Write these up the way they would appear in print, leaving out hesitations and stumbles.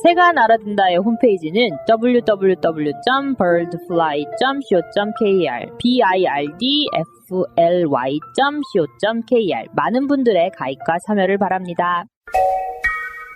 새가 날아든다의 홈페이지는 www.birdfly.co.kr birdfly.co.kr 많은 분들의 가입과 참여를 바랍니다.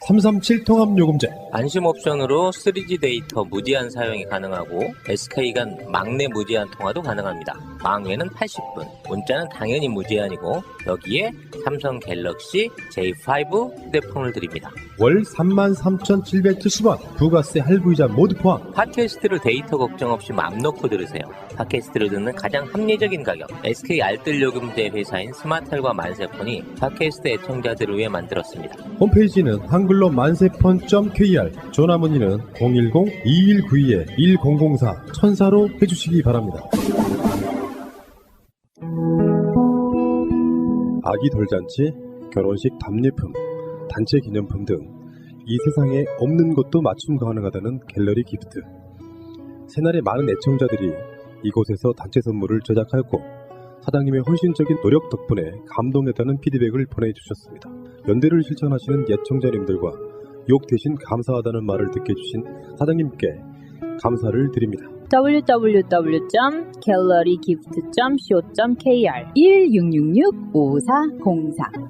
337 통합요금제 안심 옵션으로 3G 데이터 무제한 사용이 가능하고 SK 간 막내 무제한 통화도 가능합니다. 망외는 80분, 문자는 당연히 무제한이고 여기에 삼성 갤럭시 J5 휴대폰을 드립니다. 월 33,770원 부가세 할부이자 모두 포함. 팟캐스트를 데이터 걱정 없이 맘 놓고 들으세요. 팟캐스트를 듣는 가장 합리적인 가격 SK 알뜰 요금제 회사인 스마텔과 만세폰이 팟캐스트 애청자들을 위해 만들었습니다. 홈페이지는 한글로 만세폰.kr, 전화문의는 010-2192-1004 천사로 해주시기 바랍니다. 아기 돌잔치, 결혼식 답례품, 단체 기념품 등 이 세상에 없는 것도 맞춤 가능하다는 갤러리 기프트. 새날의 많은 애청자들이 이곳에서 단체 선물을 제작하였고 사장님의 헌신적인 노력 덕분에 감동했다는 피드백을 보내주셨습니다. 연대를 실천하시는 애청자님들과 욕 대신 감사하다는 말을 듣게 해주신 사장님께 감사를 드립니다. www.gallerygift.co.kr 1666-5404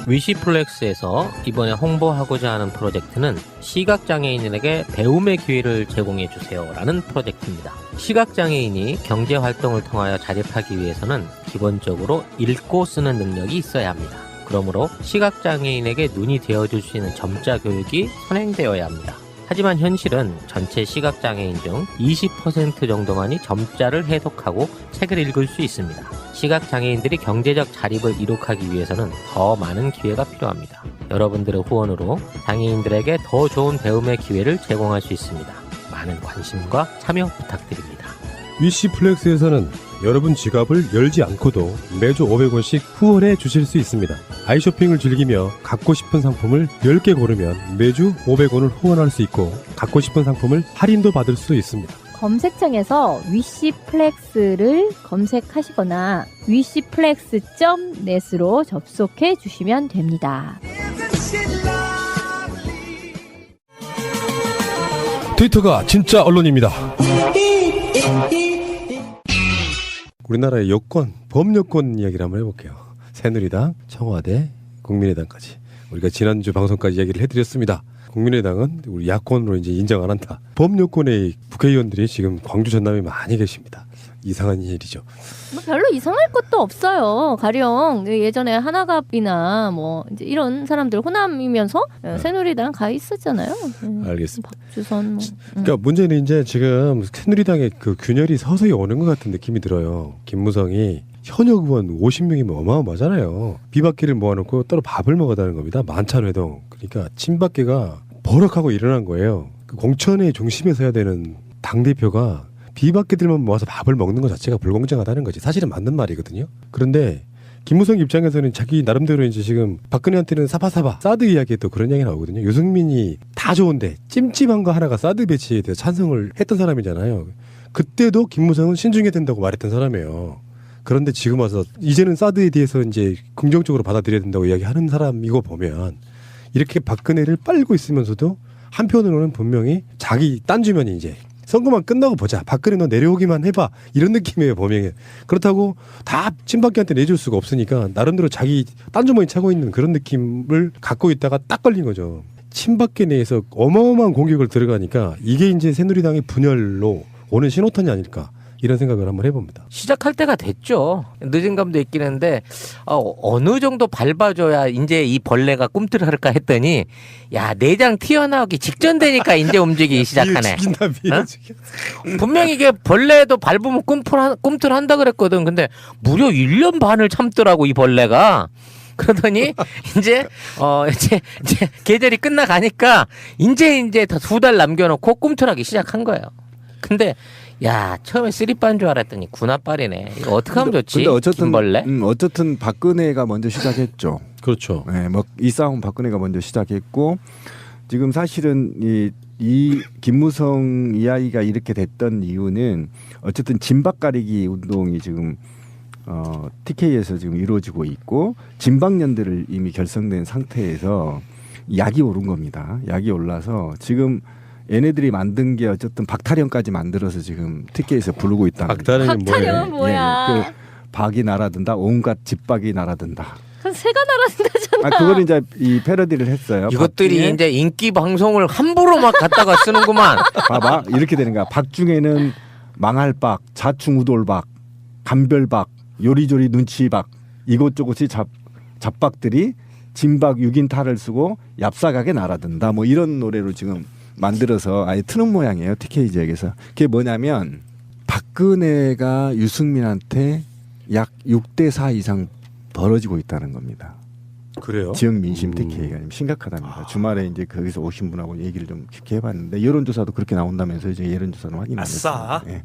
위시플렉스에서 이번에 홍보하고자 하는 프로젝트는 시각장애인에게 배움의 기회를 제공해주세요 라는 프로젝트입니다. 시각장애인이 경제활동을 통하여 자립하기 위해서는 기본적으로 읽고 쓰는 능력이 있어야 합니다. 그러므로 시각장애인에게 눈이 되어줄 수 있는 점자 교육이 선행되어야 합니다. 하지만 현실은 전체 시각장애인 중 20% 정도만이 점자를 해독하고 책을 읽을 수 있습니다. 시각장애인들이 경제적 자립을 이룩하기 위해서는 더 많은 기회가 필요합니다. 여러분들의 후원으로 장애인들에게 더 좋은 배움의 기회를 제공할 수 있습니다. 많은 관심과 참여 부탁드립니다. 위시플렉스에서는 여러분 지갑을 열지 않고도 매주 500원씩 후원해 주실 수 있습니다. 아이쇼핑을 즐기며 갖고 싶은 상품을 10개 고르면 매주 500원을 후원할 수 있고 갖고 싶은 상품을 할인도 받을 수 있습니다. 검색창에서 위시플렉스를 검색하시거나 위시플렉스.net으로 접속해 주시면 됩니다. 트위터가 진짜 언론입니다. 우리나라의 여권, 범여권 이야기를 한번 해볼게요. 새누리당, 청와대, 국민의당까지. 우리가 지난주 방송까지 이야기를 해드렸습니다. 국민의당은 우리 야권으로 이제 인정 안 한다. 범여권의 국회의원들이 지금 광주 전남에 많이 계십니다. 이상한 일이죠. 뭐 별로 이상할 것도 없어요. 가령 예전에 하나갑이나 뭐 이제 이런 사람들 호남이면서 새누리당 가 있었잖아요. 알겠습니다. 박주선 뭐. 그러니까 문제는 이제 지금 새누리당의 그 균열이 서서히 오는 것 같은 느낌이 들어요. 김무성이 현역 의원 50명이면 어마어마하잖아요. 비박계를 모아놓고 따로 밥을 먹었다는 겁니다. 만찬회동. 그러니까 친박계가 버럭하고 일어난 거예요. 그 공천의 중심에 서야 되는 당대표가 비박계들만 모아서 밥을 먹는 것 자체가 불공정하다는 거지. 사실은 맞는 말이거든요. 그런데 김무성 입장에서는 자기 나름대로 이제 지금 박근혜한테는 사바사바 사드 이야기에 또 그런 이야기 나오거든요. 유승민이 다 좋은데 찜찜한 거 하나가 사드 배치에 대해서 찬성을 했던 사람이잖아요. 그때도 김무성은 신중해야 된다고 말했던 사람이에요. 그런데 지금 와서 이제는 사드에 대해서 이제 긍정적으로 받아들여야 된다고 이야기하는 사람이고 보면 이렇게 박근혜를 빨고 있으면서도 한편으로는 분명히 자기 딴 주면이 이제 선거만 끝나고 보자. 박근혜 너 내려오기만 해봐. 이런 느낌이에요. 범행에. 그렇다고 다 친박계한테 내줄 수가 없으니까 나름대로 자기 딴 주머니 차고 있는 그런 느낌을 갖고 있다가 딱 걸린 거죠. 친박계 내에서 어마어마한 공격을 들어가니까 이게 이제 새누리당의 분열로 오는 신호탄이 아닐까. 이런 생각을 한번 해봅니다. 시작할 때가 됐죠. 늦은 감도 있긴 한데 어느 정도 밟아줘야 이제 이 벌레가 꿈틀할까 했더니 야 내장 튀어나오기 직전 되니까 이제 움직이기 시작하네. 분명히 이게 벌레도 밟으면 꿈틀한다 그랬거든. 근데 무려 1년 반을 참더라고 이 벌레가. 그러더니 이제 계절이 끝나가니까 이제 다 2달 남겨놓고 꿈틀하기 시작한 거예요. 근데 야 처음에 쓰리빠인 줄 알았더니 군합발이네. 이거 어떻게 하면 좋지? 근데 어쨌든 김벌레? 어쨌든 박근혜가 먼저 시작했죠. 그렇죠. 네, 뭐 이 싸움 박근혜가 먼저 시작했고 지금 사실은 이 김무성 이야기가 이렇게 됐던 이유는 어쨌든 진박 가리기 운동이 지금 TK에서 지금 이루어지고 있고 진박연대를 이미 결성된 상태에서 약이 오른 겁니다. 약이 올라서 지금 얘네들이 만든 게 어쨌든 박타령까지 만들어서 지금 TK에서 부르고 있다는 박타령이 박타령은 뭐예요? 뭐야? 그 박이 날아든다. 온갖 집박이 날아든다. 그 새가 날아든다잖아. 그거를 이제 이 패러디를 했어요. 이것들이 박중에 이제 인기 방송을 함부로 막 갖다가 쓰는구만. 봐봐 이렇게 되는 거야. 박중에는 망할박, 자충우돌박, 감별박, 요리조리 눈치박 이곳저곳이 잡박들이 진박 6인 탈을 쓰고 얍사가게 날아든다. 뭐 이런 노래로 지금 만들어서 아예 트는 모양이에요. TK 지역에서. 그게 뭐냐면 박근혜가 유승민한테 약 6대4 이상 벌어지고 있다는 겁니다. 그래요? 지역 민심 TK가 심각하답니다. 주말에 이제 거기서 오신 분하고 얘기를 좀 깊게 해봤는데 여론조사도 그렇게 나온다면서 이제 여론조사는 확인을 아싸. 했습니다. 예.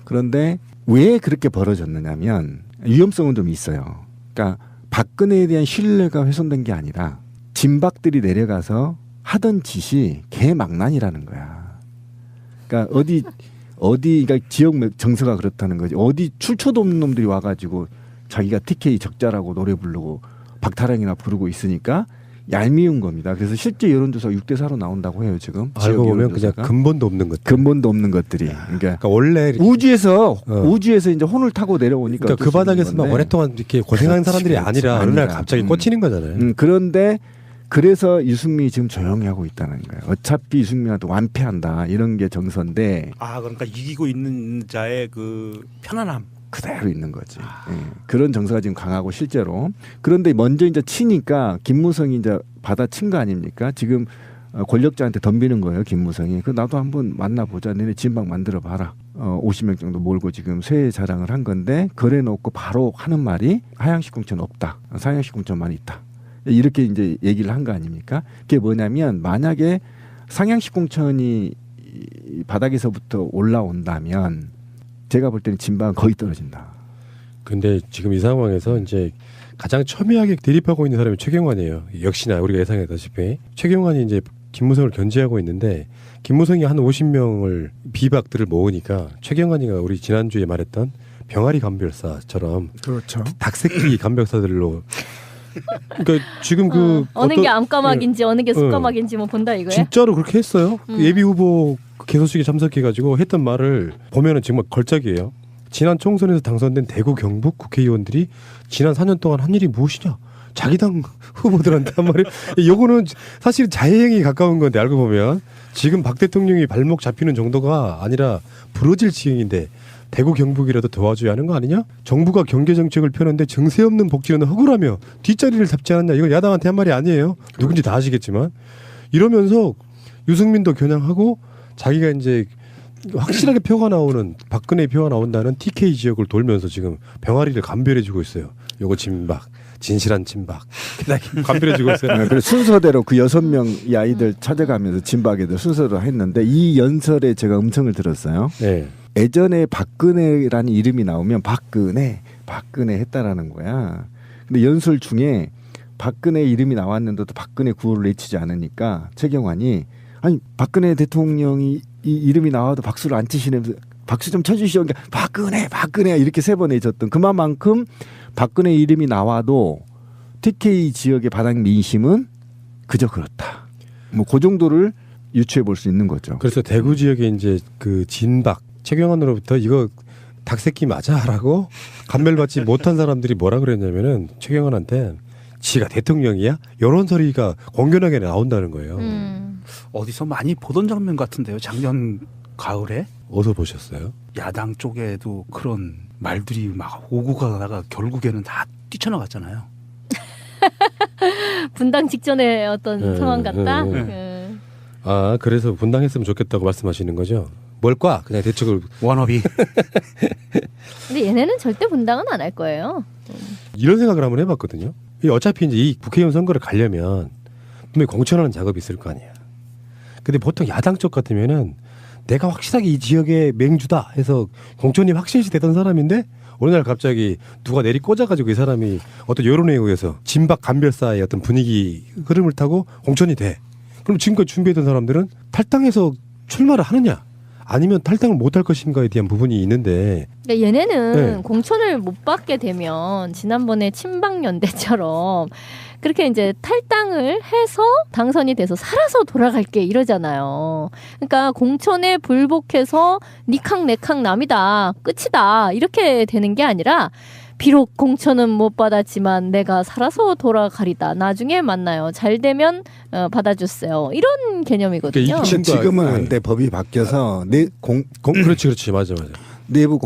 그런데 왜 그렇게 벌어졌느냐면 위험성은 좀 있어요. 그러니까 박근혜에 대한 신뢰가 훼손된 게 아니라 진박들이 내려가서 하던 짓이 개망난이라는 거야. 그러니까 어디 그러니까 지역 정서가 그렇다는 거지. 어디 출처도 없는 놈들이 와가지고 자기가 TK 적자라고 노래 부르고 박타령이나 부르고 있으니까 얄미운 겁니다. 그래서 실제 여론조사 6대4로 나온다고 해요 지금. 알고 보면 그냥 근본도 없는 것. 근본도 없는 것들이. 그러니까 원래 우주에서 이제 혼을 타고 내려오니까 그러니까 그 바닥에서 막 오랫동안 이렇게 고생한 사람들이 아니라 어느 날 갑자기 꽂히는 거잖아요. 그런데 그래서 유승민이 지금 조용히 하고 있다는 거예요. 어차피 유승민한테 완패한다 이런 게 정서인데. 그러니까 이기고 있는 자의 그 편안함 그대로 있는 거지. 예. 그런 정서가 지금 강하고 실제로. 그런데 먼저 이제 치니까 김무성이 이제 받아친 거 아닙니까? 지금 권력자한테 덤비는 거예요. 김무성이. 나도 한번 만나보자. 너네 진박 만들어 봐라. 50명 정도 몰고 지금 쇠 자랑을 한 건데 그래 놓고 바로 하는 말이 하향식 공천 없다. 상향식 공천만 있다. 이렇게 이제 얘기를 한 거 아닙니까? 그게 뭐냐면 만약에 상향식 공천이 바닥에서부터 올라온다면 제가 볼 때는 진박은 거의 떨어진다. 근데 지금 이 상황에서 이제 가장 첨예하게 대립하고 있는 사람이 최경환이에요. 역시나 우리가 예상했다시피 최경환이 이제 김무성을 견제하고 있는데 김무성이 한 50명을 비박들을 모으니까 최경환이가 우리 지난주에 말했던 병아리 감별사처럼 그렇죠. 닭새끼 감별사들로 그러니까 지금 어느 게 암까막인지 어느 게 쑥까막인지 뭐 본다 이거야? 진짜로 그렇게 했어요. 예비 후보 개소식에 참석해가지고 했던 말을 보면은 정말 걸작이에요. 지난 총선에서 당선된 대구 경북 국회의원들이 지난 4년 동안 한 일이 무엇이냐? 자기 당 후보들한테 한 말이 요거는 사실 자해행위에 가까운 건데 알고 보면 지금 박 대통령이 발목 잡히는 정도가 아니라 부러질 지경인데 대구 경북이라도 도와줘야 하는 거 아니냐? 정부가 경제정책을 펴는데 증세 없는 복지는 허구라며 뒷자리를 잡지 않았냐? 이건 야당한테 한 말이 아니에요. 누군지 다 아시겠지만 이러면서 유승민도 겨냥하고 자기가 이제 확실하게 표가 나오는 박근혜 표가 나온다는 TK 지역을 돌면서 지금 병아리를 감별해주고 있어요. 요거 진박, 진실한 진박 감별해주고 있어요. 그래서 순서대로 그 6명 이 아이들 찾아가면서 진박애들 순서로 했는데 이 연설에 제가 음성을 들었어요. 네. 예전에 박근혜라는 이름이 나오면 박근혜 했다라는 거야. 근데 연설 중에 박근혜 이름이 나왔는데도 박근혜 구호를 외치지 않으니까 최경환이 아니 박근혜 대통령이 이 이름이 나와도 박수를 안 치시면서 박수 좀 쳐주시오. 그러니까 박근혜 이렇게 3번 해줬던 그만큼 박근혜 이름이 나와도 TK 지역의 바닥 민심은 그저 그렇다. 뭐 그 정도를 유추해 볼 수 있는 거죠. 그래서 대구 지역에 이제 그 진박 최경환으로부터 이거 닭새끼 맞아라고 감별받지 못한 사람들이 뭐라 그랬냐면은 최경환한테 지가 대통령이야? 이런 소리가 공견하게 나온다는 거예요. 어디서 많이 보던 장면 같은데요. 작년 가을에 어디서 보셨어요? 야당 쪽에도 그런 말들이 막 오고 가다가 결국에는 다 뛰쳐나갔잖아요. 분당 직전의 어떤 상황 같다. 아 그래서 분당했으면 좋겠다고 말씀하시는 거죠? 뭘까? 그냥 대책을 워너비. 근데 얘네는 절대 분당은 안 할 거예요. 이런 생각을 한번 해봤거든요. 어차피 이제 이 국회의원 선거를 가려면 분명히 공천하는 작업이 있을 거 아니야. 근데 보통 야당 쪽 같으면은 내가 확실하게 이 지역의 맹주다 해서 공천이 확실시 되던 사람인데 어느 날 갑자기 누가 내리 꽂아가지고 이 사람이 어떤 여론에 의해서 진박 감별사의 어떤 분위기 흐름을 타고 공천이 돼. 그럼 지금까지 준비했던 사람들은 탈당해서 출마를 하느냐 아니면 탈당을 못할 것인가에 대한 부분이 있는데 그러니까 얘네는 네. 공천을 못 받게 되면 지난번에 친박연대처럼 그렇게 이제 탈당을 해서 당선이 돼서 살아서 돌아갈게 이러잖아요. 그러니까 공천에 불복해서 니캉 내캉 남이다 끝이다 이렇게 되는 게 아니라 비록 공천은 못 받았지만 내가 살아서 돌아가리다. 나중에 만나요. 잘 되면 받아주세요. 이런 개념이거든요. 그러니까 근데 지금은 안 돼. 법이 바뀌어서 그렇지 맞아. 내부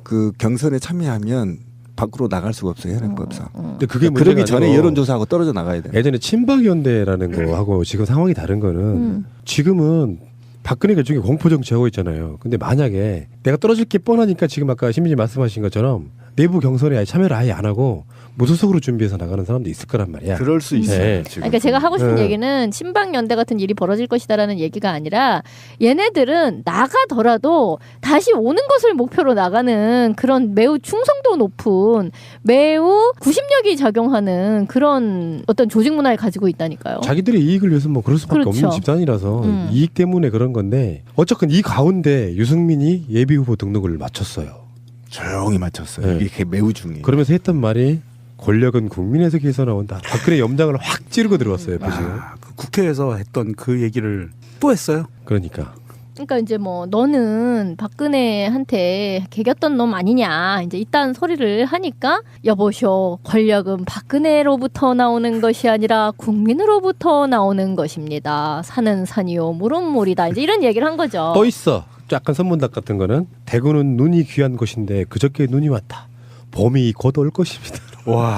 그 경선에 참여하면 밖으로 나갈 수가 없어요. 현행법상. 근데 그게 그러기 전에 아니고 여론조사하고 떨어져 나가야 돼요. 예전에 친박연대라는 거하고 지금 상황이 다른 거는 지금은 박근혜가 일종의 공포정치하고 있잖아요. 근데 만약에 내가 떨어질 게 뻔하니까 지금 아까 시민님 말씀하신 것처럼 내부 경선에 아예 참여를 아예 안 하고 무소속으로 준비해서 나가는 사람도 있을 거란 말이야. 그럴 수 있어요. 네. 지금. 그러니까 제가 하고 싶은 네. 얘기는 친박연대 같은 일이 벌어질 것이다라는 얘기가 아니라 얘네들은 나가더라도 다시 오는 것을 목표로 나가는 그런 매우 충성도 높은 매우 구심력이 작용하는 그런 어떤 조직 문화를 가지고 있다니까요. 자기들의 이익을 위해서 뭐 그럴 수밖에 그렇죠. 없는 집단이라서 이익 때문에 그런 건데 어쨌건 이 가운데 유승민이 예비후보 등록을 마쳤어요. 조용히 맞췄어요. 네. 이게 매우 중요해요. 그러면서 했던 말이 권력은 국민에서 기서 나온다. 박근혜 염장을 확 찌르고 들어왔어요. 옆에 지금. 그 국회에서 했던 그 얘기를 또 했어요. 그러니까. 그러니까 이제 뭐 너는 박근혜한테 개겼던 놈 아니냐 이제 이딴 소리를 하니까 여보쇼 권력은 박근혜로부터 나오는 것이 아니라 국민으로부터 나오는 것입니다. 산은 산이요 물은 물이다 이제 이런 얘기를 한 거죠. 또 있어. 약간 선문답 같은 거는 대구는 눈이 귀한 곳인데 그저께 눈이 왔다. 봄이 곧 올 것입니다. 와.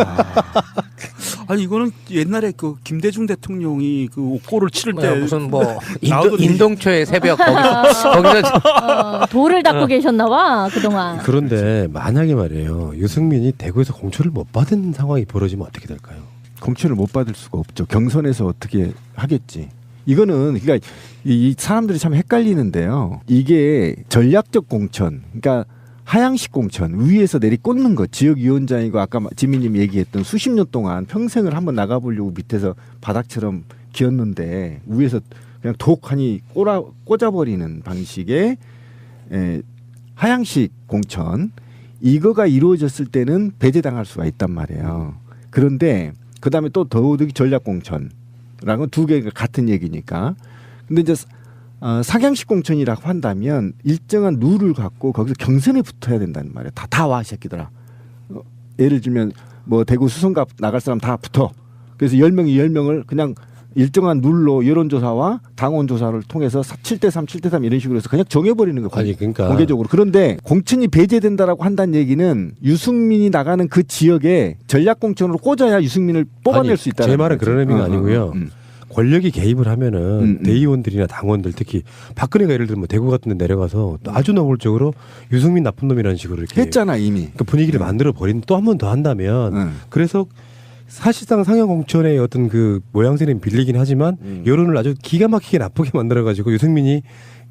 아니 이거는 옛날에 그 김대중 대통령이 그 옥고를 치를 때 무슨 뭐 나오던 인동초의 새벽 거기서 돌을 닦고 계셨나봐 그동안. 그런데 만약에 말이에요. 유승민이 대구에서 공천을 못 받은 상황이 벌어지면 어떻게 될까요? 공천을 못 받을 수가 없죠. 경선에서 어떻게 하겠지. 이거는 그러니까 이 사람들이 참 헷갈리는데요. 이게 전략적 공천, 그러니까 하향식 공천, 위에서 내리 꽂는 것. 지역위원장이고 아까 지민님 얘기했던 수십 년 동안 평생을 한번 나가보려고 밑에서 바닥처럼 기었는데 위에서 그냥 독하니 꽂아버리는 방식의 하향식 공천. 이거가 이루어졌을 때는 배제당할 수가 있단 말이에요. 그런데 그다음에 또 더욱이 전략 공천. 라는 두 개가 같은 얘기니까. 근데 이제 상향식 공천이라고 한다면 일정한 룰을 갖고 거기서 경선에 붙어야 된다는 말이야. 다 와, 이 새끼들아. 예를 들면 뭐 대구 수성갑 나갈 사람 다 붙어. 그래서 10명이 10명을 그냥 일정한 룰로 여론조사와 당원조사를 통해서 7대3, 7대3 이런 식으로 해서 그냥 정해버리는 거예요. 아니 그러니까 공개적으로. 그런데 공천이 배제된다라고 한다는 얘기는 유승민이 나가는 그 지역에 전략공천으로 꽂아야 유승민을 뽑아낼 아니, 수 있다는 제 말은 그런 의미가 아니고요. 권력이 개입을 하면은 대의원들이나 당원들 특히 박근혜가 예를 들면 대구 같은 데 내려가서 또 아주 노골적으로 유승민 나쁜 놈이라는 식으로 이렇게 했잖아 이미. 그러니까 분위기를 만들어 버린 또 한 번 더 한다면 그래서 사실상 상향 공천의 어떤 그 모양새는 빌리긴 하지만 여론을 아주 기가 막히게 나쁘게 만들어 가지고 유승민이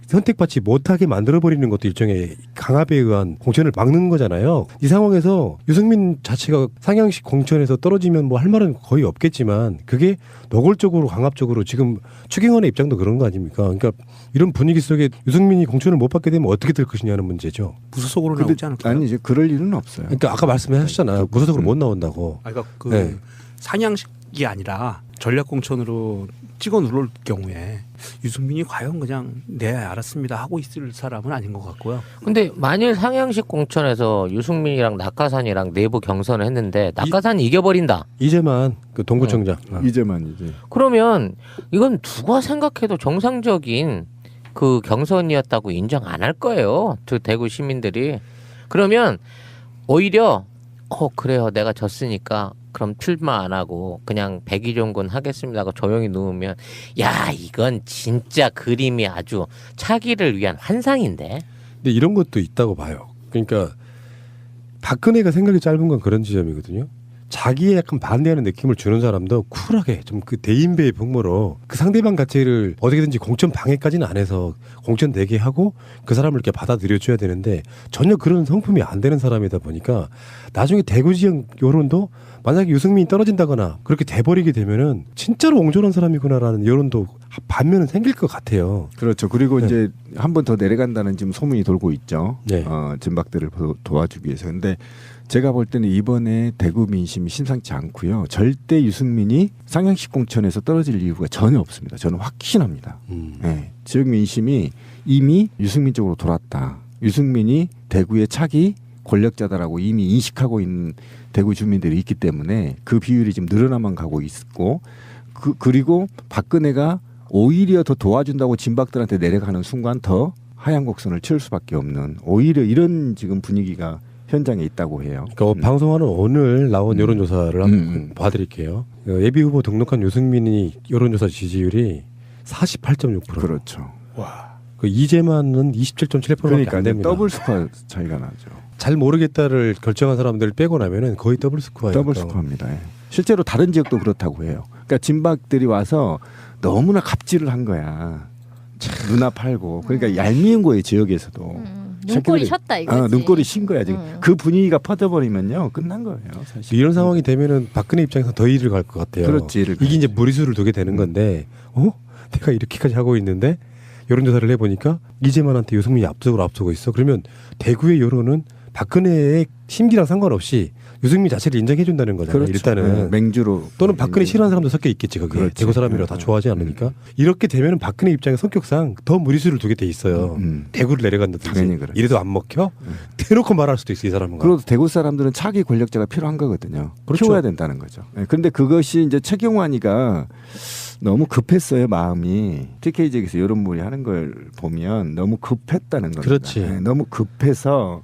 선택받지 못하게 만들어버리는 것도 일종의 강압에 의한 공천을 막는 거잖아요. 이 상황에서 유승민 자체가 상향식 공천에서 떨어지면 뭐 할 말은 거의 없겠지만 그게 노골적으로 강압적으로 지금 추경안의 입장도 그런 거 아닙니까? 그러니까 이런 분위기 속에 유승민이 공천을 못 받게 되면 어떻게 될 것이냐는 문제죠. 무소속으로 근데 나오지 않을까요? 아니 이제 그럴 일은 없어요. 그러니까 아까 말씀하셨잖아요. 무소속으로 못 나온다고. 그러니까 그 네. 상향식이 아니라 전략 공천으로 찍어 누를 경우에 유승민이 과연 그냥 네 알았습니다 하고 있을 사람은 아닌 것 같고요. 근데 만일 상향식 공천에서 유승민이랑 낙하산이랑 내부 경선을 했는데 낙하산이 이겨버린다. 이제만 그 동구청장. 이제만 이제. 그러면 이건 누가 생각해도 정상적인 그 경선이었다고 인정 안 할 거예요. 저 대구 시민들이. 그러면 오히려 그래요. 내가 졌으니까 그럼 출마 안 하고 그냥 백의종군 하겠습니다 하고 조용히 누우면 야 이건 진짜 그림이 아주 차기를 위한 환상인데. 근데 이런 것도 있다고 봐요. 그러니까 박근혜가 생각이 짧은 건 그런 지점이거든요. 자기에 약간 반대하는 느낌을 주는 사람도 쿨하게 좀 그 대인배의 풍모로 그 상대방 가치를 어떻게든지 공천 방해까지는 안 해서 공천 내게 하고 그 사람을 이렇게 받아들여줘야 되는데 전혀 그런 성품이 안 되는 사람이다 보니까 나중에 대구 지역 여론도 만약에 유승민이 떨어진다거나 그렇게 돼버리게 되면은 진짜로 옹졸한 사람이구나라는 여론도 반면은 생길 것 같아요. 그렇죠. 그리고 네. 이제 한 번 더 내려간다는 지금 소문이 돌고 있죠. 네. 진박들을 도와주기 위해서. 근데 제가 볼 때는 이번에 대구 민심이 심상치 않고요. 절대 유승민이 상향식 공천에서 떨어질 이유가 전혀 없습니다. 저는 확신합니다. 네. 지역 민심이 이미 유승민 쪽으로 돌았다. 유승민이 대구의 차기 권력자다라고 이미 인식하고 있는 대구 주민들이 있기 때문에 그 비율이 지금 늘어나만 가고 있고 그리고 박근혜가 오히려 더 도와준다고 진박들한테 내려가는 순간 더 하향 곡선을 치울 수밖에 없는 오히려 이런 지금 분위기가 현장에 있다고 해요. 그러니까 방송하는 오늘 나온 여론조사를 한번 봐드릴게요. 예비 후보 등록한 유승민이 여론조사 지지율이 48.6%. 그렇죠. 와. 그 이재만은 27.7%밖에 그러니까 안 됩니다. 더블 스코어 차이가 나죠. 잘 모르겠다를 결정한 사람들 빼고 나면은 거의 더블 스코어예요. 더블 스코어입니다. 예. 실제로 다른 지역도 그렇다고 해요. 그러니까 진박들이 와서 너무나 갑질을 한 거야. 눈앞 팔고 그러니까 얄미운 거예요 지역에서도. 눈꼬리 셨다 이거지. 눈꼬리 신 거야 지금. 그 분위기가 퍼져버리면요 끝난 거예요 사실. 이런 상황이 되면은 박근혜 입장에서 더 일을 갈 것 같아요. 그렇지. 이게 이제 무리수를 두게 되는 건데, 내가 이렇게까지 하고 있는데 여론조사를 해보니까 이재만한테 유승민이 앞서고 있어. 그러면 대구의 여론은 박근혜의 심기랑 상관없이 유승민 자체를 인정해준다는 거잖아요. 그렇죠. 일단은 맹주로 또는 박근혜 싫어하는 사람도 섞여 있겠지 거기에. 그렇지. 대구 사람이라 다 좋아하지 않으니까 이렇게 되면은 박근혜 입장의 성격상 더 무리수를 두게 돼 있어요. 대구를 당연히 내려간다든지 그렇죠. 이래도 안 먹혀 대놓고 말할 수도 있어 이 사람은. 그리고 대구 사람들은 차기 권력자가 필요한 거거든요. 그렇죠. 키워야 된다는 거죠. 그런데 그것이 이제 최경환이가 너무 급했어요 마음이. TK 지역에서 여론몰이 하는 걸 보면 너무 급했다는 겁니다. 그렇지. 너무 급해서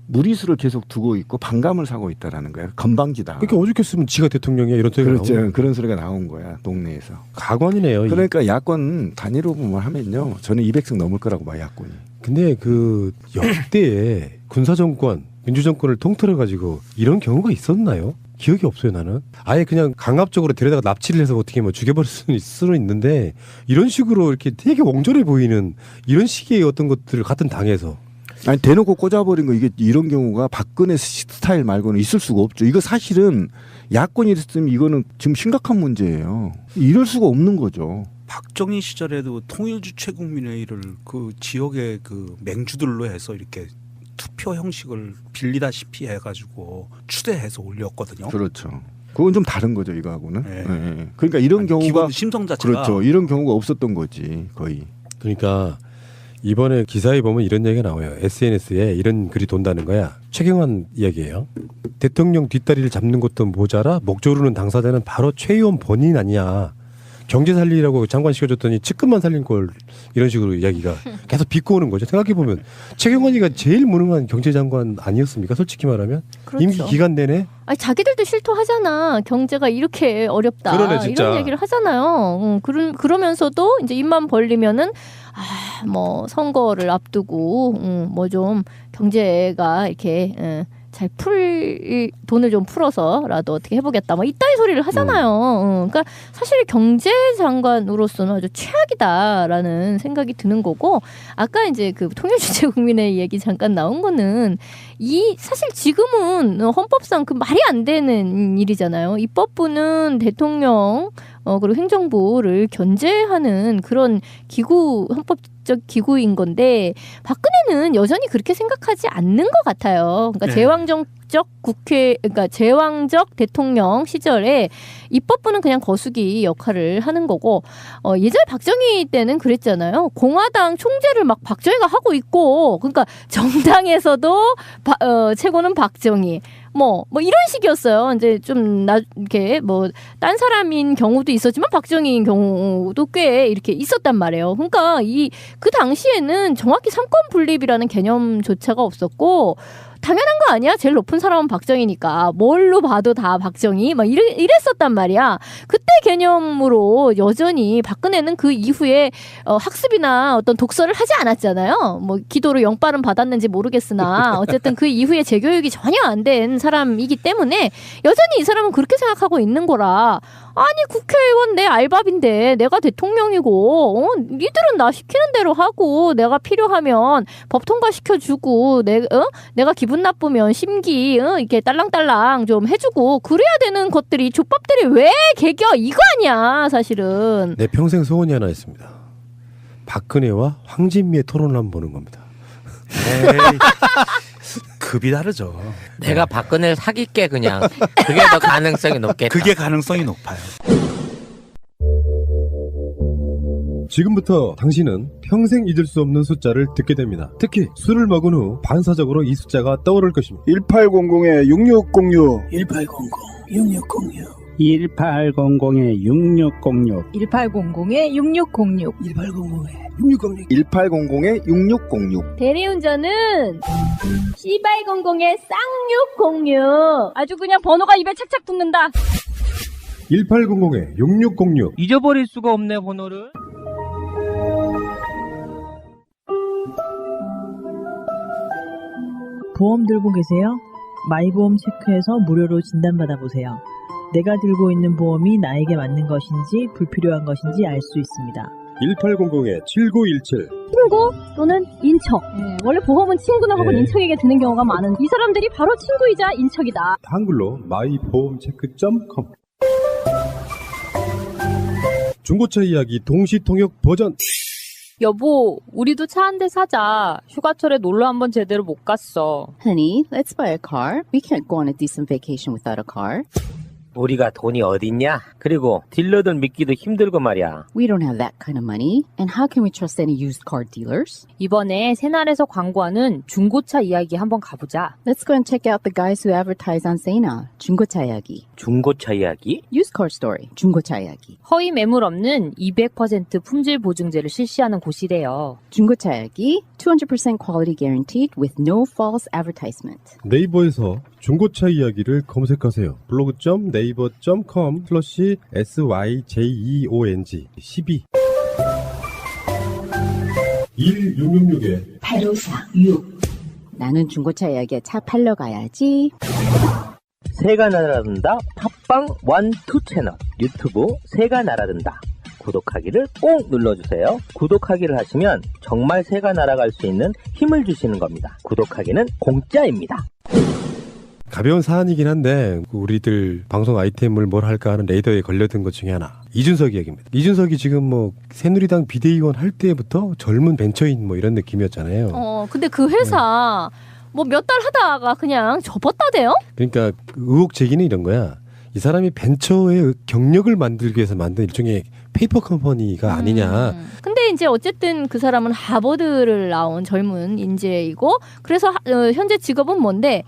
무리수를 계속 두고 있고 반감을 사고 있다라는 거야. 건방지다. 그러니까 오죽했으면 지가 대통령이야 이런 소리가 그렇죠. 나오는 그런 소리가 나온 거야 동네에서. 가관이네요. 그러니까 야권 단일 후보만 하면요, 저는 200석 넘을 거라고 봐요 야권이. 근데 그 역대에 군사정권, 민주정권을 통틀어가지고 이런 경우가 있었나요? 기억이 없어요 나는. 아예 그냥 강압적으로 데려다가 납치를 해서 어떻게 뭐 죽여버릴 수는 있는데 이런 식으로 이렇게 되게 옹졸해 보이는 이런 식의 어떤 것들을 같은 당에서 아니 대놓고 꽂아버린 거 이게 이런 경우가 박근혜 스타일 말고는 있을 수가 없죠. 이거 사실은 야권이 됐으면 이거는 지금 심각한 문제예요. 이럴 수가 없는 거죠. 박정희 시절에도 통일주체국민회의를 그 지역의 그 맹주들로 해서 이렇게 투표 형식을 빌리다시피 해가지고 추대해서 올렸거든요. 그렇죠. 그건 좀 다른 거죠 이거하고는. 네. 네. 그러니까 이런 경우가 기본 심성 자체가 그렇죠. 이런 경우가 없었던 거지 거의. 그러니까 이번에 기사에 보면 이런 얘기가 나와요. SNS에 이런 글이 돈다는 거야. 최경환 이야기예요. 대통령 뒷다리를 잡는 것도 모자라 목 조르는 당사자는 바로 최 의원 본인 아니냐. 경제 살리라고 장관 시켜줬더니 측근만 살린 걸 이런 식으로 이야기가 계속 비꼬는 거죠. 생각해보면 최경환이가 제일 무능한 경제장관 아니었습니까? 솔직히 말하면. 그렇죠. 임기 기간 내내. 아니 자기들도 실토하잖아. 경제가 이렇게 어렵다. 그러네, 진짜. 이런 얘기를 하잖아요. 그러면서도 이제 입만 벌리면은 뭐 선거를 앞두고 뭐 좀 경제가 이렇게 잘 돈을 좀 풀어서라도 어떻게 해보겠다. 뭐 이따위 소리를 하잖아요. 그러니까 사실 경제장관으로서는 아주 최악이다라는 생각이 드는 거고, 아까 이제 그 통일주체국민회의 얘기 잠깐 나온 거는 사실 지금은 헌법상 그 말이 안 되는 일이잖아요. 입법부는 대통령 그리고 행정부를 견제하는 그런 헌법적 기구인 건데 박근혜는 여전히 그렇게 생각하지 않는 것 같아요. 그러니까 그러니까 제왕적 대통령 시절에 입법부는 그냥 거수기 역할을 하는 거고, 예전에 박정희 때는 그랬잖아요. 공화당 총재를 막 박정희가 하고 있고, 그러니까 정당에서도 최고는 박정희. 뭐 이런 식이었어요. 이제 좀 이렇게 딴 사람인 경우도 있었지만 박정희인 경우도 꽤 이렇게 있었단 말이에요. 그러니까 그 당시에는 정확히 삼권 분립이라는 개념조차가 없었고, 당연한 거 아니야? 제일 높은 사람은 박정희니까 뭘로 봐도 다 박정희 막 이랬었단 말이야. 그때 개념으로 여전히 박근혜는 그 이후에 학습이나 어떤 독서를 하지 않았잖아요. 뭐 기도로 영빨은 받았는지 모르겠으나 어쨌든 그 이후에 재교육이 전혀 안 된 사람이기 때문에 여전히 이 사람은 그렇게 생각하고 있는 거라. 아니 국회의원 내 알바비인데 내가 대통령이고 니들은 나 시키는 대로 하고 내가 필요하면 법 통과시켜주고 내가 기분 나쁘면 심기 이렇게 딸랑딸랑 좀 해주고 그래야 되는 것들이 족밥들이 왜 개겨 이거 아니야 사실은. 내 평생 소원이 하나 있습니다. 박근혜와 황진미의 토론을 한번 보는 겁니다. 에이, 급이 다르죠. 내가 박근혜를 사귈게 그냥. 그게 더 가능성이 높겠다. 그게 가능성이 높아요. 지금부터 당신은 평생 잊을 수 없는 숫자를 듣게 됩니다. 특히 술을 먹은 후 반사적으로 이 숫자가 떠오를 것입니다. 1800-6606 1800-6606 1800-6606 1800-6606 1800-6606 1800-6606 대리운전은 C800의 쌍606 아주 그냥 번호가 입에 착착 붙는다. 1800-6606 잊어버릴 수가 없네 번호를. 보험 들고 계세요? 마이보험 체크해서 무료로 진단받아보세요. 내가 들고 있는 보험이 나에게 맞는 것인지 불필요한 것인지 알 수 있습니다. 1800-7917 친구 또는 인척. 원래 보험은 친구나 혹은 인척에게 드는 경우가 많은 이 사람들이 바로 친구이자 인척이다. 한글로 마이보험체크.com 중고차 이야기 동시통역 버전. 여보, 우리도 차 한 대 사자. 휴가철에 놀러 한번 제대로 못 갔어. Honey, let's buy a car. We can't go on a decent vacation without a car. 우리가 돈이 어딨냐? 그리고 딜러들 믿기도 힘들고 말이야. We don't have that kind of money. And how can we trust any used car dealers? 이번에 새날에서 광고하는 중고차 이야기 한번 가보자. Let's go and check out the guys who advertise on Sena. 중고차 이야기. 중고차 이야기? Used car story. 중고차 이야기. 허위 매물 없는 200% 품질 보증제를 실시하는 곳이래요. 중고차 이야기. 200% quality guaranteed with no false advertisement. 네이버에서 중고차 이야기를 검색하세요. blog.naver.com/syjeong 12 1666에 8546 나는 중고차 이야기에 차 팔러 가야지. 새가 날아든다 팟빵 1, 2 채널 유튜브 새가 날아든다. 구독하기를 꼭 눌러주세요. 구독하기를 하시면 정말 새가 날아갈 수 있는 힘을 주시는 겁니다. 구독하기는 공짜입니다. 가벼운 사안이긴 한데 우리들 방송 아이템을 뭘 할까 하는 레이더에 걸려든 것 중에 하나. 이준석 이야기입니다. 이준석이 지금 뭐 새누리당 비대위원 할 때부터 젊은 벤처인 뭐 이런 느낌이었잖아요. 근데 그 회사 뭐 몇 달 하다가 그냥 접었다대요? 그러니까 의혹 제기는 이런 거야. 이 사람이 벤처의 경력을 만들기 위해서 만든 일종의 페이퍼 컴퍼니가 아니냐. 근데 이제 어쨌든 그 사람은 하버드를 나온 젊은 인재이고 그래서 현재 직업은 뭔데?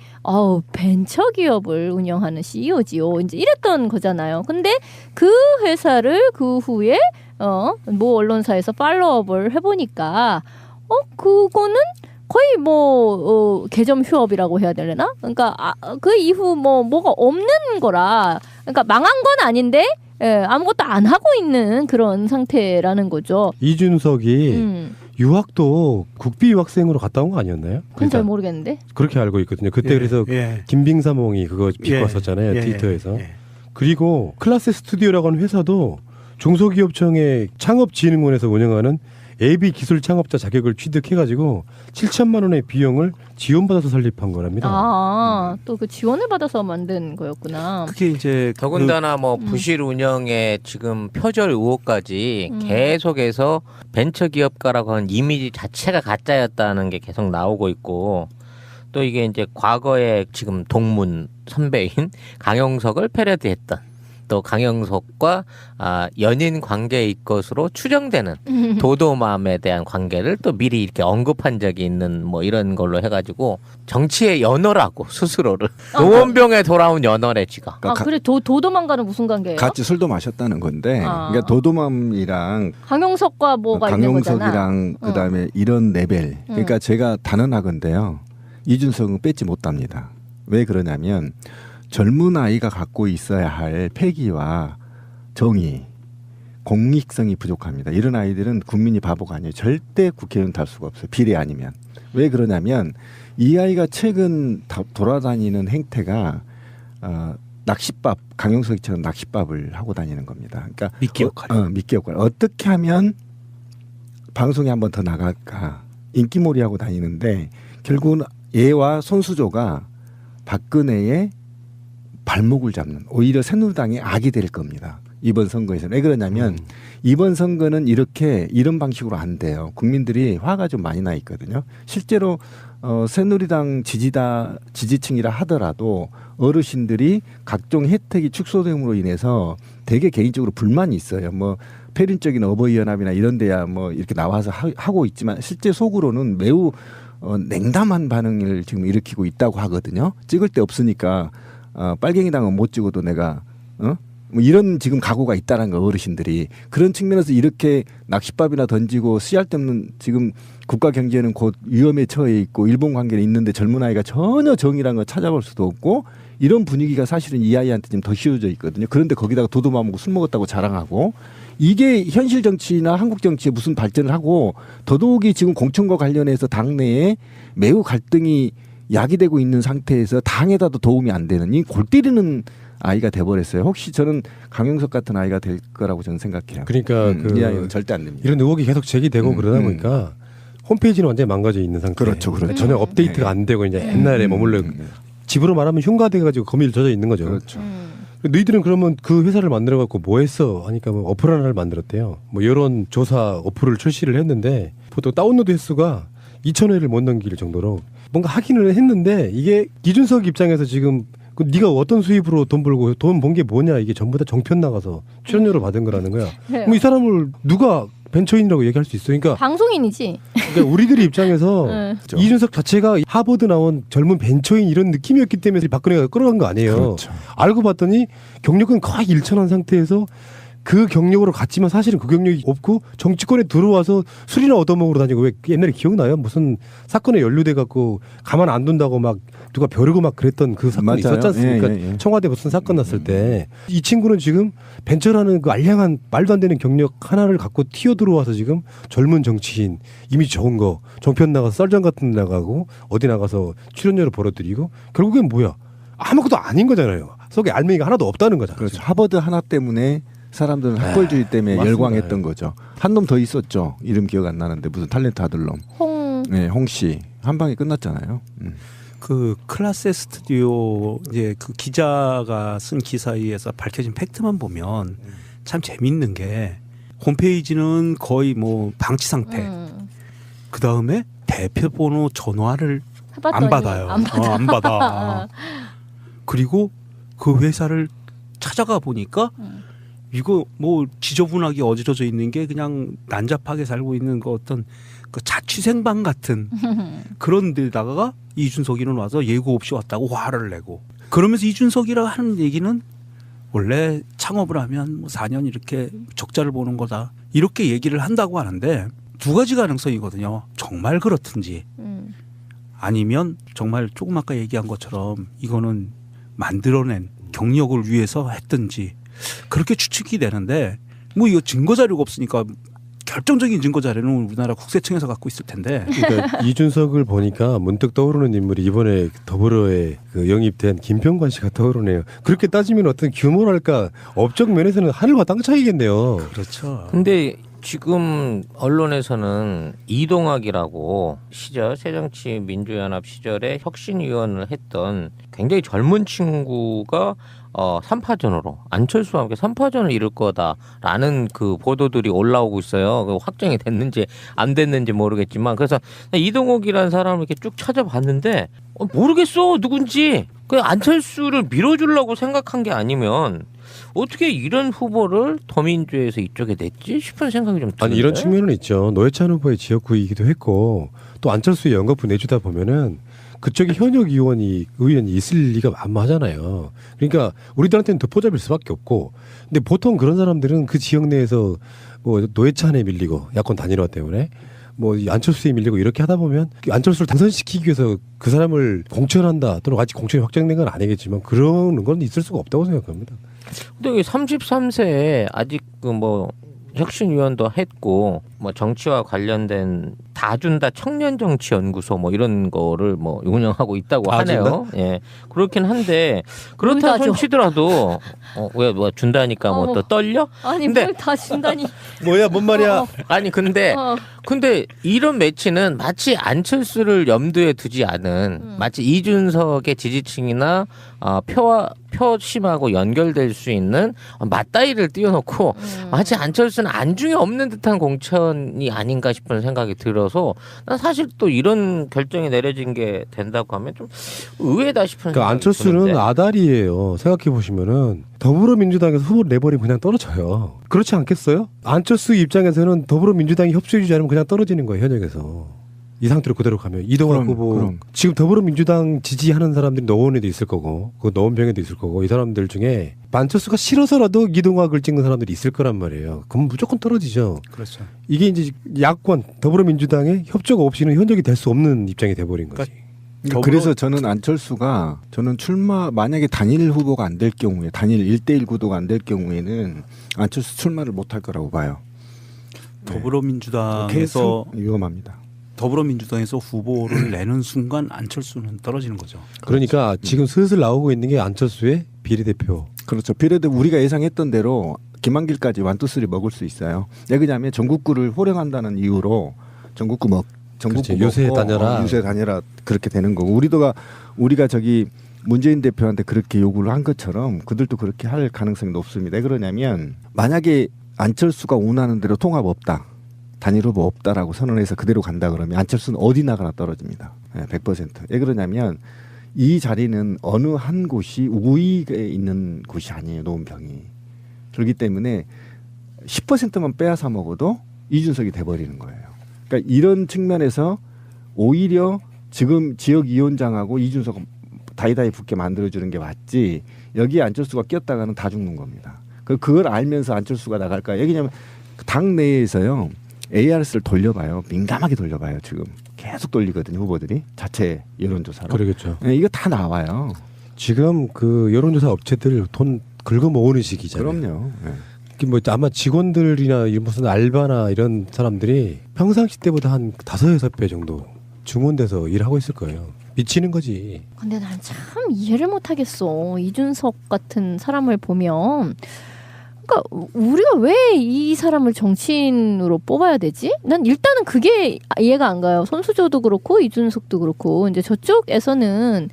벤처 기업을 운영하는 CEO지요. 이제 이랬던 거잖아요. 근데 그 회사를 그 후에 모 언론사에서 팔로업을 해보니까 그거는 거의 개점 휴업이라고 해야 되려나? 그러니까 그 이후 뭐가 없는 거라. 그러니까 망한 건 아닌데 아무것도 안 하고 있는 그런 상태라는 거죠. 이준석이 유학도 국비 유학생으로 갔다 온 거 아니었나요? 그건 잘 모르겠는데. 그렇게 알고 있거든요. 그때 그래서 김빙사몽이 그거 비꼬았었잖아요. 트위터에서. 그리고 클라스 스튜디오라고 하는 회사도 중소기업청의 창업진흥원에서 운영하는 AB 기술 창업자 자격을 취득해가지고 7천만 원의 비용을 지원받아서 설립한 거랍니다. 또 그 지원을 받아서 만든 거였구나. 그게 이제 더군다나 부실 운영에 지금 표절 의혹까지 계속해서 벤처기업가라고 하는 이미지 자체가 가짜였다는 게 계속 나오고 있고 또 이게 이제 과거에 지금 동문 선배인 강용석을 패러디했던 또 강영석과 연인 관계일 것으로 추정되는 도도맘에 대한 관계를 또 미리 이렇게 언급한 적이 있는 이런 걸로 해가지고 정치의 연어라고 스스로를 노원병에 돌아온 연어래 지가. 그래 도도맘과는 무슨 관계예요? 같이 술도 마셨다는 건데 그러니까 도도맘이랑 강영석과 뭐가 있는 거잖아. 강영석이랑 그다음에 이런 레벨. 그러니까 제가 단언하건데요. 이준석은 뺏지 못합니다. 왜 그러냐면 젊은 아이가 갖고 있어야 할 패기와 정의, 공익성이 부족합니다. 이런 아이들은 국민이 바보가 아니에요. 절대 국회의원 달 수가 없어요. 비례 아니면. 왜 그러냐면 이 아이가 최근 돌아다니는 행태가 낚싯밥, 강용석이처럼 낚싯밥을 하고 다니는 겁니다. 그러니까 미끼 역할. 미끼 역할. 어떻게 하면 방송에 한 번 더 나갈까? 인기몰이하고 다니는데 결국은 얘와 손수조가 박근혜의 발목을 잡는 오히려 새누리당의 악이 될 겁니다. 이번 선거에서는. 왜 그러냐면 이번 선거는 이런 방식으로 안 돼요. 국민들이 화가 좀 많이 나 있거든요. 실제로 새누리당 지지층이라 하더라도 어르신들이 각종 혜택이 축소됨으로 인해서 되게 개인적으로 불만이 있어요. 뭐 폐륜적인 어버이연합이나 이런 데야 뭐 이렇게 나와서 하고 있지만 실제 속으로는 매우 냉담한 반응을 지금 일으키고 있다고 하거든요. 찍을 데 없으니까 빨갱이당은 못 찍어도 내가 뭐 이런 지금 각오가 있다는 거 어르신들이. 그런 측면에서 이렇게 낚싯밥이나 던지고 쓰잘데없는 지금 국가 경제는 곧 위험에 처해 있고 일본 관계는 있는데 젊은 아이가 전혀 정의란 걸 찾아볼 수도 없고 이런 분위기가 사실은 이 아이한테 지금 더 씌워져 있거든요. 그런데 거기다가 도도마 먹고 술 먹었다고 자랑하고 이게 현실 정치나 한국 정치에 무슨 발전을 하고 더더욱이 지금 공천과 관련해서 당내에 매우 갈등이 야기되고 있는 상태에서 당에다도 도움이 안 되는 이 골 때리는 아이가 돼버렸어요. 혹시 저는 강용석 같은 아이가 될 거라고 저는 생각해요. 그러니까 이 아이는 절대 안 됩니다. 이런 의혹이 계속 제기되고 그러다 보니까 홈페이지는 완전히 망가져 있는 상태. 그렇죠. 전혀 업데이트가 안 되고 이제 옛날에 머물러 집으로 말하면 흉가돼가지고 거미를 젖어 있는 거죠. 그렇죠. 너희들은 그러면 그 회사를 만들어갖고 뭐 했어? 하니까 뭐 어플 하나를 만들었대요. 뭐 여론 조사 어플을 출시를 했는데 보통 다운로드 횟수가 2,000회를 못 넘길 정도로 뭔가 하기는 했는데 이게 이준석 입장에서 지금 네가 어떤 수입으로 돈 벌고 돈 번 게 뭐냐 이게 전부 다 정편 나가서 출연료를 받은 거라는 거야. 뭐 이 사람을 누가 벤처인이라고 얘기할 수 있어? 그러니까 방송인이지. 그러니까 우리들의 입장에서 이준석 자체가 하버드 나온 젊은 벤처인 이런 느낌이었기 때문에 박근혜가 끌어간 거 아니에요. 그렇죠. 알고 봤더니 경력은 거의 일천한 상태에서 그 경력으로 갔지만 사실은 그 경력이 없고 정치권에 들어와서 술이나 얻어먹으러 다니고 왜 옛날에 기억나요? 무슨 사건에 연루돼 갖고 가만 안 둔다고 막 누가 벼르고 막 그랬던 그 사건이 맞아요. 있었지 않습니까? 예. 청와대 무슨 사건 났을 때 이 친구는 지금 벤처라는 그 알량한 말도 안 되는 경력 하나를 갖고 튀어 들어와서 지금 젊은 정치인 이미지 좋은 거 정편 나가서 썰전 같은 데 나가고 어디 나가서 출연료를 벌어들이고 결국엔 뭐야? 아무것도 아닌 거잖아요. 속에 알맹이가 하나도 없다는 거잖아요. 그렇죠. 하버드 하나 때문에 사람들은 학벌주의 때문에 맞습니다. 열광했던 거죠. 한 놈 더 있었죠. 이름 기억 안 나는데 무슨 탤런트 아들놈. 홍 씨. 한 방에 끝났잖아요. 그 클라스 스튜디오 이제 그 기자가 쓴 기사에 의해서 밝혀진 팩트만 보면 참 재밌는 게 홈페이지는 거의 뭐 방치 상태. 그 다음에 대표번호 전화를 안 받아요. 안 받아. 그리고 그 회사를 찾아가 보니까 이거 뭐 지저분하게 어지러져 있는 게 그냥 난잡하게 살고 있는 그 어떤 그 자취생방 같은 그런 데다가 이준석이는 와서 예고 없이 왔다고 화를 내고 그러면서 이준석이라 하는 얘기는 원래 창업을 하면 뭐 4년 이렇게 적자를 보는 거다 이렇게 얘기를 한다고 하는데 두 가지 가능성이거든요. 정말 그렇든지 아니면 정말 조금 아까 얘기한 것처럼 이거는 만들어낸 경력을 위해서 했든지 그렇게 추측이 되는데 뭐 이거 증거 자료가 없으니까 결정적인 증거 자료는 우리나라 국세청에서 갖고 있을 텐데. 그러니까 이준석을 보니까 문득 떠오르는 인물이 이번에 더불어에 그 영입된 김병관 씨가 떠오르네요. 그렇게 따지면 어떤 규모랄까 업적 면에서는 하늘과 땅 차이겠네요. 그렇죠. 근데 지금 언론에서는 이동학이라고 시절 새정치민주연합 시절에 혁신위원을 했던 굉장히 젊은 친구가 3파전으로 안철수와 함께 3파전을 이룰 거다라는 그 보도들이 올라오고 있어요. 확정이 됐는지 안 됐는지 모르겠지만 그래서 이동욱이라는 사람을 이렇게 쭉 찾아봤는데 모르겠어 누군지. 그 안철수를 밀어주려고 생각한 게 아니면 어떻게 이런 후보를 더민주에서 이쪽에 냈지 싶은 생각이 좀 드는데. 아니 이런 측면은 있죠. 노회찬 후보의 지역구이기도 했고 또 안철수의 연거푸 내주다 보면은 그쪽에 현역 의원이 있을 리가 만무하잖아요. 그러니까 우리들한테는 듣보잡일 수밖에 없고. 근데 보통 그런 사람들은 그 지역 내에서 뭐 노회찬에 밀리고 야권 단일화 때문에 뭐 안철수에 밀리고 이렇게 하다 보면 안철수를 당선시키기 위해서 그 사람을 공천한다 또는 아직 공천이 확정된 건 아니겠지만 그러는 건 있을 수가 없다고 생각합니다. 근데 33세에 아직 그 뭐 혁신위원도 했고 뭐 정치와 관련된 다 준다 청년정치연구소 뭐 이런 거를 뭐 운영하고 있다고 하네요. 준다? 예, 그렇긴 한데 그렇다 손 치더라도 왜 뭐 준다니까 뭐 또 떨려? 아니 근데 뭘 다 준다니. 뭐야 뭔 말이야? 아니 근데 이런 매치는 마치 안철수를 염두에 두지 않은 마치 이준석의 지지층이나 표심하고 연결될 수 있는 맞다이를 띄워놓고 마치 안철수는 안중에 없는 듯한 공천이 아닌가 싶은 생각이 들어서 난 사실 또 이런 결정이 내려진 게 된다고 하면 좀 의외다 싶은 그러니까 생각이 안철수는 드는데. 아다리예요. 생각해 보시면은 더불어민주당에서 후보를 내버리면 그냥 떨어져요. 그렇지 않겠어요? 안철수 입장에서는 더불어민주당이 협조해주지 않으면 그냥 떨어지는 거예요. 현역에서. 이 상태로 그대로 가면 이동학 후보 지금 더불어민주당 지지하는 사람들이 노원에도 있을 거고 그 노원병에도 있을 거고 이 사람들 중에 안철수가 싫어서라도 이동학을 찍는 사람들이 있을 거란 말이에요. 그럼 무조건 떨어지죠. 그렇죠. 이게 이제 야권 더불어민주당의 협조가 없이는 현역이 될 수 없는 입장이 돼버린 거지. 그래서 저는 안철수가 출마 만약에 단일 후보가 안 될 경우에 단일 1대1 구도가 안 될 경우에는 안철수 출마를 못할 거라고 봐요. 더불어민주당에서 위험합니다. 더불어민주당에서 후보를 내는 순간 안철수는 떨어지는 거죠. 그러니까 지금 슬슬 나오고 있는 게 안철수의 비례대표. 그렇죠. 비례대표 우리가 예상했던 대로 김한길까지 1, 2, 3 먹을 수 있어요. 왜 그러냐면 전국구를 호령한다는 이유로 전국구 요새 다녀라. 요새 다녀라 그렇게 되는 거고 우리가 저기 문재인 대표한테 그렇게 요구를 한 것처럼 그들도 그렇게 할 가능성이 높습니다. 왜 그러냐면 만약에 안철수가 원하는 대로 통합 없다. 단일 후보 없다라고 선언해서 그대로 간다 그러면 안철수는 어디 나가나 떨어집니다. 100%. 왜 그러냐면 이 자리는 어느 한 곳이 우위에 있는 곳이 아니에요. 노원병이. 그렇기 때문에 10%만 빼앗아 먹어도 이준석이 돼버리는 거예요. 그러니까 이런 측면에서 오히려 지금 지역위원장하고 이준석 다이다이 붙게 만들어주는 게 맞지 여기에 안철수가 꼈다가는 다 죽는 겁니다. 그걸 알면서 안철수가 나갈까? 왜냐하면 당 내에서요. ARS를 돌려봐요. 민감하게 돌려봐요. 지금 계속 돌리거든요. 후보들이 자체 여론조사로. 그러겠죠. 네, 이거 다 나와요. 지금 그 여론조사 업체들 돈 긁어 모으는 시기잖아요. 그럼요. 네. 뭐 아마 직원들이나 무슨 알바나 이런 사람들이 평상시 때보다 한 5-6배 정도 중원돼서 일하고 있을 거예요. 미치는 거지. 근데 난 참 이해를 못하겠어. 이준석 같은 사람을 보면 그러니까 우리가 왜 이 사람을 정치인으로 뽑아야 되지? 난 일단은 그게 이해가 안 가요. 손수조도 그렇고 이준석도 그렇고 이제 저쪽에서는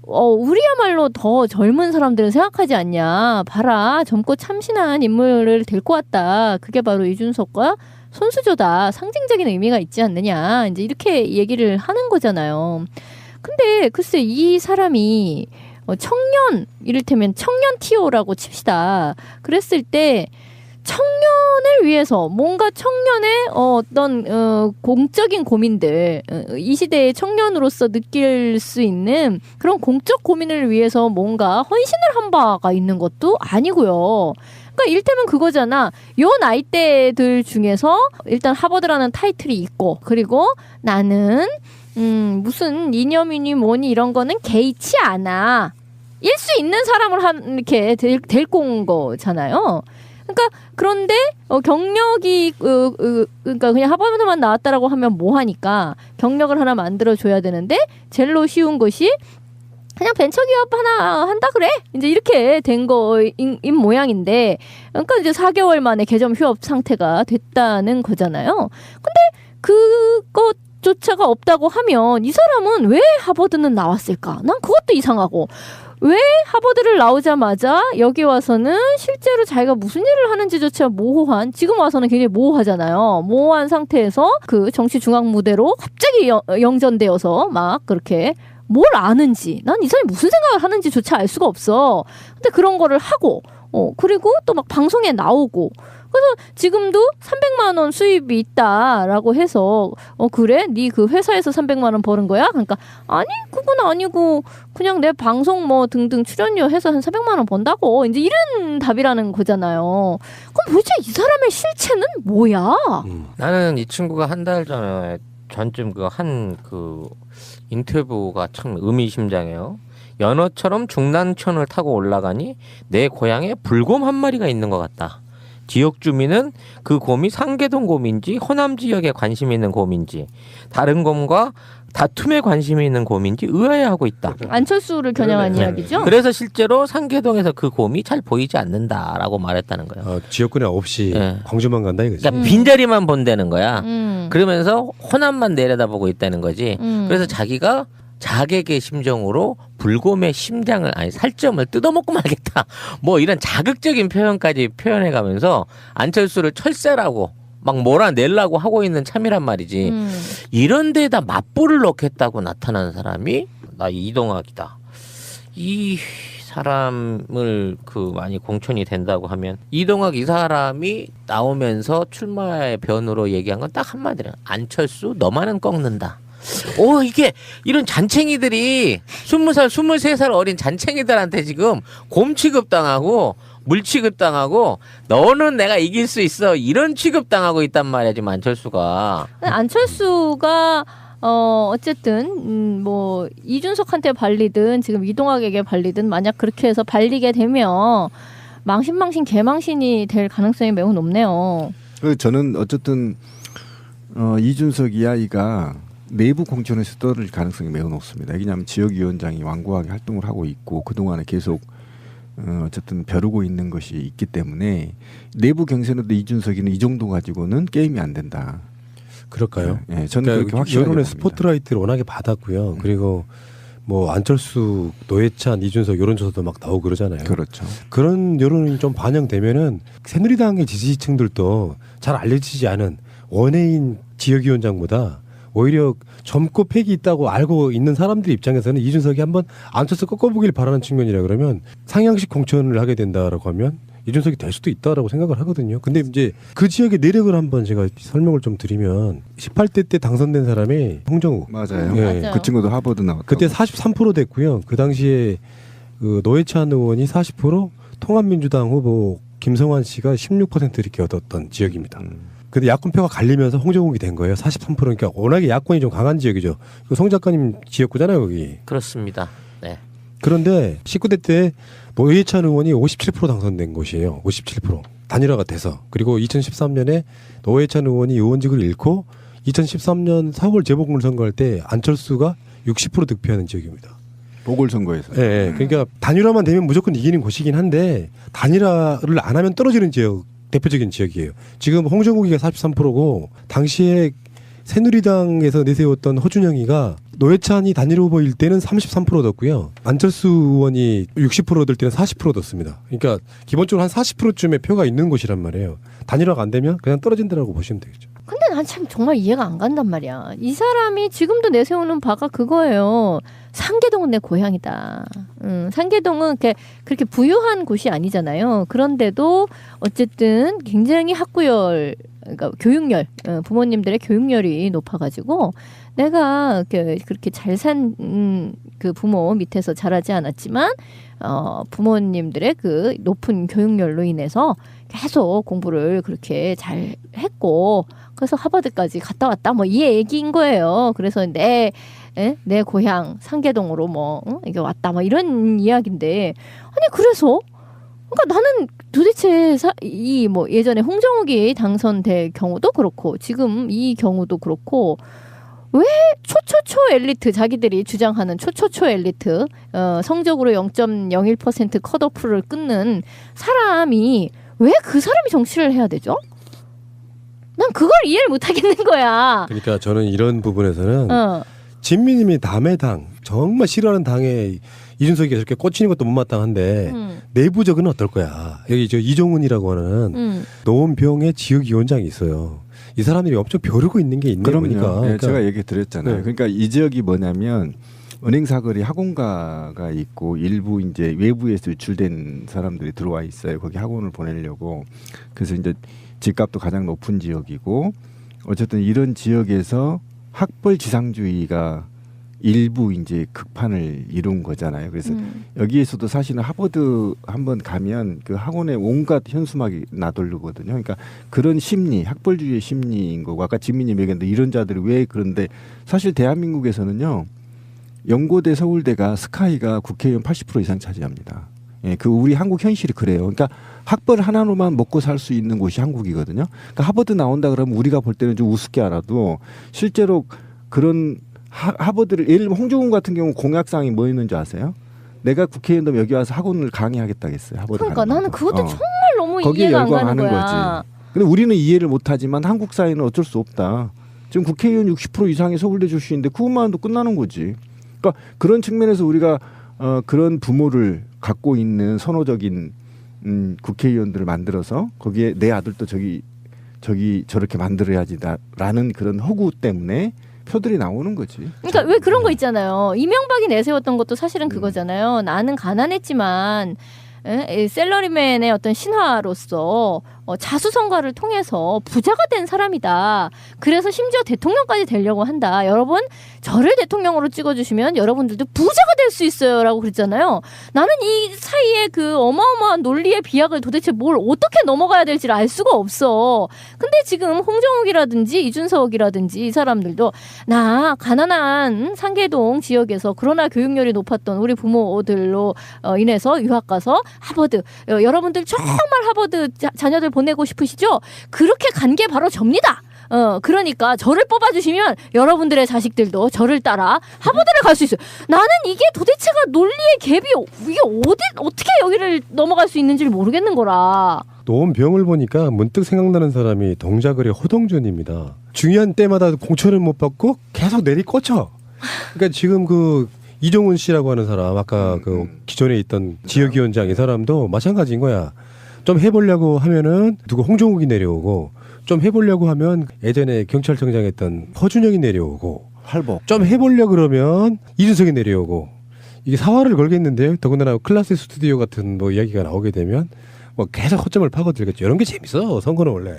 우리야말로 더 젊은 사람들을 생각하지 않냐. 봐라 젊고 참신한 인물을 데리고 왔다. 그게 바로 이준석과 손수조다. 상징적인 의미가 있지 않느냐. 이제 이렇게 얘기를 하는 거잖아요. 근데 글쎄 이 사람이 청년 이를테면 청년 티오라고 칩시다. 그랬을 때 청년을 위해서 뭔가 청년의 어떤 공적인 고민들 이 시대의 청년으로서 느낄 수 있는 그런 공적 고민을 위해서 뭔가 헌신을 한 바가 있는 것도 아니고요. 그러니까 이를테면 그거잖아. 요 나이대들 중에서 일단 하버드라는 타이틀이 있고 그리고 나는 무슨 이념이니 뭐니 이런 거는 개의치 않아. 일 수 있는 사람을 이렇게 데리고 온 거잖아요. 그러니까 그런데 경력이 그러니까 그냥 하버드만 나왔다라고 하면 뭐 하니까 경력을 하나 만들어 줘야 되는데 제일로 쉬운 것이 그냥 벤처기업 하나 한다 그래. 이제 이렇게 된 거인 모양인데 그러니까 이제 4개월 만에 개점 휴업 상태가 됐다는 거잖아요. 근데 그것조차가 없다고 하면 이 사람은 왜 하버드는 나왔을까? 난 그것도 이상하고 왜 하버드를 나오자마자 여기 와서는 실제로 자기가 무슨 일을 하는지조차 모호한 지금 와서는 굉장히 모호하잖아요. 모호한 상태에서 그 정치 중앙 무대로 갑자기 영전되어서 막 그렇게 뭘 아는지 난 이 사람이 무슨 생각을 하는지조차 알 수가 없어. 근데 그런 거를 하고 그리고 또 막 방송에 나오고 그래서 지금도 300만 원 수입이 있다라고 해서 그래? 네 그 회사에서 300만 원 버는 거야? 그러니까 아니 그건 아니고 그냥 내 방송 뭐 등등 출연료 해서 한 400만 원 번다고 이제 이런 답이라는 거잖아요. 그럼 도대체 이 사람의 실체는 뭐야? 나는 이 친구가 한 달 전에 전쯤 그 인터뷰가 참 의미심장해요. 연어처럼 중랑천을 타고 올라가니 내 고향에 불곰 한 마리가 있는 것 같다. 지역 주민은 그 곰이 상계동 곰인지 호남 지역에 관심이 있는 곰인지 다른 곰과 다툼에 관심이 있는 곰인지 의아해하고 있다. 안철수를 겨냥한 이야기죠. 그래서 실제로 상계동에서 그 곰이 잘 보이지 않는다라고 말했다는 거예요. 지역군에 없이 광주만 간다 이거지. 그러니까 빈자리만 본다는 거야. 그러면서 호남만 내려다보고 있다는 거지. 그래서 자기가 자객의 심정으로 불곰의 심장을 아니 살점을 뜯어먹고 말겠다. 뭐 이런 자극적인 표현까지 표현해가면서 안철수를 철새라고 막 몰아내려고 하고 있는 참이란 말이지. 이런 데다 맞불을 넣겠다고 나타난 사람이 나 이동학이다. 이 사람을 많이 공천이 된다고 하면 이동학 이 사람이 나오면서 출마의 변으로 얘기한 건 딱 한마디로 안철수 너만은 꺾는다. 이게 이런 잔챙이들이 20살, 23살 어린 잔챙이들한테 지금 곰 취급당하고 물 취급당하고 너는 내가 이길 수 있어 이런 취급당하고 있단 말이야 지금 안철수가. 안철수가 어쨌든 뭐 이준석한테 발리든 지금 이동학에게 발리든 만약 그렇게 해서 발리게 되면 망신망신 개망신이 될 가능성이 매우 높네요. 저는 어쨌든 이준석 이하이가 내부 공천에서 떨어질 가능성이 매우 높습니다. 왜냐하면 지역위원장이 완고하게 활동을 하고 있고 그동안에 계속 어쨌든 벼르고 있는 것이 있기 때문에 내부 경선에도 이준석이는 이 정도 가지고는 게임이 안 된다. 그럴까요? 네, 저는 그렇게 확실하게 여론의 봅니다. 스포트라이트를 워낙에 받았고요. 그리고 뭐 안철수, 노회찬, 이준석 여론조사도 막 나오고 그러잖아요. 그렇죠. 그런 여론이 좀 반영되면은 새누리당의 지지층들도 잘 알려지지 않은 원외인 지역위원장보다 오히려 젊고 팩이 있다고 알고 있는 사람들 입장에서는 이준석이 한번 안철수 꺾어보길 바라는 측면이라 그러면 상향식 공천을 하게 된다라고 하면 이준석이 될 수도 있다라고 생각을 하거든요. 근데 이제 그 지역의 내력을 한번 제가 설명을 좀 드리면 18대 때 당선된 사람이 홍정우. 맞아요. 네. 맞아요. 그 친구도 하버드 나왔다고. 그때 43% 됐고요. 그 당시에 그 노회찬 의원이 40%, 통합민주당 후보 김성환 씨가 16% 이렇게 얻었던 지역입니다. 근데 야권표가 갈리면서 홍정욱이 된 거예요. 43%. 그러니까 워낙에 야권이 좀 강한 지역이죠. 송 작가님 지역구잖아요, 거기. 그렇습니다. 네. 그런데 19대 때 노회찬 의원이 57% 당선된 곳이에요. 57%. 단일화가 돼서. 그리고 2013년에 노회찬 의원이 의원직을 잃고 2013년 4월 재보궐선거할 때 안철수가 60% 득표하는 지역입니다. 보궐선거에서. 네. 그러니까 단일화만 되면 무조건 이기는 곳이긴 한데 단일화를 안 하면 떨어지는 지역. 대표적인 지역이에요. 지금 홍정욱이가 43%고 당시에 새누리당에서 내세웠던 허준영이가 노회찬이 단일 후보일 때는 33% 얻었고요. 안철수 의원이 60% 얻을 때는 40% 얻었습니다. 그러니까 기본적으로 한 40%쯤의 표가 있는 곳이란 말이에요. 단일화가 안 되면 그냥 떨어진다라고 보시면 되겠죠. 근데 난 참 정말 이해가 안 간단 말이야. 이 사람이 지금도 내세우는 바가 그거예요. 상계동은 내 고향이다. 상계동은 그렇게 부유한 곳이 아니잖아요. 그런데도 어쨌든 굉장히 학구열, 그러니까 교육열, 부모님들의 교육열이 높아가지고 내가 그렇게 잘 산 그 부모 밑에서 자라지 않았지만 부모님들의 그 높은 교육열로 인해서 계속 공부를 그렇게 잘 했고 그래서 하버드까지 갔다 왔다 뭐 이 얘기인 거예요. 그래서 내 고향 상계동으로 이게 왔다 뭐 이런 이야기인데 아니 그래서 그러니까 나는 도대체 이 예전에 홍정욱이 당선될 경우도 그렇고 지금 이 경우도 그렇고 왜 초초초 엘리트 자기들이 주장하는 초초초 엘리트 성적으로 0.01% 컷오프를 끊는 사람이 왜 그 사람이 정치를 해야 되죠? 난 그걸 이해를 못 하겠는 거야. 그러니까 저는 이런 부분에서는 진미님이 남의 당 정말 싫어하는 당에 이준석이 저렇게 꽂히는 것도 못마땅한데 내부적으로는 어떨 거야. 여기 이종훈이라고 하는 노원병의 지역위원장이 있어요. 이 사람들이 엄청 벼르고 있는 게 있는 거니까. 네, 제가 얘기 드렸잖아요. 네. 그러니까 이 지역이 뭐냐면 은행 사거리 학원가가 있고 일부 이제 외부에서 유출된 사람들이 들어와 있어요. 거기 학원을 보내려고. 그래서 이제 집값도 가장 높은 지역이고 어쨌든 이런 지역에서 학벌 지상주의가 일부 이제 극판을 이룬 거잖아요. 그래서 여기에서도 사실은 하버드 한번 가면 그 학원에 온갖 현수막이 나돌르거든요. 그러니까 그런 심리, 학벌주의의 심리인 거고 아까 진민이 얘기했는데 이런 자들이 왜 그런데 사실 대한민국에서는요. 연고대, 서울대가 스카이가 국회의원 80% 이상 차지합니다. 예, 그 우리 한국 현실이 그래요. 그러니까 학벌 하나로만 먹고 살 수 있는 곳이 한국이거든요. 그러니까 하버드 나온다 그러면 우리가 볼 때는 좀 우습게 알아도 실제로 그런 하버드를 예를 들면 홍종훈 같은 경우 공약사항이 뭐 있는지 아세요? 내가 국회의원 되면 여기 와서 학원을 강의하겠다겠어요. 하버드 그러니까 나는 그것도 정말 너무 거기에 이해가 안 가는 열광하는 거야. 거지. 근데 우리는 이해를 못하지만 한국 사회는 어쩔 수 없다. 지금 국회의원 60% 이상이 서울대 출신인데 그것만도 끝나는 거지. 그러니까 그런 측면에서 우리가 그런 부모를 갖고 있는 선호적인 국회의원들을 만들어서 거기에 내 아들도 저렇게 만들어야지라는 그런 허구 때문에 표들이 나오는 거지. 그러니까 왜 그런 거 있잖아요. 이명박이 내세웠던 것도 사실은 그거잖아요. 나는 가난했지만 셀러리맨의 어떤 신화로서 자수성가를 통해서 부자가 된 사람이다. 그래서 심지어 대통령까지 되려고 한다. 여러분 저를 대통령으로 찍어주시면 여러분들도 부자가 될 수 있어요 라고 그랬잖아요. 나는 이 사이에 그 어마어마한 논리의 비약을 도대체 뭘 어떻게 넘어가야 될지를 알 수가 없어. 근데 지금 홍정욱이라든지 이준석이라든지 이 사람들도 나 가난한 상계동 지역에서 그러나 교육열이 높았던 우리 부모들로 인해서 유학 가서 하버드 여러분들 정말 하버드 자녀들 보내고 싶으시죠? 그렇게 간 게 바로 접니다. 그러니까 저를 뽑아주시면 여러분들의 자식들도 저를 따라 하버드를 갈 수 있어요. 나는 이게 도대체가 논리의 갭이 이게 어떻게 여기를 넘어갈 수 있는지를 모르겠는 거라. 노원병을 보니까 문득 생각나는 사람이 동작을의 허동준입니다. 중요한 때마다 공천을 못 받고 계속 내리꽂혀. 그러니까 지금 그 이종훈 씨라고 하는 사람 아까 그 기존에 있던 지역위원장 이 사람도 마찬가지인 거야. 좀 해보려고 하면은 누구 홍종욱이 내려오고 좀 해보려고 하면 예전에 경찰청장 했던 허준영이 내려오고 활복 좀 해보려고 그러면 이준석이 내려오고 이게 사활을 걸겠는데요. 더군다나 클라스 스튜디오 같은 뭐 이야기가 나오게 되면 뭐 계속 허점을 파고들겠죠. 이런 게 재밌어. 선거는 원래.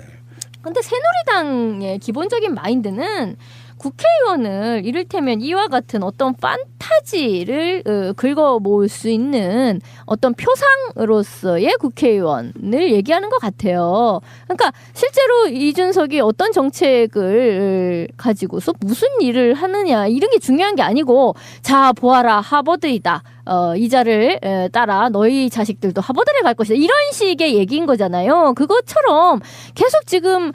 근데 새누리당의 기본적인 마인드는 국회의원을 이를테면 이와 같은 어떤 판타지를 긁어 모을 수 있는 어떤 표상으로서의 국회의원을 얘기하는 것 같아요. 그러니까 실제로 이준석이 어떤 정책을 가지고서 무슨 일을 하느냐 이런 게 중요한 게 아니고 자 보아라 하버드이다. 이자를 따라 너희 자식들도 하버드를 갈 것이다. 이런 식의 얘기인 거잖아요. 그것처럼 계속 지금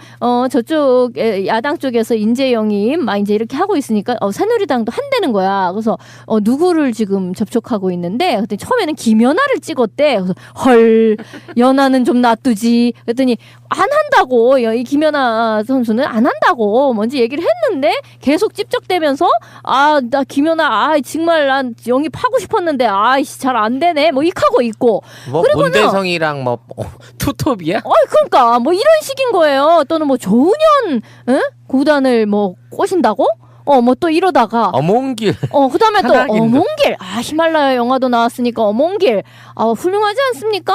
저쪽 야당 쪽에서 인재 영입 이제 이렇게 하고 있으니까 새누리당도 한다는 거야. 그래서 누구를 지금 접촉하고 있는데 그랬더니 처음에는 김연아를 찍었대. 그래서 헐 연아는 좀 놔두지. 그랬더니 안 한다고 이 김연아 선수는 안 한다고 먼저 얘기를 했는데 계속 찝적대면서 나 김연아 정말 난 영입하고 싶었는데 아이씨 잘 안 되네 뭐 이하고 있고 뭐 문대성이랑 뭐 투톱이야? 그러니까 뭐 이런 식인 거예요. 또는 뭐 조은현 구단을 뭐 꼬신다고? 뭐 또 이러다가 어몽길 그다음에 또 어몽길 히말라야 영화도 나왔으니까 어몽길 훌륭하지 않습니까?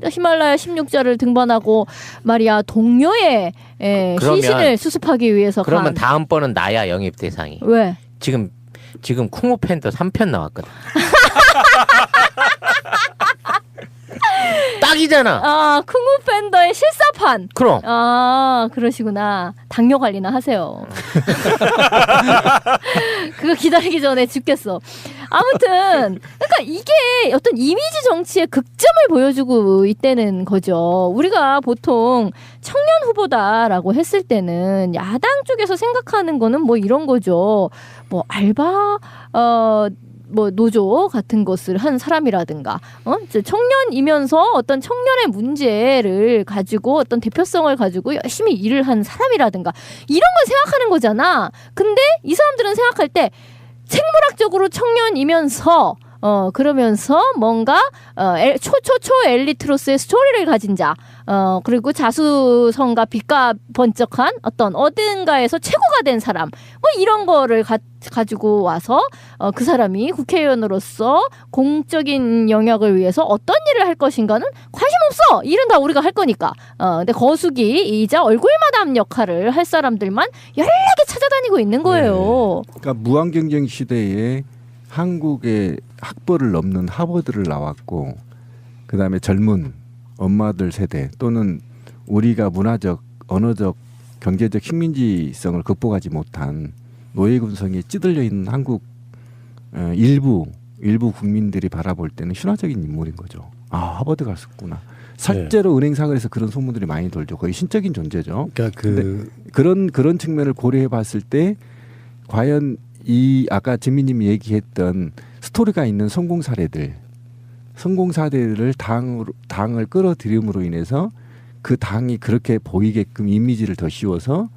히말라야 16자를 등반하고 말이야 동료의 시신을 수습하기 위해서 그러면 다음번은 나야 영입 대상이. 왜? 지금 쿵우 팬더 3편 나왔거든. 딱이잖아. 쿵우 팬더의 실사판. 그럼. 그러시구나. 당뇨 관리나 하세요. 그거 기다리기 전에 죽겠어. 아무튼 그러니까 이게 어떤 이미지 정치의 극점을 보여주고 있다는 거죠. 우리가 보통 청년 후보다라고 했을 때는 야당 쪽에서 생각하는 거는 뭐 이런 거죠. 뭐 알바 뭐 노조 같은 것을 한 사람이라든가 청년이면서 어떤 청년의 문제를 가지고 어떤 대표성을 가지고 열심히 일을 한 사람이라든가 이런 걸 생각하는 거잖아. 근데 이 사람들은 생각할 때 생물학적으로 청년이면서 그러면서 뭔가 초초초 엘리트로서의 스토리를 가진 자, 그리고 자수성가 빛과 번쩍한 어딘가에서 최고가 된 사람, 뭐 이런 거를 가지고 와서 그 사람이 국회의원으로서 공적인 영역을 위해서 어떤 일을 할 것인가는 관심 없어. 일은 다 우리가 할 거니까. 근데 거수기이자 얼굴마담 역할을 할 사람들만 연락에 찾아다니고 있는 거예요. 그러니까 무한경쟁 시대에 한국의 학벌을 넘는 하버드를 나왔고, 그 다음에 젊은 엄마들 세대 또는 우리가 문화적, 언어적, 경제적 식민지성을 극복하지 못한 노예군성에 찌들려 있는 한국 일부 국민들이 바라볼 때는 신화적인 인물인 거죠. 아, 하버드 갔었구나. 실제로 은행 사거리에서 그런 소문들이 많이 돌죠. 거의 신적인 존재죠. 그러니까 그런 측면을 고려해봤을 때 과연 이 아까 진미님이 얘기했던 스토리가 있는 성공 사례들을 당을 끌어들임으로 인해서 그 당이 그렇게 보이게끔 이미지를 더 씌워서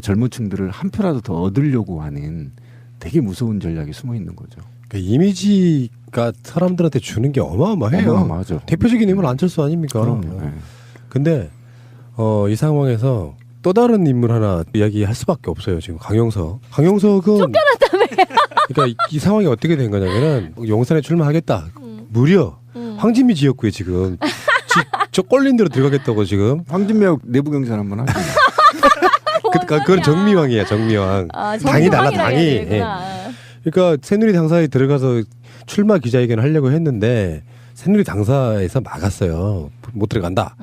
젊은 층들을 한 표라도 더 얻으려고 하는 되게 무서운 전략이 숨어 있는 거죠. 그러니까 이미지가 사람들한테 주는 게 어마어마해요. 어마어마하죠. 대표적인 인물 안철수 아닙니까? 그럼요. 네. 근데 이 상황에서 또 다른 인물 하나 이야기할 수밖에 없어요. 지금 강용석은 쫓겨났다며. 그러니까 이 상황이 어떻게 된 거냐면은 용산에 출마하겠다. 무려 황진미 지역구에 지금 저 꼴린 대로 들어가겠다고 지금. 황진미하고 내부 경선 한번 하죠. 그건 정미왕이야, 정미왕. 당이 달라, 당이. 예. 그러니까 새누리 당사에 들어가서 출마 기자회견을 하려고 했는데 새누리 당사에서 막았어요. 못 들어간다.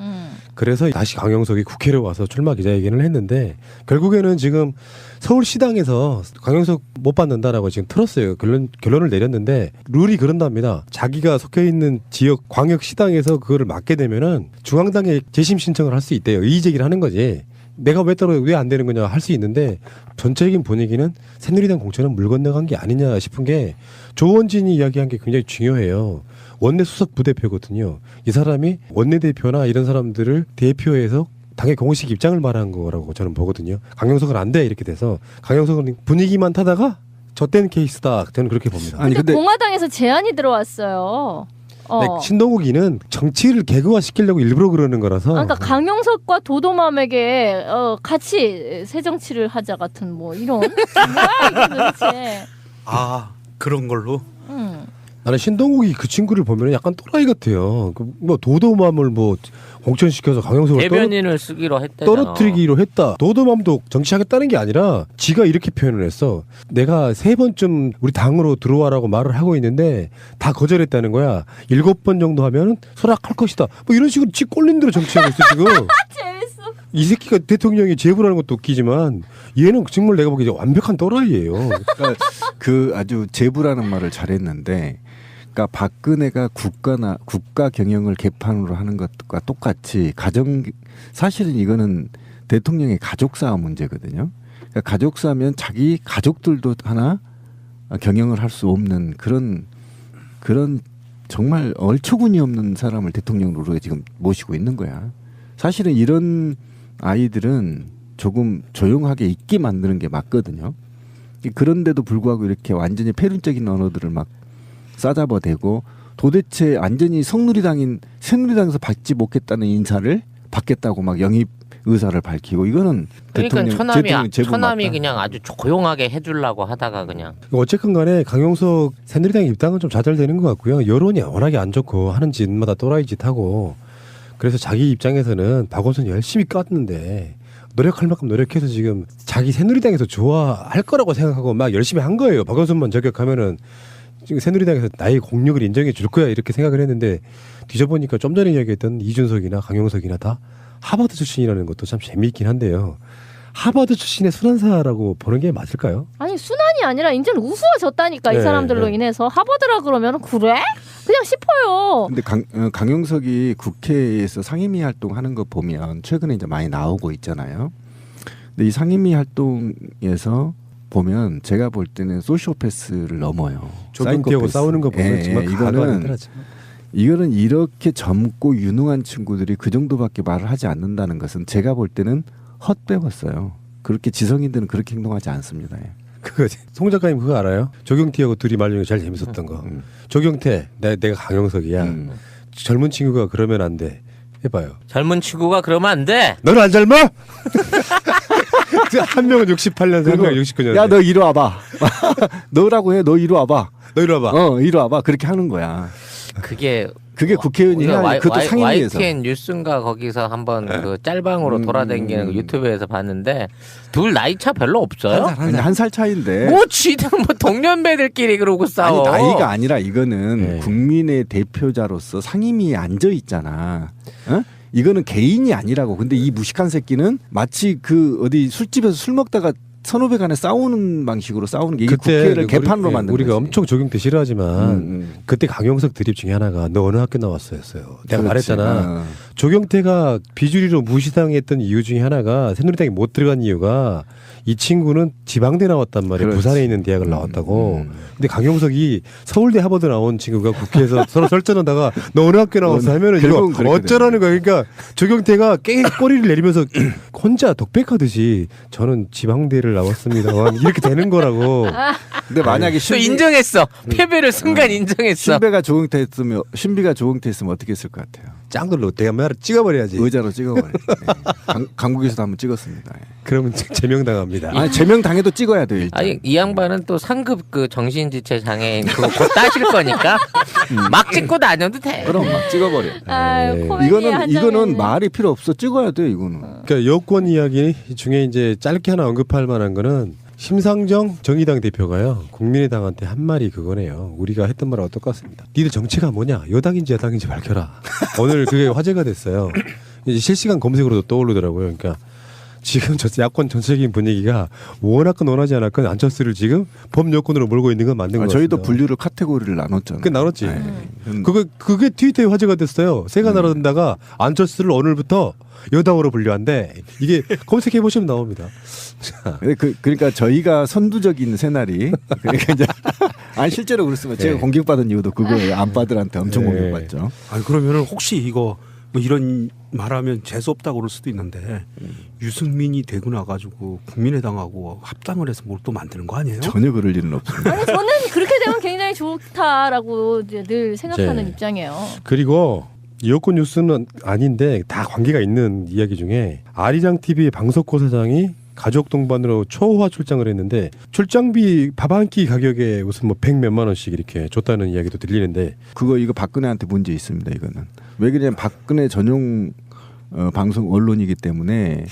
그래서 다시 강용석이 국회에 와서 출마 기자회견을 했는데 결국에는 지금 서울시당에서 강용석 못 받는다라고 지금 틀었어요. 결론을 내렸는데 룰이 그런답니다. 자기가 속해 있는 지역 광역시당에서 그거를 맡게 되면은 중앙당에 재심 신청을 할 수 있대요. 이의 제기를 하는 거지. 내가 왜 안 되는 거냐 할 수 있는데 전체적인 분위기는 새누리당 공천은 물 건너간 게 아니냐 싶은 게 조원진이 이야기한 게 굉장히 중요해요. 원내 수석 부대표거든요. 이 사람이 원내대표나 이런 사람들을 대표해서 당의 공식 입장을 말한 거라고 저는 보거든요. 강용석은 안 돼 이렇게 돼서 강용석은 분위기만 타다가 젖된 케이스다. 저는 그렇게 봅니다. 근데 공화당에서 제안이 들어왔어요. 신동욱이는 정치를 개그화시키려고 일부러 그러는 거라서. 그러니까 강용석과 도도맘에게 같이 새정치를 하자 같은 뭐 이런. 뭐야 이게 도대체. 아 그런 걸로. 나는 신동욱이 그 친구를 보면 약간 또라이 같아요. 뭐 도도맘을 뭐 공천시켜서 강용석을 대변인을 쓰기로 했다. 떨어뜨리기로 했다. 도도맘도 정치하겠다는 게 아니라 지가 이렇게 표현을 했어. 내가 3번쯤 우리 당으로 들어와라고 말을 하고 있는데 다 거절했다는 거야. 7번 정도 하면 소락할 것이다. 뭐 이런 식으로 지 꼴린 대로 정치하고 있어 지금. 재밌어. 이 새끼가 대통령이 제보라는 것도 웃기지만 얘는 정말 내가 보기에 완벽한 또라이예요. 그러니까 그 아주 제부라는 말을 잘했는데, 그러니까 박근혜가 국가 경영을 개판으로 하는 것과 똑같이 사실은 이거는 대통령의 가족사 문제거든요. 그러니까 가족사면 자기 가족들도 하나 경영을 할 수 없는 그런 정말 얼처구니 없는 사람을 대통령으로 지금 모시고 있는 거야. 사실은 이런 아이들은 조금 조용하게 있게 만드는 게 맞거든요. 그런데도 불구하고 이렇게 완전히 패륜적인 언어들을 막 싸잡아대고 도대체 완전히 새누리당에서 받지 못했다는 인사를 받겠다고 막 영입 의사를 밝히고, 이거는 그러니까 처남이 맞다. 그냥 아주 조용하게 해주려고 하다가 그냥. 어쨌든 간에 강용석 새누리당 입당은 좀 좌절되는 것 같고요. 여론이 워낙에 안 좋고 하는 짓마다 또라이 짓 하고, 그래서 자기 입장에서는 박원순 열심히 깠는데 노력할 만큼 노력해서 지금 자기 새누리당에서 좋아할 거라고 생각하고 막 열심히 한 거예요. 박원순만 저격하면은 지금 새누리당에서 나의 공력을 인정해 줄 거야 이렇게 생각을 했는데, 뒤져보니까 좀 전에 이야기했던 이준석이나 강용석이나 다 하버드 출신이라는 것도 참 재미있긴 한데요. 하버드 출신의 순환사라고 보는 게 맞을까요? 아니 순환이 아니라 이제는 우스워졌다니까. 이 사람들로 인해서 하버드라 그러면 그래? 그냥 싶어요. 근데 강용석이 국회에서 상임위 활동하는 거 보면 최근에 이제 많이 나오고 있잖아요. 근데 이 상임위 활동에서 보면 제가 볼 때는 소시오패스를 넘어요. 조경태하고 싸우는 거 보면 정말 이거는 이렇게 젊고 유능한 친구들이 그 정도밖에 말을 하지 않는다는 것은 제가 볼 때는 헛배웠어요. 그렇게 지성인들은 그렇게 행동하지 않습니다. 그거 송 작가님 그거 알아요? 조경태하고 둘이 말리는 게 제일 재밌었던 거. 조경태, 내가 강영석이야. 젊은 친구가 그러면 안 돼. 해봐요. 젊은 친구가 그러면 안 돼. 너는 안 젊어? 한 명은 68년생, 한 명은 69년생. 야, 너 이리 와봐. 너라고 해. 너 이리 와봐. 너 이리 와봐. 이리 와봐. 그렇게 하는 거야. 그게 국회의원이 해야 그것도 상임위에서. YTN 뉴스인가 거기서 한번 그 짤방으로 돌아다니는 거 유튜브에서 봤는데 둘 나이 차 별로 없어요? 한 살 차이인데. 뭐 쥐들 뭐 동년배들끼리 그러고 싸워. 아니 나이가 아니라 이거는 국민의 대표자로서 상임위에 앉아 있잖아. 어? 이거는 개인이 아니라고. 근데 이 무식한 새끼는 마치 그 어디 술집에서 술 먹다가 선후배 간에 싸우는 방식으로 싸우는 게 이 국회를 개판으로 만든 우리가 거지. 엄청 조경태 싫어하지만 그때 강영석 드립 중에 하나가 너 어느 학교 나왔어였어요. 내가 그렇지. 말했잖아. 조경태가 비주류로 무시당했던 이유 중에 하나가 새누리당에 못 들어간 이유가 이 친구는 지방대 나왔단 말이야. 그렇지. 부산에 있는 대학을 나왔다고. 근데 강영석이 서울대 하버드 나온 친구가 국회에서 서로 설전하다가 너 어느 학교 나왔어 하면은 이거 어쩌라는 거야. 그러니까 조경태가 꼬리를 내리면서 혼자 독백하듯이 저는 지방대를 나왔습니다. 이렇게 되는 거라고. 근데 만약에 또 인정했어. 패배를 순간 인정했어. 신비가 조경태 했으면 어떻게 했을 것 같아요? 짱돌로 대한민국을 찍어버려야지. 의자로 찍어버려야지. 강국에서도 한번 찍었습니다. 그러면 제명당합니다. 아니 제명당해도 찍어야 돼요. 일단. 아니 이 양반은 또 상급 그 정신지체 장애인 그거 곧 따실 거니까 막 찍고 다녀도 돼. 그럼 막 찍어버려. 이거는 말이 필요 없어. 찍어야 돼 이거는. 그러니까 여권 이야기 중에 이제 짧게 하나 언급할 만한 거는 심상정 정의당 대표가요 국민의당한테 한 말이 그거네요. 우리가 했던 말하고 똑같습니다. 니들 정체가 뭐냐? 여당인지 야당인지 밝혀라. 오늘 그게 화제가 됐어요. 이제 실시간 검색으로도 떠오르더라고요. 그러니까 지금 야권 전체적인 분위기가 원하건 원하지 않았건 안철수를 지금 범여권으로 몰고 있는 건 맞는 것 같습니다. 저희도 분류를 카테고리를 나눴잖아요. 그 나눴지. 그게 트위터에 화제가 됐어요. 새가 날아든다가 안철수를 오늘부터 여당으로 분류한데 이게 검색해 보시면 나옵니다. 그러니까 저희가 선두적인 새날이 그러니까 이제 아니 실제로 그렇습니다. 제가 공격받은 이유도 그거예요. 안빠들한테 엄청 공격받죠. 아니 그러면은 혹시 이거 뭐 이런 말하면 재수 없다고 그럴 수도 있는데 유승민이 되고 나가지고 국민의당하고 합당을 해서 뭘 또 만드는 거 아니에요? 전혀 그럴 일은 없습니다. 아니 저는 그렇게 되면 굉장히 좋다라고 이제 늘 생각하는 입장이에요. 그리고 여권 뉴스는 아닌데 다 관계가 있는 이야기 중에 아리랑 TV의 방석호 사장이 가족 동반으로 초호화 출장을 했는데 출장비 밥 한 끼 가격에 무슨 뭐 100몇만 원씩 이렇게 줬다는 이야기도 들리는데 이거 박근혜한테 문제 있습니다. 이거는 왜 그러냐면 박근혜 전용 방송 언론이기 때문에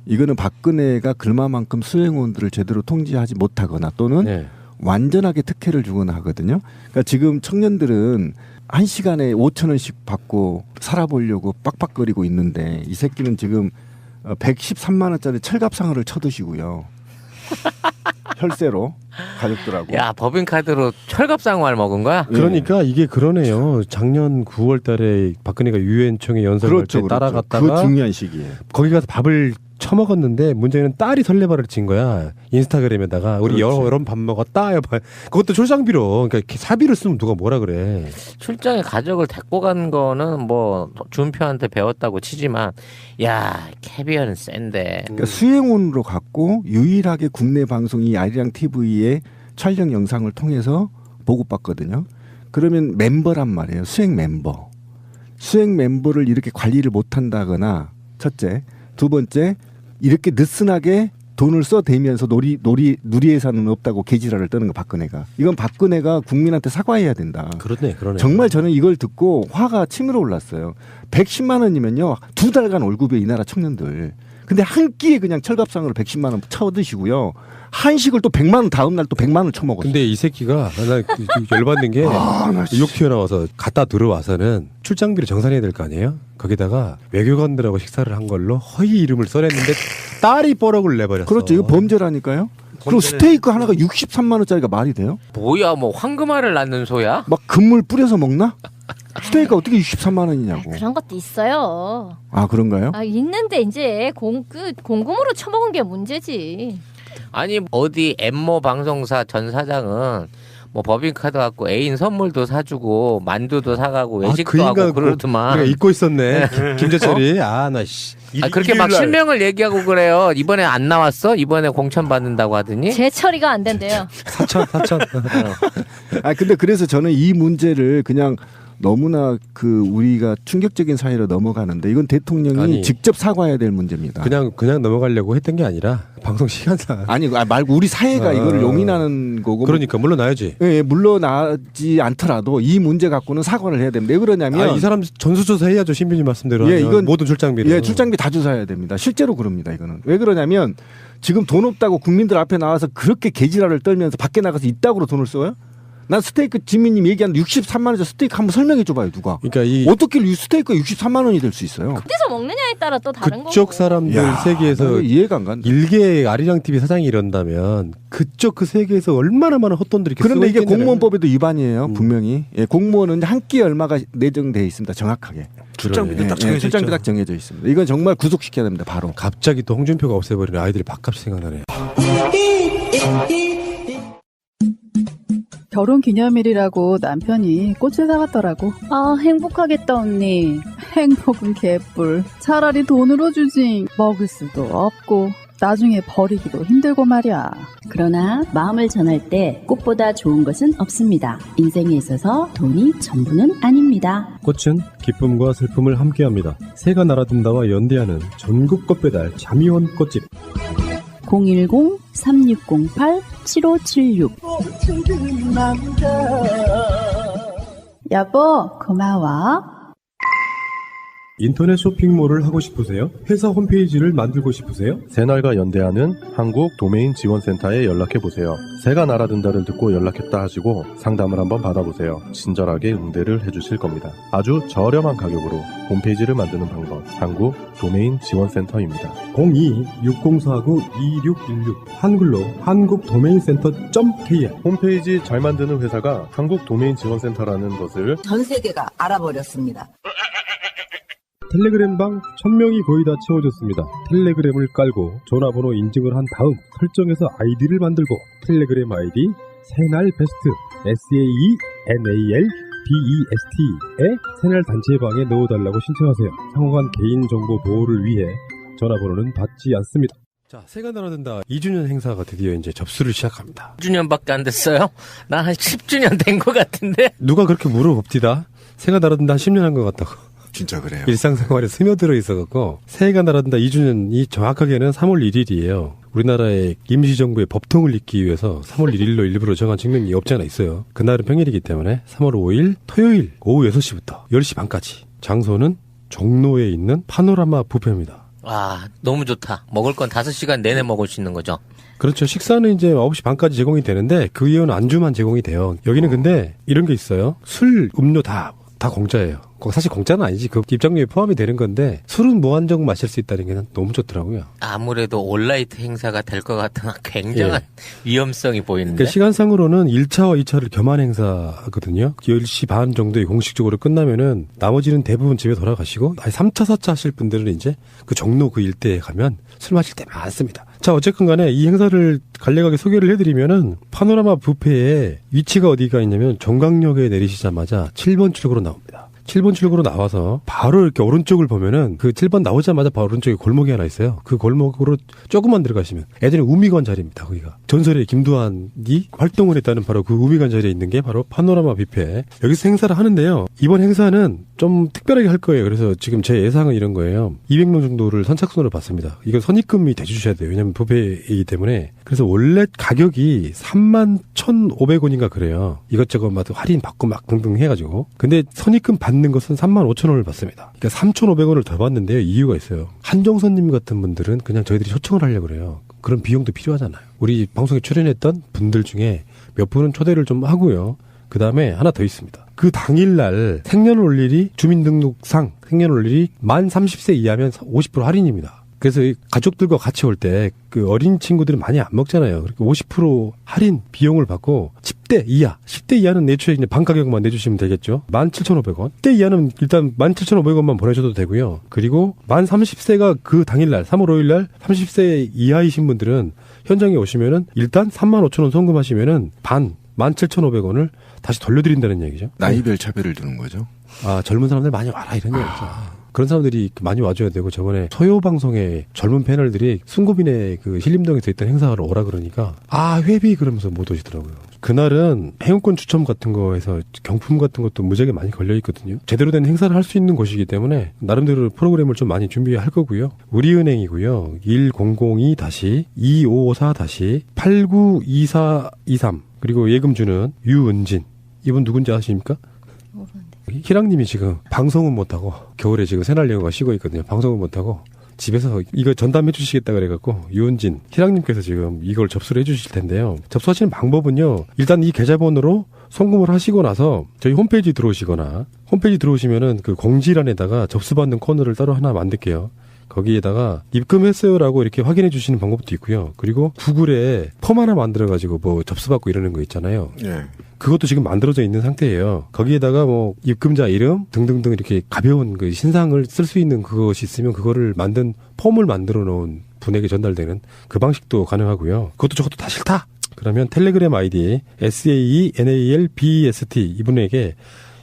이거는 박근혜가 그만큼 수행원들을 제대로 통제하지 못하거나 또는 완전하게 특혜를 주거나 하거든요. 그러니까 지금 청년들은 1시간에 5,000원씩 받고 살아보려고 빡빡거리고 있는데 이 새끼는 지금 113만 원짜리 철갑상어를 쳐드시고요. 혈세로 가족들하고. 야 법인카드로 철갑상어를 먹은 거야? 그러니까 이게 그러네요. 작년 9월달에 박근혜가 유엔총회 연설할 때 따라갔다가 그 중요한 시기에 거기 가서 밥을 처먹었는데 문제는 딸이 설레발을 친 거야. 인스타그램에다가 우리 여러 밥 먹었다. 그것도 출장비로 그러니까 사비를 쓰면 누가 뭐라 그래. 출장에 가족을 데리고 간 거는 뭐 준표한테 배웠다고 치지만 야 캐비어는 센데. 그러니까 수행원으로 갔고 유일하게 국내 방송이 아리랑 TV의 촬영 영상을 통해서 보고받거든요. 그러면 멤버란 말이에요. 수행 멤버를 이렇게 관리를 못한다거나 첫째, 두 번째 이렇게 느슨하게 돈을 써대면서 누리예산은 없다고 개지랄을 떠는 거 박근혜가. 이건 박근혜가 국민한테 사과해야 된다. 그러네. 정말 저는 이걸 듣고 화가 치밀어 올랐어요. 110만 원이면요 2달간 월급이에요 이 나라 청년들. 근데 한 끼에 그냥 철갑상으로 110만 원 쳐드시고요. 한식을 또 100만 원 다음 날 또 100만 원 쳐먹었어요. 근데 이 새끼가 나 열받는 게 욕 튀어나와서 갔다 들어와서는 출장비를 정산해야 될 거 아니에요? 거기다가 외교관들하고 식사를 한 걸로 허위 이름을 써냈는데 딸이 뻐럭을 내버렸어. 그렇죠. 이거 범죄라니까요. 그리고 스테이크 하나가 63만 원짜리가 말이 돼요? 뭐야 뭐 황금알을 낳는 소야? 막 금물 뿌려서 먹나? 스테이크가 어떻게 63만 원이냐고. 그런 것도 있어요. 아 그런가요? 있는데 이제 공금으로 처먹은 게 문제지. 아니 어디 엠모 방송사 전 사장은 뭐 법인카드 갖고 애인 선물도 사주고 만두도 사가고 외식도 그 하고 인간 그러더만. 그래, 잊고 있었네. 김재철이. 나 씨. 그렇게 막 실명을 얘기하고 그래요. 이번에 안 나왔어? 이번에 공천 받는다고 하더니. 제 처리가 안 된대요. 사천. 근데 그래서 저는 이 문제를 그냥 너무나 우리가 충격적인 사회로 넘어가는데 이건 대통령이 직접 사과해야 될 문제입니다. 그냥 넘어가려고 했던 게 아니라 방송 시간상 말고 우리 사회가 이거를 용인하는 거고. 그러니까 물러나야지. 예, 물러나지 않더라도 이 문제 갖고는 사과를 해야 됩니다. 왜 그러냐면 이 사람 전수조사 해야죠. 신빈이 말씀대로. 이건 모든 출장비를. 출장비 다 조사해야 됩니다. 실제로 그럽니다. 이거는 왜 그러냐면 지금 돈 없다고 국민들 앞에 나와서 그렇게 개지랄을 떨면서 밖에 나가서 이따구로 돈을 써요? 난 스테이크 지민님 얘기한 63만 원짜리 스테이크 한번 설명해 줘봐요. 누가. 그러니까 어떻게 스테이크가 63만 원이 될 수 있어요? 어디서 먹느냐에 따라 또 다른 거고. 그쪽 사람들 세계에서 이해가 안 간다. 일개 아리랑 TV 사장이 이런다면 그쪽 그 세계에서 얼마나 많은 헛돈들이 그런데 이게 공무원법에도 위반이에요. 분명히. 분무원은 한 끼에 얼마가 내정돼 있습니다. 정확하게. 출장비도 딱 정해져 출장비 딱 정해져 있습니다. 이건 정말 구속시켜야 됩니다. 바로. 갑자기 또 홍준표가 없애버리는 아이들이 밥값이 생각나네. 결혼기념일이라고 남편이 꽃을 사갔더라고. 아, 행복하겠다 언니. 행복은 개뿔. 차라리 돈으로 주지. 먹을 수도 없고 나중에 버리기도 힘들고 말이야. 그러나 마음을 전할 때 꽃보다 좋은 것은 없습니다. 인생에 있어서 돈이 전부는 아닙니다. 꽃은 기쁨과 슬픔을 함께합니다. 새가 날아든다와 연대하는 전국 꽃배달 자미원 꽃집 010-3608-7576 여보 고마워. 인터넷 쇼핑몰을 하고 싶으세요? 회사 홈페이지를 만들고 싶으세요? 새날과 연대하는 한국도메인지원센터에 연락해보세요. 새가 날아든다를 듣고 연락했다 하시고 상담을 한번 받아보세요. 친절하게 응대를 해주실 겁니다. 아주 저렴한 가격으로 홈페이지를 만드는 방법, 한국도메인지원센터입니다. 02-6049-2616 한글로 한국도메인센터.kr 홈페이지 잘 만드는 회사가 한국도메인지원센터라는 것을 전 세계가 알아버렸습니다. 텔레그램방 1000명이 거의 다 채워졌습니다. 텔레그램을 깔고 전화번호 인증을 한 다음 설정해서 아이디를 만들고 텔레그램 아이디 새날 베스트 SAENALBEST에 새날 단체방에 넣어달라고 신청하세요. 상호간 개인정보 보호를 위해 전화번호는 받지 않습니다. 자, 새가 날아든다 2주년 행사가 드디어 이제 접수를 시작합니다. 10주년밖에 안 됐어요? 나 한 10주년 된 것 같은데? 누가 그렇게 물어봅디다. 새가 날아든다 한 10년 한 것 같다고. 진짜 그래요. 일상생활에 스며들어 있어갖고 새해가 날아든다 2주년이 정확하게는 3월 1일이에요. 우리나라의 임시정부의 법통을 잇기 위해서 3월 1일로 일부러 정한 측면이 없지 않아 있어요. 그날은 평일이기 때문에 3월 5일 토요일 오후 6시부터 10시 반까지 장소는 종로에 있는 파노라마 뷔페입니다. 와, 너무 좋다. 먹을 건 5시간 내내 먹을 수 있는 거죠. 그렇죠. 식사는 이제 9시 반까지 제공이 되는데 그 이후는 안주만 제공이 돼요. 여기는 근데 이런 게 있어요. 술, 음료 다 공짜예요. 사실 공짜는 아니지. 그 입장료에 포함이 되는 건데 술은 무한정 마실 수 있다는 게 너무 좋더라고요. 아무래도 온라이트 행사가 될 것 같은 굉장한 위험성이 보이는데. 그러니까 시간상으로는 1차와 2차를 겸한 행사거든요. 10시 반 정도에 공식적으로 끝나면은 나머지는 대부분 집에 돌아가시고 3차, 4차 하실 분들은 이제 그 종로 그 일대에 가면 술 마실 때 많습니다. 자, 어쨌건 간에 이 행사를 간략하게 소개를 해드리면은 파노라마 뷔페의 위치가 어디가 있냐면 종강역에 내리시자마자 7번 출구로 나옵니다. 7번 출구로 나와서 바로 이렇게 오른쪽을 보면은 그 7번 나오자마자 바로 오른쪽에 골목이 하나 있어요. 그 골목으로 조금만 들어가시면 예전에 우미관 자리입니다. 거기가 전설의 김두한이 활동을 했다는 바로 그 우미관 자리에 있는 게 바로 파노라마 뷔페. 여기서 행사를 하는데요. 이번 행사는 좀 특별하게 할 거예요. 그래서 지금 제 예상은 이런 거예요. 200명 정도를 선착순으로 받습니다. 이건 선입금이 대주셔야 돼요. 왜냐하면 뷔페이기 때문에. 그래서 원래 가격이 31,500원인가 그래요. 이것저것 막 할인 받고 막 등등 해가지고. 근데 선입금 받는 것은 35,000원을 받습니다. 그러니까 3,500원을 더 받는데요. 이유가 있어요. 한정선님 같은 분들은 그냥 저희들이 초청을 하려고 그래요. 그런 비용도 필요하잖아요. 우리 방송에 출연했던 분들 중에 몇 분은 초대를 좀 하고요. 그 다음에 하나 더 있습니다. 그 당일날 생년월일이 주민등록상 생년월일이 만 30세 이하면 50% 할인입니다. 그래서 가족들과 같이 올 때 그 어린 친구들은 많이 안 먹잖아요. 그러니까 50% 할인 비용을 받고 10대 이하, 10대 이하는 애초에 이제 반 가격만 내주시면 되겠죠. 17,500원. 10대 이하는 일단 17,500원만 보내셔도 되고요. 그리고 만 30세가 그 당일날 3월 5일날 30세 이하이신 분들은 현장에 오시면은 일단 35,000원 송금하시면은 반 17,500원을 다시 돌려드린다는 얘기죠. 나이별 차별을 두는 거죠. 아, 젊은 사람들 많이 와라 이런 얘기죠. 그런 사람들이 많이 와줘야 되고 저번에 소요 방송에 젊은 패널들이 순고빈의 그 신림동에서 있던 행사를 오라 그러니까 회비 그러면서 못 오시더라고요. 그날은 행운권 추첨 같은 거에서 경품 같은 것도 무지하게 많이 걸려 있거든요. 제대로 된 행사를 할 수 있는 곳이기 때문에 나름대로 프로그램을 좀 많이 준비할 거고요. 우리은행이고요. 1002-24-892423 그리고 예금 주는 유은진 이분 누군지 아십니까? 희랑님이 지금 방송은 못하고 겨울에 지금 새날영어가 쉬고 있거든요. 방송은 못하고 집에서 이거 전담해 주시겠다 그래갖고 유은진 희랑님께서 지금 이걸 접수를 해주실 텐데요. 접수하시는 방법은요. 일단 이 계좌번호로 송금을 하시고 나서 저희 홈페이지 들어오시거나 홈페이지 들어오시면은 그 공지란에다가 접수받는 코너를 따로 하나 만들게요. 거기에다가 입금했어요라고 이렇게 확인해 주시는 방법도 있고요. 그리고 구글에 폼 하나 만들어가지고 뭐 접수받고 이러는 거 있잖아요. 예. 그것도 지금 만들어져 있는 상태예요. 거기에다가 뭐 입금자 이름 등등등 이렇게 가벼운 그 신상을 쓸 수 있는 그것이 있으면 그거를 만든 폼을 만들어 놓은 분에게 전달되는 그 방식도 가능하고요. 그것도 저것도 다 싫다. 그러면 텔레그램 아이디 SAENALBEST 이분에게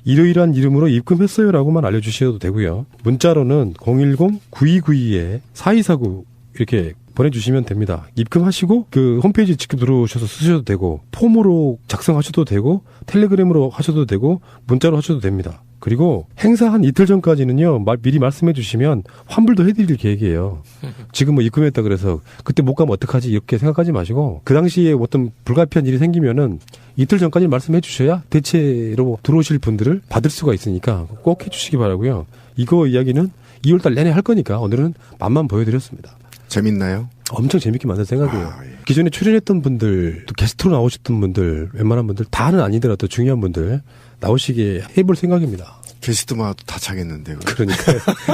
이러이러한 이름으로 입금했어요라고만 알려주셔도 되고요. 문자로는 010-9292-4249 이렇게 보내주시면 됩니다. 입금하시고 그 홈페이지 직접 들어오셔서 쓰셔도 되고 폼으로 작성하셔도 되고 텔레그램으로 하셔도 되고 문자로 하셔도 됩니다. 그리고 행사 한 이틀 전까지는요. 미리 말씀해 주시면 환불도 해드릴 계획이에요. 지금 뭐 입금했다 그래서 그때 못 가면 어떡하지 이렇게 생각하지 마시고 그 당시에 어떤 불가피한 일이 생기면은 이틀 전까지 말씀해 주셔야 대체로 들어오실 분들을 받을 수가 있으니까 꼭 해주시기 바라고요. 이거 이야기는 2월달 내내 할 거니까 오늘은 맛만 보여드렸습니다. 재밌나요? 엄청 재밌게 만들 생각이에요. 기존에 출연했던 분들, 또 게스트로 나오셨던 분들, 웬만한 분들 다는 아니더라도 중요한 분들 나오시게 해볼 생각입니다. 게스트마다 다 차겠는데. 그러니까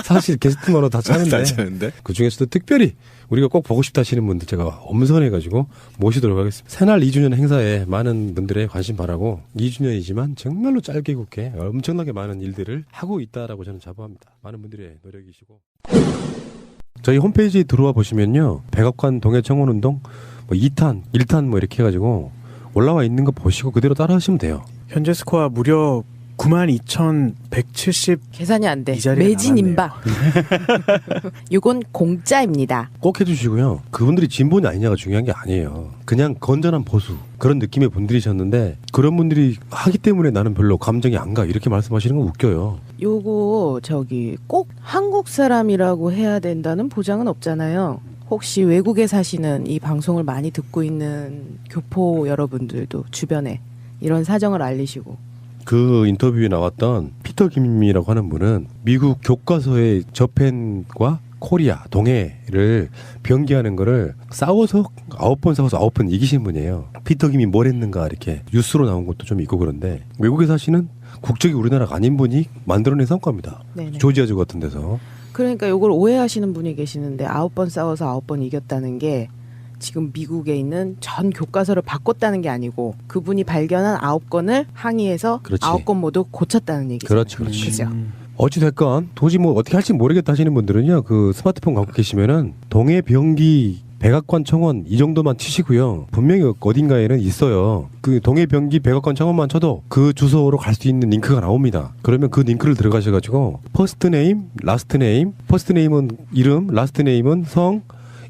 사실 게스트마다 다 차는데 그 중에서도 특별히 우리가 꼭 보고 싶다 하시는 분들 제가 엄선해가지고 모시도록 하겠습니다. 새날 2주년 행사에 많은 분들의 관심 바라고 2주년이지만 정말로 짧게 굵게 엄청나게 많은 일들을 하고 있다라고 저는 자부합니다. 많은 분들의 노력이시고 저희 홈페이지에 들어와 보시면요. 백악관 동해청원운동 뭐 2탄, 1탄 뭐 이렇게 해가지고 올라와 있는 거 보시고 그대로 따라 하시면 돼요. 현재 스코어 무려 92,170 계산이 안 돼. 자리가 매진 임박. 이건 공짜입니다. 꼭 해주시고요. 그분들이 진본이 아니냐가 중요한 게 아니에요. 그냥 건전한 보수 그런 느낌의 분들이셨는데 그런 분들이 하기 때문에 나는 별로 감정이 안 가 이렇게 말씀하시는 건 웃겨요. 요거 꼭 한국 사람이라고 해야 된다는 보장은 없잖아요. 혹시 외국에 사시는 이 방송을 많이 듣고 있는 교포 여러분들도 주변에 이런 사정을 알리시고 그 인터뷰에 나왔던 피터 김이라고 하는 분은 미국 교과서의 저펜과 코리아, 동해를 변기하는 거를 싸워서 9번 싸워서 9번 이기신 분이에요. 피터 김이 뭘 했는가 이렇게 뉴스로 나온 것도 좀 있고 그런데 외국에 사시는 국적이 우리나라가 아닌 분이 만들어낸 성과입니다. 네네. 조지아주 같은 데서. 그러니까 이걸 오해하시는 분이 계시는데 9번 싸워서 9번 이겼다는 게 지금 미국에 있는 전 교과서를 바꿨다는 게 아니고 그분이 발견한 9건을 항의해서 그렇지. 9건 모두 고쳤다는 얘기죠. 그렇죠. 그죠. 어찌됐건 도저히 뭐 어떻게 할지 모르겠다 하시는 분들은요. 그 스마트폰 갖고 계시면은 동해 변기 백악관 청원 이 정도만 치시고요. 분명히 어딘가에는 있어요. 그 동해 변기 백악관 청원만 쳐도 그 주소로 갈 수 있는 링크가 나옵니다. 그러면 그 링크를 들어가셔가지고 퍼스트 네임, 라스트 네임, 퍼스트 네임은 이름, 라스트 네임은 성,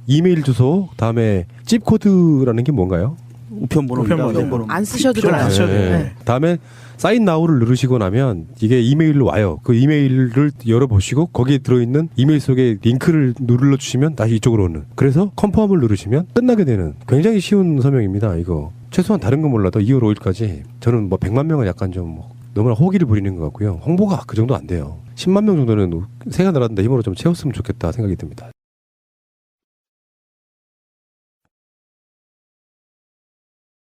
이메일 주소, 다음에 집 코드라는 게 뭔가요? 우편번호. 안 쓰셔도 돼요. 네. 다음에 사인 나우를 누르시고 나면 이게 이메일로 와요. 그 이메일을 열어보시고 거기에 들어있는 이메일 속에 링크를 눌러주시면 다시 이쪽으로 오는. 그래서 컨펌을 누르시면 끝나게 되는 굉장히 쉬운 서명입니다. 이거 최소한 다른 건 몰라도 2월 5일까지 저는 뭐 100만 명은 약간 좀 너무나 호기를 부리는 것 같고요. 홍보가 그 정도 안 돼요. 10만 명 정도는 새가 날아든다 힘으로 좀 채웠으면 좋겠다 생각이 듭니다.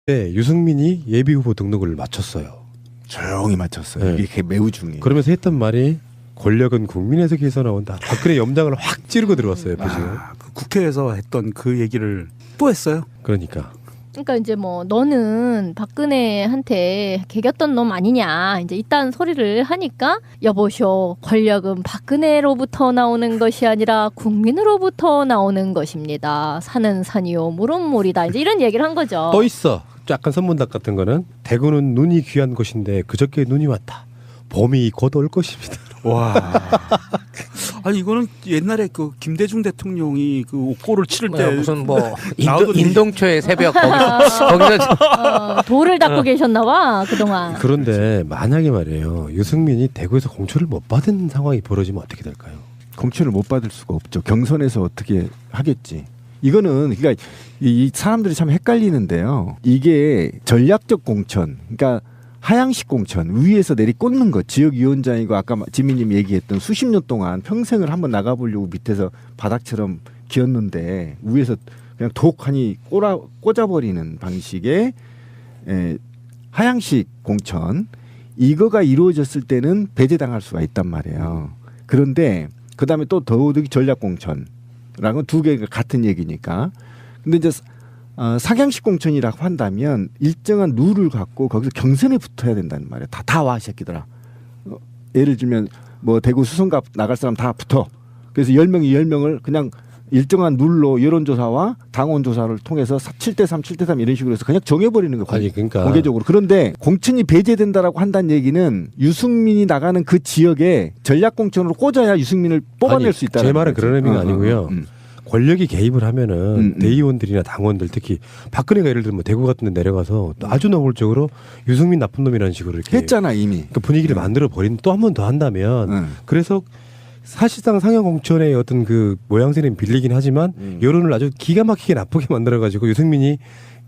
네, 유승민이 예비후보 등록을 마쳤어요. 조용히 마쳤어요. 네. 이게 매우 중요해요. 그러면서 했던 말이 권력은 국민에게서 나온다. 박근혜 염장을 확 찌르고 들어왔어요. 지금. 그 국회에서 했던 그 얘기를 또 했어요. 그러니까 그러니까 이제 뭐 너는 박근혜한테 개겼던 놈 아니냐 이제 이딴 소리를 하니까 여보쇼 권력은 박근혜로부터 나오는 것이 아니라 국민으로부터 나오는 것입니다. 산은 산이요 물은 물이다 이제 이런 얘기를 한 거죠. 또 있어. 약간 선문답 같은 거는 대구는 눈이 귀한 곳인데 그저께 눈이 왔다. 봄이 곧 올 것입니다. 와. 아니 이거는 옛날에 그 김대중 대통령이 그 옥고를 치를 때 무슨 뭐 인동초의 새벽 거기서 돌을 닦고 계셨나봐 그동안. 그런데 만약에 말이에요 유승민이 대구에서 공천을 못 받은 상황이 벌어지면 어떻게 될까요? 공천을 못 받을 수가 없죠. 경선에서 어떻게 하겠지. 이거는 그러니까 이 사람들이 참 헷갈리는데요. 이게 전략적 공천, 그러니까 하향식 공천, 위에서 내리 꽂는 것. 지역위원장이고 아까 지민님이 얘기했던 수십 년 동안 평생을 한번 나가보려고 밑에서 바닥처럼 기었는데 위에서 그냥 독하니 꽂아버리는 방식의 하향식 공천. 이거가 이루어졌을 때는 배제당할 수가 있단 말이에요. 그런데 그다음에 또 더욱이 전략 공천랑은 두 개가 같은 얘기니까. 근데 이제 상향식 공천이라고 한다면 일정한 룰을 갖고 거기서 경선에 붙어야 된다는 말이에요. 다 와 새끼들아. 예를 들면 뭐 대구 수성갑 나갈 사람 다 붙어. 그래서 10명이 10명을 그냥 일정한 룰로 여론조사와 당원조사를 통해서 7대3, 7대3 이런 식으로 해서 그냥 정해버리는 거예요. 아니 그러니까 공개적으로. 그런데 공천이 배제된다라고 한다는 얘기는 유승민이 나가는 그 지역에 전략공천으로 꽂아야 유승민을 뽑아낼 수 있다는 제 말은 그런 의미가 아니고요. 권력이 개입을 하면은 대의원들이나 당원들 특히 박근혜가 예를 들면 대구 같은 데 내려가서 아주 노골적으로 유승민 나쁜 놈이라는 식으로 이렇게 했잖아 이미. 그러니까 분위기를 만들어 버린 또 한 번 더 한다면 그래서 사실상 상향 공천의 어떤 그 모양새는 빌리긴 하지만 여론을 아주 기가 막히게 나쁘게 만들어 가지고 유승민이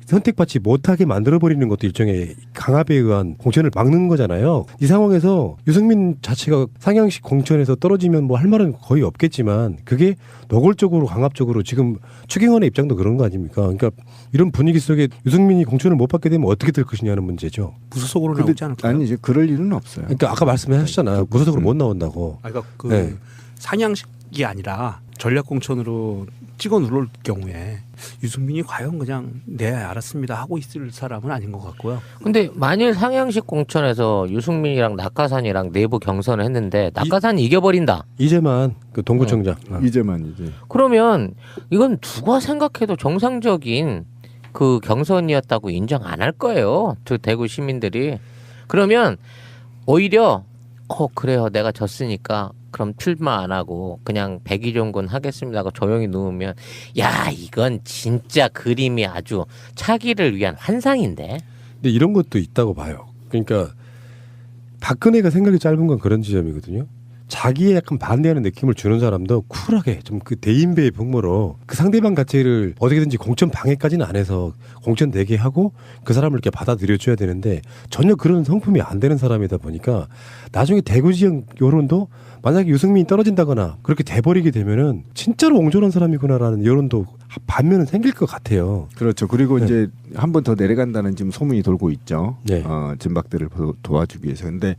선택받지 못하게 만들어버리는 것도 일종의 강압에 의한 공천을 막는 거잖아요. 이 상황에서 유승민 자체가 상향식 공천에서 떨어지면 뭐 할 말은 거의 없겠지만 그게 노골적으로 강압적으로 지금 추경안의 입장도 그런 거 아닙니까? 그러니까 이런 분위기 속에 유승민이 공천을 못 받게 되면 어떻게 될 것이냐는 문제죠. 무소속으로 나오지 않을까요? 아니 이제 그럴 일은 없어요. 그러니까 아까 말씀하셨잖아요. 무소속으로 못 나온다고. 그러니까 그 상향식이 아니라 전략 공천으로 찍어 누를 경우에 유승민이 과연 그냥 네 알았습니다 하고 있을 사람은 아닌 것 같고요. 근데 만일 상향식 공천에서 유승민이랑 낙하산이랑 내부 경선을 했는데 낙하산이 이겨버린다. 이제만 그 동구청장. 이제만 이제. 그러면 이건 누가 생각해도 정상적인 그 경선이었다고 인정 안 할 거예요. 저 대구 시민들이. 그러면 오히려 그래요. 내가 졌으니까 그럼 출마 안 하고 그냥 백의종군 하겠습니다 하고 조용히 누우면 야 이건 진짜 그림이 아주 차기를 위한 환상인데. 근데 이런 것도 있다고 봐요. 그러니까 박근혜가 생각이 짧은 건 그런 지점이거든요. 자기에 약간 반대하는 느낌을 주는 사람도 쿨하게 좀 그 대인배의 풍모로 그 상대방 가치를 어떻게든지 공천 방해까지는 안 해서 공천 되게 하고 그 사람을 이렇게 받아들여줘야 되는데 전혀 그런 성품이 안 되는 사람이다 보니까 나중에 대구 지역 여론도 만약에 유승민이 떨어진다거나 그렇게 돼버리게 되면은 진짜로 옹졸한 사람이구나라는 여론도 반면은 생길 것 같아요. 그렇죠. 그리고 이제 한 번 더 내려간다는 지금 소문이 돌고 있죠. 네. 진박들을 도와주기 위해서. 근데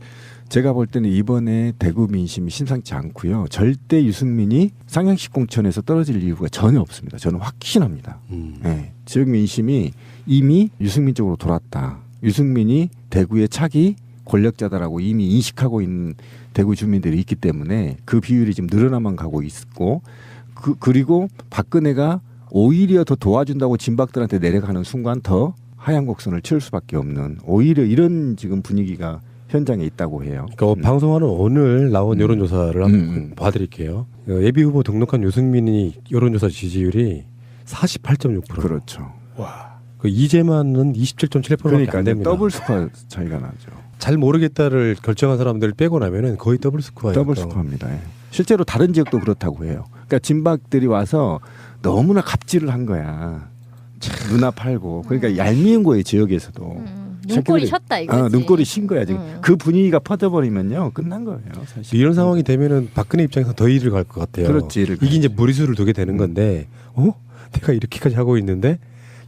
제가 볼 때는 이번에 대구 민심이 심상치 않고요. 절대 유승민이 상향식 공천에서 떨어질 이유가 전혀 없습니다. 저는 확신합니다. 네. 지역 민심이 이미 유승민 쪽으로 돌았다. 유승민이 대구의 차기 권력자다라고 이미 인식하고 있는 대구 주민들이 있기 때문에 그 비율이 지금 늘어나만 가고 있고 그리고 박근혜가 오히려 더 도와준다고 진박들한테 내려가는 순간 더 하향 곡선을 치울 수밖에 없는 오히려 이런 지금 분위기가 현장에 있다고 해요. 그러니까 방송하는 오늘 나온 여론조사를 한번 봐드릴게요. 예비 후보 등록한 유승민이 여론조사 지지율이 48.6%. 그렇죠. 와. 그 이재만은 27.7%밖에 안 됩니다. 더블 스코어 차이가 나죠. 잘 모르겠다를 결정한 사람들 빼고 나면은 거의 더블 스코어예요. 더블 스코어입니다. 예. 실제로 다른 지역도 그렇다고 해요. 그러니까 진박들이 와서 너무나 갑질을 한 거야. 눈앞 팔고. 그러니까 얄미운 거예요 지역에서도. 눈꼴이 셨다 이거지. 눈꼴이 신 거야 지금. 그 분위기가 퍼져버리면요 끝난 거예요 사실. 이런 상황이 되면은 박근혜 입장에서 더 일을 갈 것 같아요. 그렇지. 이게 이제 무리수를 두게 되는 건데, 내가 이렇게까지 하고 있는데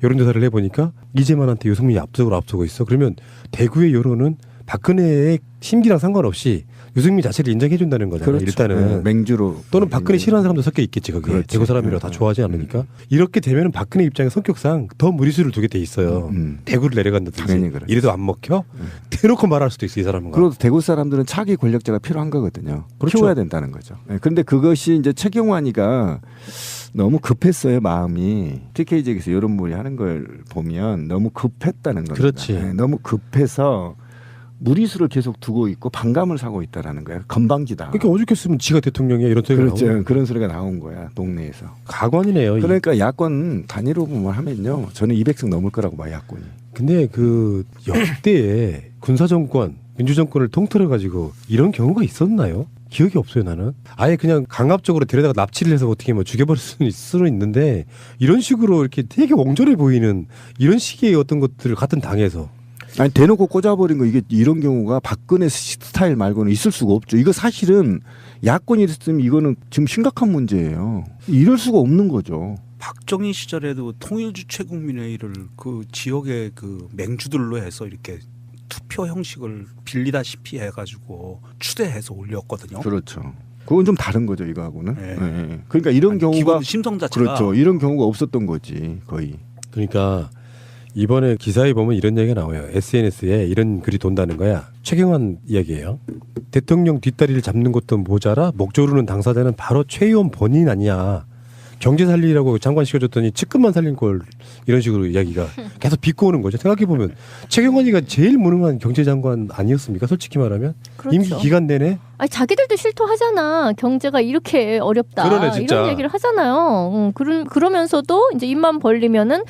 여론조사를 해보니까 이재만한테 유승민이 앞서고 있어. 그러면 대구의 여론은 박근혜의 심기랑 상관없이 유승민 자체를 인정해준다는 거잖아요. 그렇죠. 일단은 맹주로 또는 박근혜 싫어하는 사람도 섞여 있겠지 거기. 그렇지. 대구 사람이라 다 좋아하지 않으니까 이렇게 되면 박근혜 입장에 성격상 더 무리수를 두게 돼 있어요. 대구를 내려간다든지 이래도 안 먹혀 대놓고 말할 수도 있어 이 사람은. 그리고 대구 사람들은 차기 권력자가 필요한 거거든요. 그렇죠. 키워야 된다는 거죠. 그런데 그것이 이제 최경환이가 너무 급했어요 마음이. TK 지역에서 이런 무리 하는 걸 보면 너무 급했다는 겁니다. 그렇지. 너무 급해서 무리수를 계속 두고 있고 반감을 사고 있다라는 거야. 건방지다. 그러니까 오죽했으면 지가 대통령이야 이런 소리가 그렇죠. 나오고. 그런 소리가 나온 거야 동네에서. 가관이네요. 그러니까 야권 단일 후보만 하면요, 저는 200석 넘을 거라고 봐요 야권이. 근데 그 역대에 군사정권, 민주정권을 통틀어가지고 이런 경우가 있었나요? 기억이 없어요 나는. 아예 그냥 강압적으로 데려다가 납치를 해서 어떻게 뭐 죽여버릴 수는 있는데 이런 식으로 이렇게 되게 옹졸해 보이는 이런 식의 어떤 것들을 같은 당에서. 아니 대놓고 꽂아버린 거 이게 이런 경우가 박근혜 스타일 말고는 있을 수가 없죠. 이거 사실은 야권이 됐으면 이거는 지금 심각한 문제예요. 이럴 수가 없는 거죠. 박정희 시절에도 통일주 최국민회의를 그 지역의 그 맹주들로 해서 이렇게 투표 형식을 빌리다시피 해가지고 추대해서 올렸거든요. 그렇죠. 그건 좀 다른 거죠 이거하고는. 네. 네. 그러니까 이런 경우가 기본 심성 자체가 그렇죠. 이런 경우가 없었던 거지 거의. 그러니까 이번에 기사에 보면 이런 얘기가 나와요. SNS에 이런 글이 돈다는 거야. 최경환 이야기예요. 대통령 뒷다리를 잡는 것도 모자라 목조르는 당사자는 바로 최 의원 본인 아니야. 경제 살리라고 장관 시켜줬더니 측근만 살린 걸 이런 식으로 이야기가 계속 비꼬는 거죠. 생각해보면 최경환이가 제일 무능한 경제장관 아니었습니까? 솔직히 말하면. 그렇죠. 임기 기간 내내. 아니 자기들도 실토하잖아. 경제가 이렇게 어렵다. 그러네, 진짜. 이런 얘기를 하잖아요. 그러면서도 이제 입만 벌리면은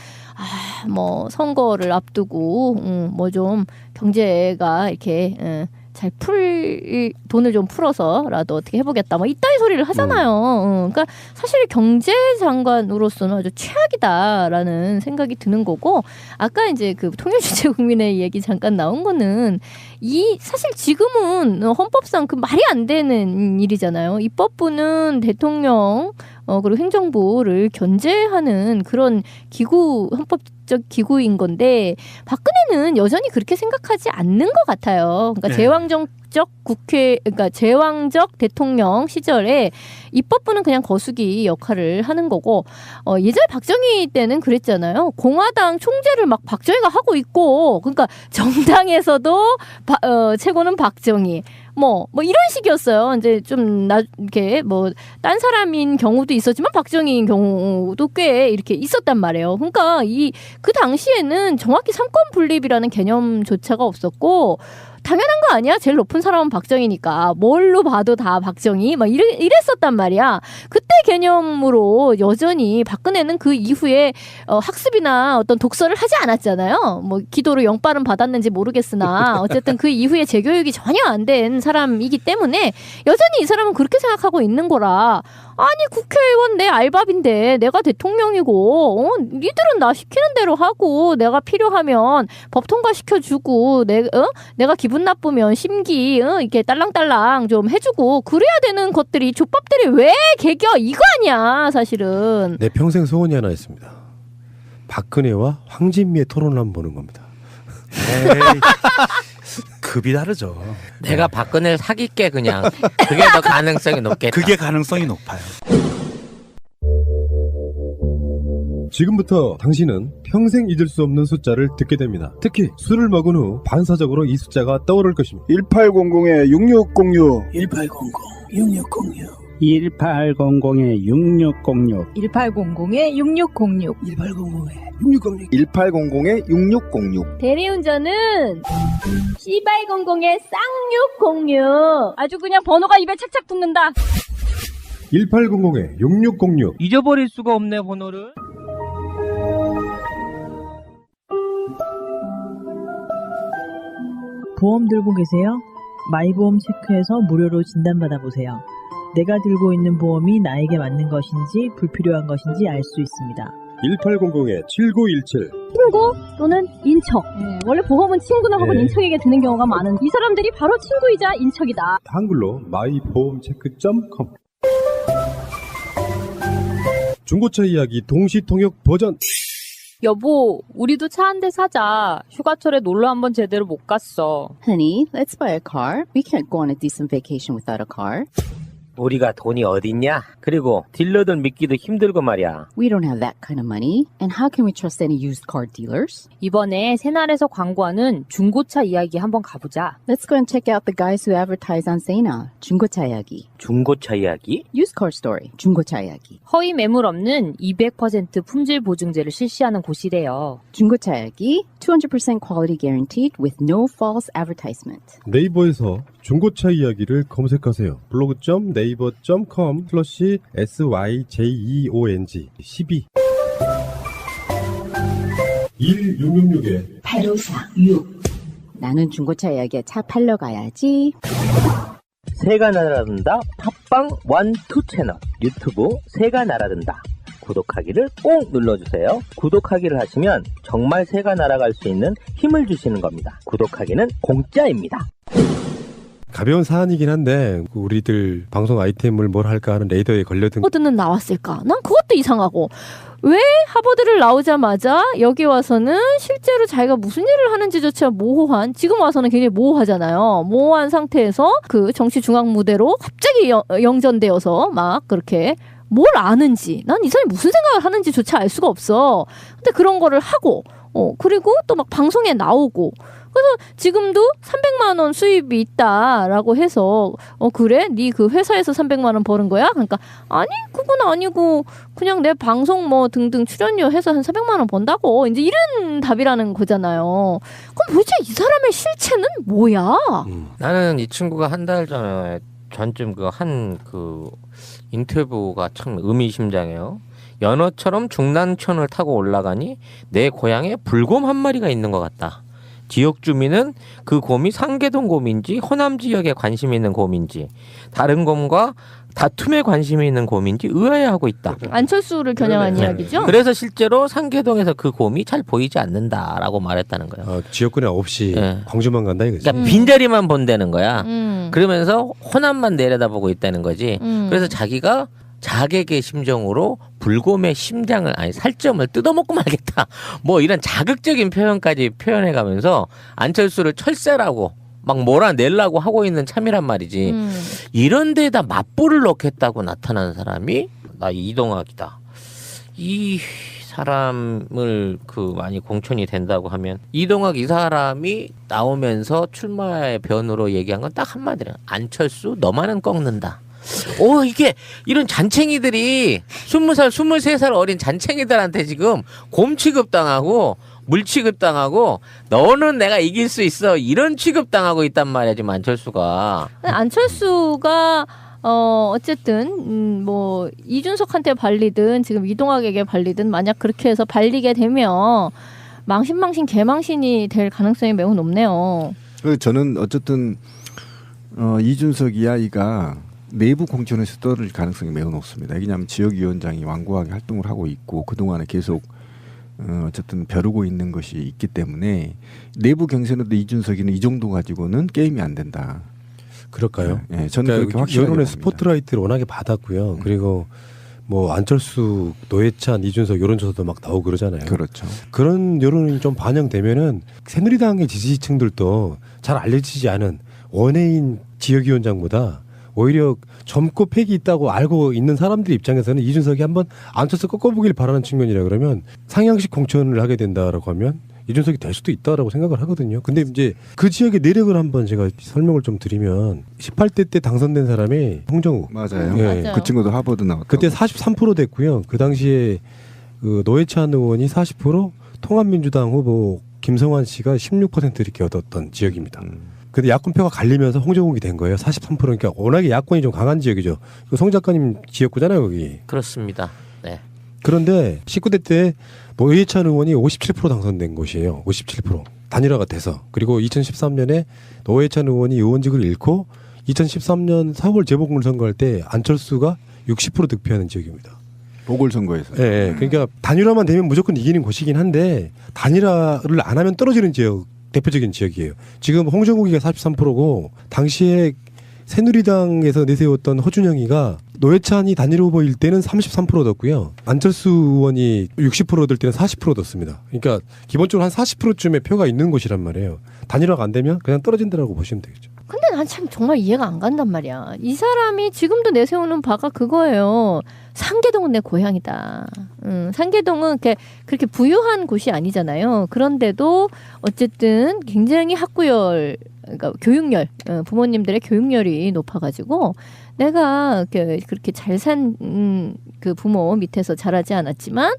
뭐 선거를 앞두고 뭐 좀 경제가 이렇게 잘 돈을 좀 풀어서라도 어떻게 해보겠다. 뭐 이따위 소리를 하잖아요. 그러니까 사실 경제장관으로서는 아주 최악이다라는 생각이 드는 거고, 아까 이제 그 통일주체국민회의 얘기 잠깐 나온 거는 사실 지금은 헌법상 그 말이 안 되는 일이잖아요. 입법부는 대통령 그리고 행정부를 견제하는 그런 헌법적 기구인 건데 박근혜는 여전히 그렇게 생각하지 않는 것 같아요. 그러니까 그러니까 제왕적 대통령 시절에 입법부는 그냥 거수기 역할을 하는 거고, 예전에 박정희 때는 그랬잖아요. 공화당 총재를 막 박정희가 하고 있고, 그러니까 정당에서도 최고는 박정희. 뭐 이런 식이었어요. 이제 좀 이렇게 딴 사람인 경우도 있었지만 박정희인 경우도 꽤 이렇게 있었단 말이에요. 그러니까 그 당시에는 정확히 삼권 분립이라는 개념조차가 없었고, 당연한 거 아니야? 제일 높은 사람은 박정희니까 뭘로 봐도 다 박정희 막 이랬었단 말이야. 그때 개념으로 여전히 박근혜는 그 이후에 학습이나 어떤 독서를 하지 않았잖아요. 뭐 기도로 영빨은 받았는지 모르겠으나 어쨌든 그 이후에 재교육이 전혀 안 된 사람이기 때문에 여전히 이 사람은 그렇게 생각하고 있는 거라. 아니 국회의원 내 알바비인데 내가 대통령이고 니들은 나 시키는 대로 하고 내가 필요하면 법 통과시켜주고 내가 기분 나쁘면 심기 이렇게 딸랑딸랑 좀 해주고 그래야 되는 것들이 족밥들이 왜 개겨 이거 아니야 사실은. 내 평생 소원이 하나 있습니다. 박근혜와 황진미의 토론을 한번 보는 겁니다. 급이 다르죠. 내가 박근혜를 사귈게 그냥. 그게 더 가능성이 높겠다. 그게 가능성이 높아요. 지금부터 당신은 평생 잊을 수 없는 숫자를 듣게 됩니다. 특히 술을 먹은 후 반사적으로 이 숫자가 떠오를 것입니다. 1800-6606 1800-6606 1800-6606 1800-6606 1800-6606 대리운전은 C800의 쌍606 아주 그냥 번호가 입에 착착 붙는다. 1800-6606 잊어버릴 수가 없네 번호를. 보험 들고 계세요? 마이보험 체크해서 무료로 진단받아보세요. 내가 들고 있는 보험이 나에게 맞는 것인지 불필요한 것인지 알 수 있습니다. 1800-7917 친구 또는 인척. 원래 보험은 친구나 혹은 인척에게 드는 경우가 많은 이 사람들이 바로 친구이자 인척이다. 한글로 마이보험체크.com 중고차 이야기 동시통역 버전. 여보, 우리도 차 한 대 사자. 휴가철에 놀러 한번 제대로 못 갔어. Honey, let's buy a car. We can't go on a decent vacation without a car. 우리가 돈이 어딨냐? 그리고 딜러들 믿기도 힘들고 말이야. We don't have that kind of money. And how can we trust any used car dealers? 이번에 새날에서 광고하는 중고차 이야기 한번 가보자. Let's go and check out the guys who advertise on Sena. 중고차 이야기. 중고차 이야기? Used car story. 중고차 이야기. 허위 매물 없는 200% 품질 보증제를 실시하는 곳이래요. 중고차 이야기. 200% quality guaranteed with no false advertisement. 네이버에서 중고차 이야기를 검색하세요. blog.naver.com/syjeong 12 1666에 8546. 나는 중고차 이야기에 차 팔러 가야지. 새가 날아든다 팟빵 1, 2 채널 유튜브 새가 날아든다. 구독하기를 꼭 눌러주세요. 구독하기를 하시면 정말 새가 날아갈 수 있는 힘을 주시는 겁니다. 구독하기는 공짜입니다. 가벼운 사안이긴 한데 우리들 방송 아이템을 뭘 할까 하는 레이더에 걸려든 하버드는 나왔을까? 난 그것도 이상하고 왜 하버드를 나오자마자 여기 와서는 실제로 자기가 무슨 일을 하는지조차 모호한, 지금 와서는 굉장히 모호하잖아요. 모호한 상태에서 그 정치 중앙 무대로 갑자기 영전되어서 막 그렇게 뭘 아는지, 난 이 사람이 무슨 생각을 하는지조차 알 수가 없어. 근데 그런 거를 하고 그리고 또 막 방송에 나오고, 그래서 지금도 300만 원 수입이 있다라고 해서 그래? 네 그 회사에서 300만 원 버는 거야? 그러니까 아니 그건 아니고 그냥 내 방송 뭐 등등 출연료 해서 한 400만 원 번다고, 이제 이런 답이라는 거잖아요. 그럼 도대체 이 사람의 실체는 뭐야? 나는 이 친구가 한 달 전에 전쯤 한 인터뷰가 참 의미심장해요. 연어처럼 중랑천을 타고 올라가니 내 고향에 불곰 한 마리가 있는 것 같다. 지역 주민은 그 곰이 상계동 곰인지 호남 지역에 관심이 있는 곰인지 다른 곰과 다툼에 관심이 있는 곰인지 의아해하고 있다. 안철수를 겨냥한 이야기죠. 그래서 실제로 상계동에서 그 곰이 잘 보이지 않는다라고 말했다는 거예요. 지역군에 없이 광주만 간다 이거지. 그러니까 빈자리만 본다는 거야. 그러면서 호남만 내려다보고 있다는 거지. 그래서 자기가 자객의 심정으로 불곰의 심장을, 아니 살점을 뜯어먹고 말겠다. 뭐 이런 자극적인 표현까지 표현해가면서 안철수를 철새라고 막 몰아내려고 하고 있는 참이란 말이지. 이런 데다 맞불을 넣겠다고 나타난 사람이 나 이동학이다. 이 사람을 많이 공천이 된다고 하면 이동학 이 사람이 나오면서 출마의 변으로 얘기한 건 딱 한마디로 안철수 너만은 꺾는다. 이게 이런 잔챙이들이 20살, 23살 어린 잔챙이들한테 지금 곰 취급당하고 물 취급당하고 너는 내가 이길 수 있어 이런 취급당하고 있단 말이야 지금 안철수가. 안철수가 어쨌든 뭐 이준석한테 발리든 지금 이동학에게 발리든 만약 그렇게 해서 발리게 되면 망신망신 개망신이 될 가능성이 매우 높네요. 저는 어쨌든 이준석 이하이가 내부 공천에서 떨어질 가능성이 매우 높습니다. 왜냐하면 지역위원장이 완고하게 활동을 하고 있고 그동안에 계속 어쨌든 벼르고 있는 것이 있기 때문에 내부 경선에도 이준석이는 이 정도 가지고는 게임이 안 된다. 그럴까요? 네, 저는 그렇게 확실하게 여론의 봅니다. 스포트라이트를 워낙에 받았고요. 그리고 뭐 안철수, 노회찬, 이준석 여론조사도 막 나오고 그러잖아요. 그렇죠. 그런 여론이 좀 반영되면은 새누리당의 지지층들도 잘 알려지지 않은 원외인 지역위원장보다 오히려 젊고 팩이 있다고 알고 있는 사람들 입장에서는 이준석이 한번 안철수 꺾어보길 바라는 측면이라 그러면 상향식 공천을 하게 된다라고 하면 이준석이 될 수도 있다라고 생각을 하거든요. 근데 이제 그 지역의 내력을 한번 제가 설명을 좀 드리면 18대 때 당선된 사람이 홍정우. 맞아요. 네. 맞아요. 그 친구도 하버드 나왔고. 그때 43% 됐고요. 그 당시에 그 노회찬 의원이 40%, 통합민주당 후보 김성환 씨가 16% 이렇게 얻었던 지역입니다. 근데 야권표가 갈리면서 홍정욱이 된 거예요. 43%. 그러니까 워낙에 야권이 좀 강한 지역이죠. 송 작가님 지역구잖아요, 거기. 그렇습니다. 네. 그런데 19대 때 노회찬 의원이 57% 당선된 곳이에요. 57%. 단일화가 돼서. 그리고 2013년에 노회찬 의원이 의원직을 잃고 2013년 4월 재보궐선거할 때 안철수가 60% 득표하는 지역입니다. 보궐선거에서. 네. 그러니까 단일화만 되면 무조건 이기는 곳이긴 한데 단일화를 안 하면 떨어지는 지역. 대표적인 지역이에요. 지금 홍정욱이가 43%고 당시에 새누리당에서 내세웠던 허준영이가 노회찬이 단일 후보일 때는 33% 얻었고요. 안철수 의원이 60% 얻을 때는 40% 얻었습니다. 그러니까 기본적으로 한 40%쯤의 표가 있는 곳이란 말이에요. 단일화가 안 되면 그냥 떨어진다라고 보시면 되겠죠. 근데 난 참 정말 이해가 안 간단 말이야. 이 사람이 지금도 내세우는 바가 그거예요. 상계동은 내 고향이다. 상계동은 그렇게 부유한 곳이 아니잖아요. 그런데도 어쨌든 굉장히 학구열, 그러니까 교육열, 부모님들의 교육열이 높아가지고 내가 그렇게 잘 산 그 부모 밑에서 자라지 않았지만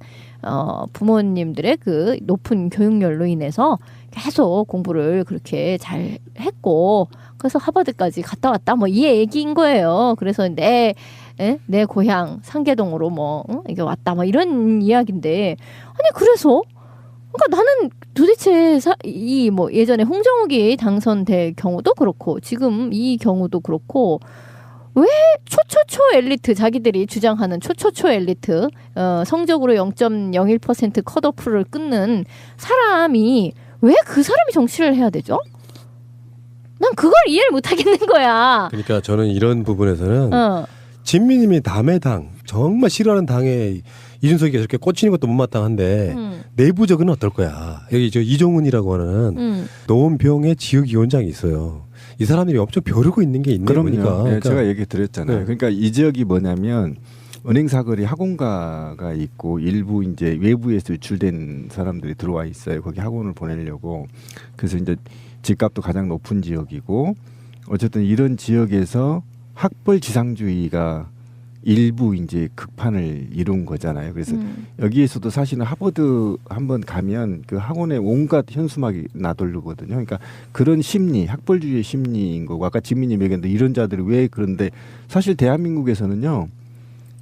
부모님들의 그 높은 교육열로 인해서 계속 공부를 그렇게 잘 했고 그래서 하버드까지 갔다 왔다 뭐 이 얘기인 거예요. 그래서 내 고향 상계동으로 이게 왔다 뭐 이런 이야기인데 아니 그래서 그러니까 나는 도대체 예전에 홍정욱이 당선될 경우도 그렇고 지금 이 경우도 그렇고 왜 초초초 엘리트 자기들이 주장하는 초초초 엘리트 성적으로 0.01% 컷오프를 끊는 사람이 왜 그 사람이 정치를 해야 되죠? 난 그걸 이해를 못 하겠는 거야. 그러니까 저는 이런 부분에서는 진미님이 남의 당 정말 싫어하는 당에 이준석이 저렇게 꽂히는 것도 못마땅한데 내부적으로는 어떨 거야. 여기 저 이종훈이라고 하는 노원병의 지역위원장이 있어요. 이 사람들이 엄청 벼르고 있는 게 있는 거니까. 네, 제가 얘기 드렸잖아요. 네. 그러니까 이 지역이 뭐냐면 은행 사거리 학원가가 있고 일부 이제 외부에서 유출된 사람들이 들어와 있어요. 거기 학원을 보내려고. 그래서 이제 집값도 가장 높은 지역이고 어쨌든 이런 지역에서 학벌 지상주의가 일부 이제 극판을 이룬 거잖아요. 그래서 여기에서도 사실은 하버드 한번 가면 그 학원에 온갖 현수막이 나돌르거든요. 그러니까 그런 심리, 학벌주의의 심리인 거고 아까 진미님 얘기했는데 이런 자들이 왜 그런데 사실 대한민국에서는요.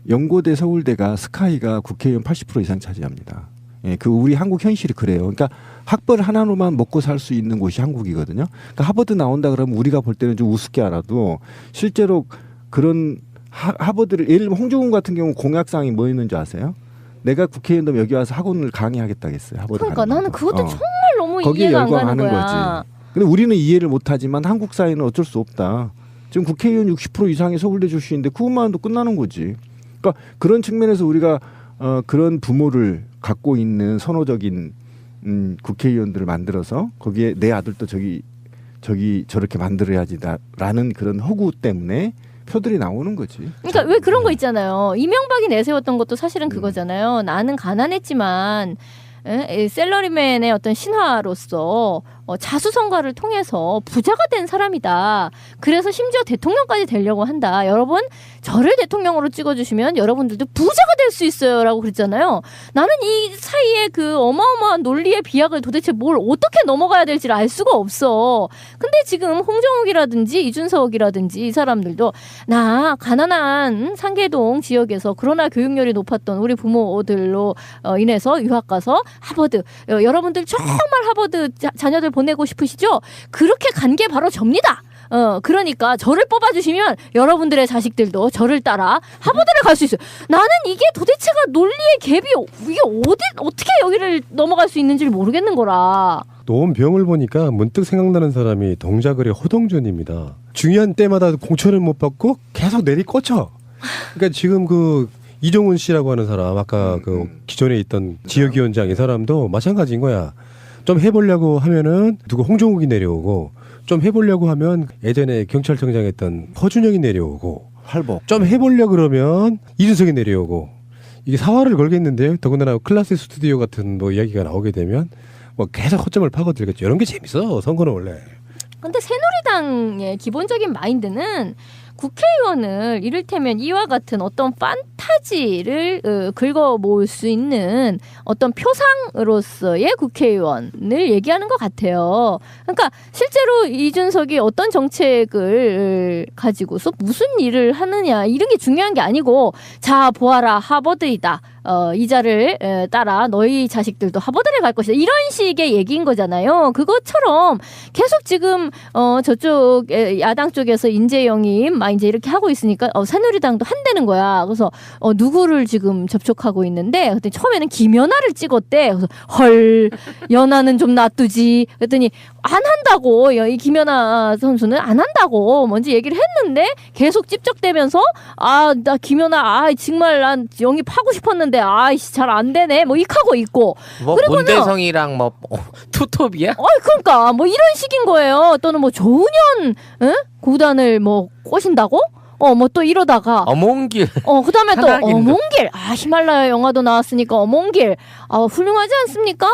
연고대, 서울대가 스카이가 국회의원 80% 이상 차지합니다. 예, 그 우리 한국 현실이 그래요. 그러니까 학벌 하나로만 먹고 살 수 있는 곳이 한국이거든요. 그러니까 하버드 나온다 그러면 우리가 볼 때는 좀 우습게 알아도 실제로 그런 하버드를 예를 들면 홍정훈 같은 경우 공약사항이 뭐 있는지 아세요? 내가 국회의원 되면 여기 와서 학원을 강의하겠다겠어요. 하버드 그러니까 나는 그것도 정말 너무 거기에 이해가 안 가는 열광하는 거야. 거지. 근데 우리는 이해를 못하지만 한국 사회는 어쩔 수 없다. 지금 국회의원 60% 이상이 서울대 출신인데 그것만도 끝나는 거지. 그러니까 그런 측면에서 우리가 그런 부모를 갖고 있는 선호적인 국회의원들을 만들어서 거기에 내 아들도 저렇게 만들어야지라는 그런 허구 때문에 표들이 나오는 거지. 그러니까 왜 그런 거 있잖아요. 이명박이 내세웠던 것도 사실은 그거잖아요. 나는 가난했지만 셀러리맨의 어떤 신화로서 자수성가를 통해서 부자가 된 사람이다. 그래서 심지어 대통령까지 되려고 한다. 여러분 저를 대통령으로 찍어주시면 여러분들도 부자가 될 수 있어요 라고 그랬잖아요. 나는 이 사이에 그 어마어마한 논리의 비약을 도대체 뭘 어떻게 넘어가야 될지를 알 수가 없어. 근데 지금 홍정욱이라든지 이준석이라든지 이 사람들도 나 가난한 상계동 지역에서 그러나 교육열이 높았던 우리 부모들로 인해서 유학 가서 하버드 여러분들 정말 하버드 자녀들 보내고 싶으시죠? 그렇게 간 게 바로 접니다. 그러니까 저를 뽑아주시면 여러분들의 자식들도 저를 따라 하버드를 갈 수 있어요. 나는 이게 도대체가 논리의 갭이 이게 어떻게 여기를 넘어갈 수 있는지를 모르겠는 거라. 노원병을 보니까 문득 생각나는 사람이 동작을의 허동준입니다. 중요한 때마다 공천을 못 받고 계속 내리꽂혀. 그러니까 지금 그 이종훈 씨라고 하는 사람 아까 그 기존에 있던 지역위원장 이 사람도 마찬가지인 거야. 좀 해보려고 하면은 누구 홍정욱이 내려오고 좀 해보려고 하면 예전에 경찰청장 했던 허준영이 내려오고 활복 좀 해보려고 그러면 이준석이 내려오고 이게 사활을 걸겠는데요. 더군다나 클라스 스튜디오 같은 뭐 이야기가 나오게 되면 뭐 계속 허점을 파고들겠죠. 이런 게 재밌어. 선거는 원래. 근데 새누리당의 기본적인 마인드는 국회의원을 이를테면 이와 같은 어떤 판타지를 긁어 모을 수 있는 어떤 표상으로서의 국회의원을 얘기하는 것 같아요. 그러니까 실제로 이준석이 어떤 정책을 가지고서 무슨 일을 하느냐 이런 게 중요한 게 아니고 자 보아라 하버드이다. 이자를 따라 너희 자식들도 하버드를 갈 것이다. 이런 식의 얘기인 거잖아요. 그것처럼 계속 지금 저쪽 야당 쪽에서 인재 영입 막 이제 이렇게 하고 있으니까 새누리당도 한다는 거야. 그래서 누구를 지금 접촉하고 있는데 그때 처음에는 김연아를 찍었대. 그래서 헐 연아는 좀 놔두지. 그랬더니 안 한다고 이 김연아 선수는 안 한다고 먼저 얘기를 했는데 계속 찝쩍대면서 나 김연아 정말 난 영입하고 싶었는데 잘 안 되네 뭐 이하고 있고 뭐 문대성이랑 뭐 투톱이야? 그러니까 뭐 이런 식인 거예요. 또는 뭐 조은현 구단을 뭐 꼬신다고? 뭐 또 이러다가 어몽길. 그다음에 또 어몽길. 히말라야 영화도 나왔으니까 어몽길. 훌륭하지 않습니까?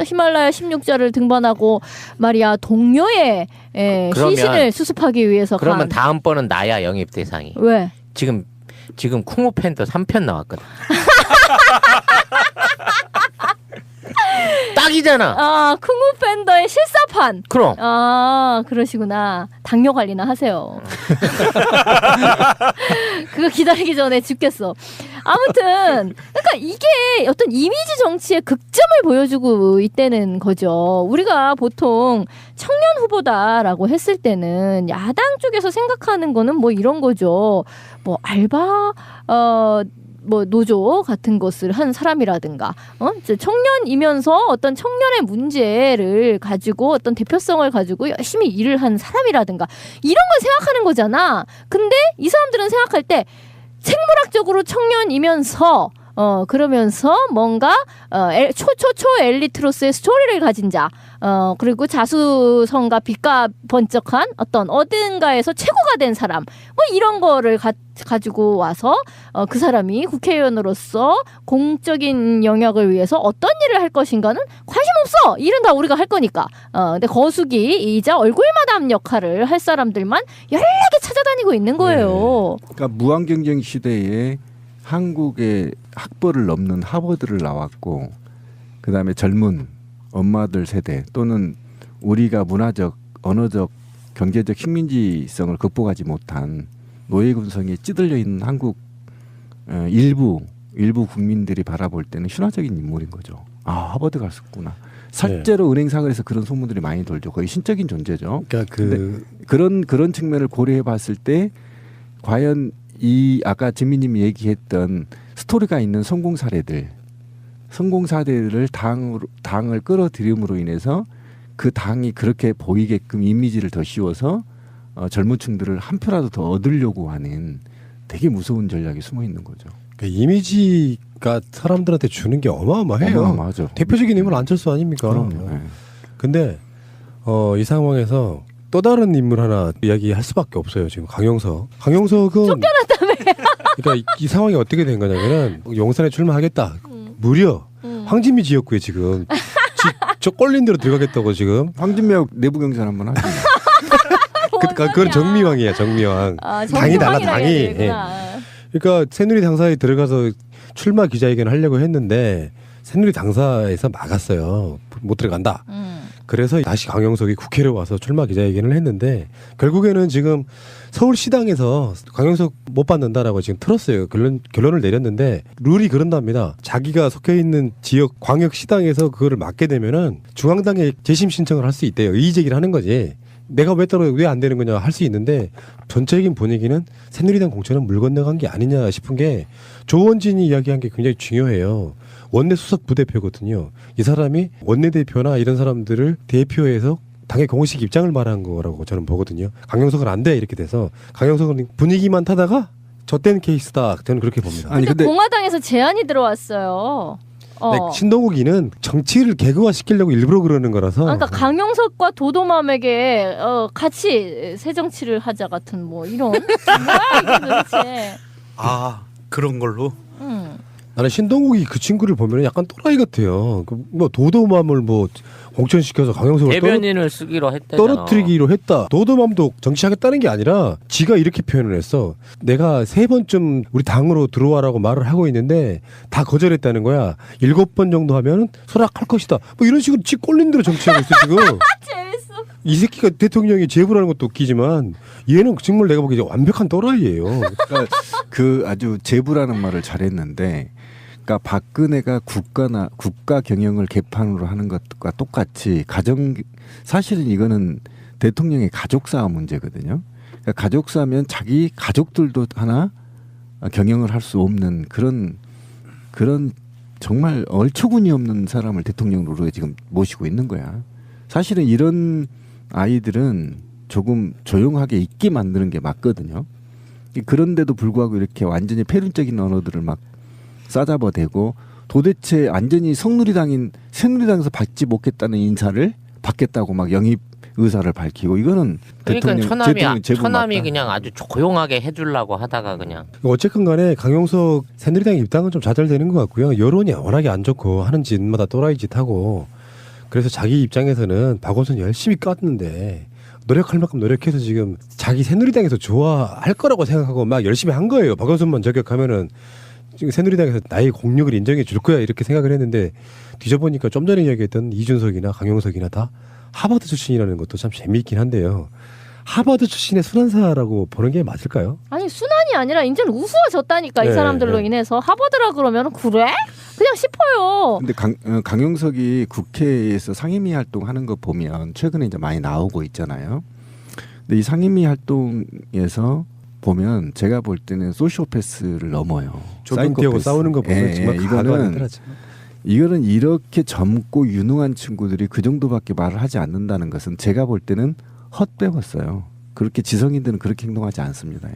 히말라야 16자를 등반하고 말이야 동료의 시신을 수습하기 위해서 그러면 다음번은 나야 영입 대상이. 왜? 지금 쿵우 팬더 3편 나왔거든. 딱이잖아. 쿵우 팬더의 실사판. 그럼. 그러시구나. 당뇨 관리나 하세요. 그거 기다리기 전에 죽겠어. 아무튼 그러니까 이게 어떤 이미지 정치의 극점을 보여주고 있다는 거죠. 우리가 보통 청년 후보다라고 했을 때는 야당 쪽에서 생각하는 거는 뭐 이런 거죠. 뭐 알바 뭐 노조 같은 것을 한 사람이라든가 청년이면서 어떤 청년의 문제를 가지고 어떤 대표성을 가지고 열심히 일을 한 사람이라든가 이런 걸 생각하는 거잖아. 근데 이 사람들은 생각할 때 생물학적으로 청년이면서 그러면서 뭔가 초초초 엘리트로서의 스토리를 가진 자 그리고 자수성가 빛과 번쩍한 어떤 어딘가에서 최고가 된 사람 뭐 이런 거를 가지고 와서 그 사람이 국회의원으로서 공적인 영역을 위해서 어떤 일을 할 것인가는 관심 없어. 일은 다 우리가 할 거니까. 근데 거수기이자 얼굴마담 역할을 할 사람들만 연락에 찾아다니고 있는 거예요. 그러니까 무한경쟁 시대에 한국의 학벌을 넘는 하버드를 나왔고 그다음에 젊은 엄마들 세대 또는 우리가 문화적, 언어적, 경제적 식민지성을 극복하지 못한 노예군성에 찌들려 있는 한국 일부 국민들이 바라볼 때는 신화적인 인물인 거죠. 하버드 갔었구나. 실제로 은행 사거리에서 그런 소문들이 많이 돌죠. 거의 신적인 존재죠. 그러니까 그런 측면을 고려해봤을 때 과연 이 아까 진미님이 얘기했던 스토리가 있는 성공 사례들을 당을 끌어들임으로 인해서 그 당이 그렇게 보이게끔 이미지를 더 씌워서 젊은 층들을 한 표라도 더 얻으려고 하는 되게 무서운 전략이 숨어 있는 거죠. 그러니까 이미지가 사람들한테 주는 게 어마어마해요. 어마어마하죠. 대표적인 인물 안철수 아닙니까? 그럼요. 네. 근데 이 상황에서 또 다른 인물 하나 이야기할 수밖에 없어요. 지금 강용석은 쫓겨났다며. 그러니까 이 상황이 어떻게 된 거냐면은 용산에 출마하겠다. 무려 황진미 지역구에 지금 저 꼴린 대로 들어가겠다고 지금. 황진미하고 내부 경선 한번 하죠. 그건 정미왕이야, 정미왕. 당이 달라, 당이. 그러니까 새누리 당사에 들어가서 출마 기자회견을 하려고 했는데 새누리 당사에서 막았어요. 못 들어간다. 그래서 다시 강용석이 국회로 와서 출마 기자회견을 했는데 결국에는 지금 서울시당에서 강용석 못 받는다라고 지금 틀었어요. 결론을 내렸는데 룰이 그런답니다. 자기가 속해 있는 지역 광역시당에서 그거를 막게 되면은 중앙당에 재심 신청을 할 수 있대요. 이의 제기를 하는 거지. 내가 왜 안 되는 거냐 할 수 있는데 전체적인 분위기는 새누리당 공천은 물 건너간 게 아니냐 싶은 게 조원진이 이야기한 게 굉장히 중요해요. 원내 수석 부대표거든요. 이 사람이 원내대표나 이런 사람들을 대표해서 당의 공식 입장을 말한 거라고 저는 보거든요. 강용석은 안 돼 이렇게 돼서 강용석은 분위기만 타다가 젖된 케이스다. 저는 그렇게 봅니다. 근데 공화당에서 제안이 들어왔어요. 신동욱이는 정치를 개그화 시키려고 일부러 그러는 거라서. 그러니까 강용석과 도도맘에게 같이 새 정치를 하자 같은 뭐 이런. 뭐야 이게 도대체. 그런 걸로. 나는 신동욱이 그 친구를 보면 약간 또라이 같아요. 뭐 도도맘을 뭐 공천시켜서 강용석을 대변인을 쓰기로 했다. 떨어뜨리기로 했다. 도도맘도 정치하겠다는 게 아니라 지가 이렇게 표현을 했어. 내가 3번쯤 우리 당으로 들어와라고 말을 하고 있는데 다 거절했다는 거야. 7번 정도 하면 소락할 것이다. 뭐 이런 식으로 지 꼴린 대로 정치하고 있어 지금. 재밌어. 이 새끼가 대통령이 제보라는 것도 웃기지만 얘는 정말 내가 보기에 완벽한 또라이예요. 그러니까 그 아주 제보라는 말을 잘했는데 그러니까 박근혜가 국가 경영을 개판으로 하는 것과 똑같이 사실은 이거는 대통령의 가족사 문제거든요. 그러니까 가족사면 자기 가족들도 하나 경영을 할 수 없는 그런 정말 얼처구니 없는 사람을 대통령으로 지금 모시고 있는 거야. 사실은 이런 아이들은 조금 조용하게 있게 만드는 게 맞거든요. 그런데도 불구하고 이렇게 완전히 패륜적인 언어들을 막 싸잡아대고 도대체 완전히 새누리당에서 받지 못했다는 인사를 받겠다고 막 영입 의사를 밝히고 이거는 그러니까 대통령 처남이 그냥 아주 조용하게 해주려고 하다가 그냥 어쨌든 간에 강용석 새누리당 입당은 좀 좌절되는 것 같고요. 여론이 워낙에 안 좋고 하는 짓마다 또라이 짓 하고 그래서 자기 입장에서는 박원순 열심히 깠는데 노력할 만큼 노력해서 지금 자기 새누리당에서 좋아할 거라고 생각하고 막 열심히 한 거예요. 박원순만 저격하면은 지금 새누리당에서 나의 공력을 인정해 줄 거야 이렇게 생각을 했는데 뒤져보니까 좀 전에 이야기했던 이준석이나 강용석이나 다 하버드 출신이라는 것도 참 재미있긴 한데요. 하버드 출신의 순환사라고 보는 게 맞을까요? 아니 순환이 아니라 이제는 우스워졌다니까. 이 사람들로 인해서 하버드라 그러면 그래? 그냥 싶어요. 근데 강용석이 국회에서 상임위 활동하는 거 보면 최근에 이제 많이 나오고 있잖아요. 근데 이 상임위 활동에서 보면 제가 볼 때는 소시오패스를 넘어요. 조경태하고 싸우는 거 보면 정말 이거는 이렇게 젊고 유능한 친구들이 그 정도밖에 말을 하지 않는다는 것은 제가 볼 때는 헛배웠어요. 그렇게 지성인들은 그렇게 행동하지 않습니다.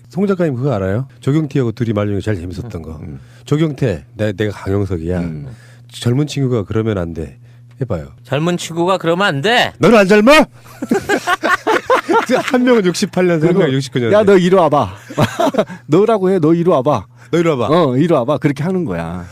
송 작가님 그거 알아요? 조경태하고 둘이 말 중에 제일 재밌었던 거. 조경태, 내가 강용석이야. 젊은 친구가 그러면 안 돼. 해봐요. 젊은 친구가 그러면 안 돼. 너는 안 젊어? 한 명은 68년생, 한 명은 69년생. 야, 너 이리 와봐. 너라고 해. 너 이리 와봐. 너 이리 와봐. 이리 와봐. 그렇게 하는 거야.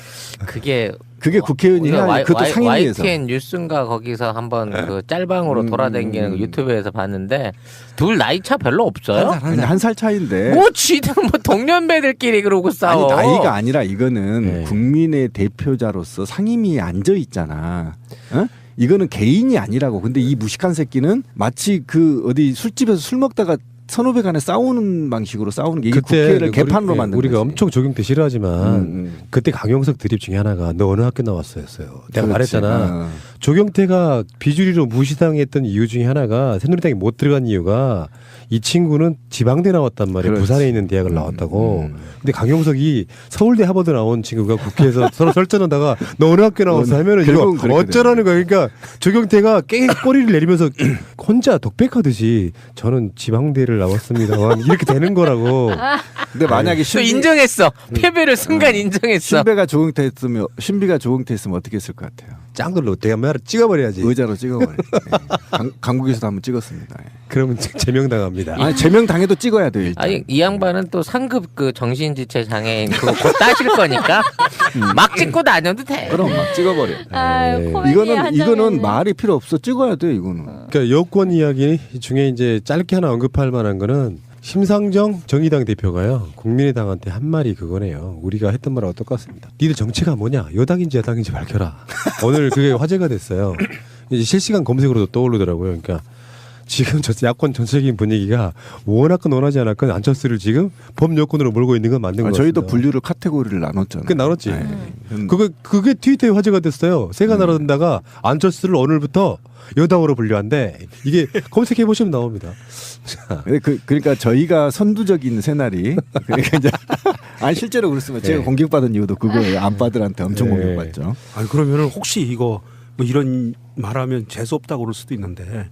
그게 국회의원이 해야 그것도 상임위에서. YTN 뉴스인가 거기서 한번 그 짤방으로 돌아다니는 거 유튜브에서 봤는데 둘 나이 차 별로 없어요. 한 살 차인데. 뭐 쥐들 뭐 동년배들끼리 그러고 싸워. 아니 나이가 아니라 이거는 국민의 대표자로서 상임위에 앉아 있잖아. 어? 이거는 개인이 아니라고. 근데 이 무식한 새끼는 마치 그 어디 술집에서 술 먹다가 선후배 간에 싸우는 방식으로 싸우는 게 국회를 개판으로 만든 우리가 엄청 조경태 싫어하지만 그때 강용석 드립 중에 하나가 너 어느 학교 나왔어였어요. 내가 말했잖아. 조경태가 비주류로 무시당했던 이유 중에 하나가 새누리당에 못 들어간 이유가 이 친구는 지방대 나왔단 말이에요. 부산에 있는 대학을 나왔다고. 근데 강용석이 서울대 하버드 나온 친구가 국회에서 서로 설전하다가 너 어느 학교 나왔어 하면은 이거 어쩌라는 거야. 그러니까 조경태가 꼬리를 내리면서 혼자 독백하듯이 저는 지방대를 나왔습니다. 이렇게 되는 거라고. 근데 만약에 또 인정했어. 패배를 순간 인정했어. 신비가 조경태 했으면 어떻게 했을 것 같아요? 짱돌로 내가 말을 찍어버려야지. 의자로 찍어버려. 강국에서도 한번 찍었습니다. 그러면 제명당합니다. 아니 제명당해도 찍어야 돼요. 일단. 아니 이 양반은 또 상급 그 정신지체 장애인 그거 곧 따실 거니까 막 찍고 다녀도 돼. 그럼 막 찍어버려. 이거는 이거는 말이 필요 없어. 찍어야 돼 이거는. 그러니까 여권 이야기 중에 이제 짧게 하나 언급할 만한 거는 심상정 정의당 대표가요 국민의당한테 한 말이 그거네요. 우리가 했던 말하고 똑같습니다. 니들 정체가 뭐냐? 여당인지 야당인지 밝혀라. 오늘 그게 화제가 됐어요. 이제 실시간 검색으로도 떠오르더라고요. 그러니까 지금 저 야권 전체적인 분위기가 원하건 원하지 않았건 안철수를 지금 범여권으로 몰고 있는 건 맞는 것 같습니다. 저희도 분류를 카테고리를 나눴잖아요. 그 나눴지. 그게 트위터에 화제가 됐어요. 새가 날아든다가 안철수를 오늘부터 여당으로 분류한데 이게 검색해 보시면 나옵니다. 그러니까 저희가 선두적인 새날이 그러니까 이제 실제로 그렇습니다. 제가 공격받은 이유도 그거예요. 안빠들한테 엄청 공격받죠. 아니 그러면은 혹시 이거 뭐 이런 말하면 재수 없다고 그럴 수도 있는데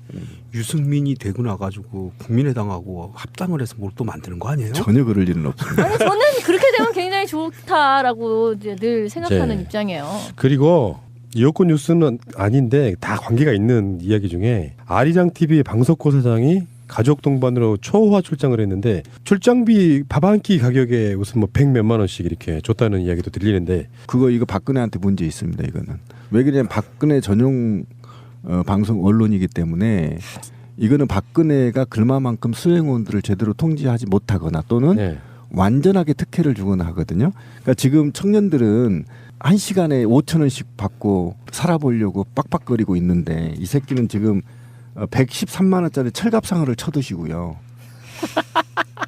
유승민이 되고 나가지고 국민의당하고 합당을 해서 뭘 또 만드는 거 아니에요? 전혀 그럴 일은 없습니다. 아니 저는 그렇게 되면 굉장히 좋다라고 이제 늘 생각하는 입장이에요. 그리고 여권 뉴스는 아닌데 다 관계가 있는 이야기 중에 아리랑 TV의 방석호 사장이 가족 동반으로 초호화 출장을 했는데 출장비 밥 한 끼 가격에 무슨 뭐 100몇만 원씩 이렇게 줬다는 이야기도 들리는데 이거 박근혜한테 문제 있습니다. 이거는 왜 그러냐면 박근혜 전용 방송 언론이기 때문에 이거는 박근혜가 그만큼 수행원들을 제대로 통제하지 못하거나 또는 완전하게 특혜를 주거나 하거든요. 그러니까 지금 청년들은 1시간에 5,000원씩 받고 살아보려고 빡빡거리고 있는데 이 새끼는 지금 113만 원짜리 철갑상어를 쳐드시고요.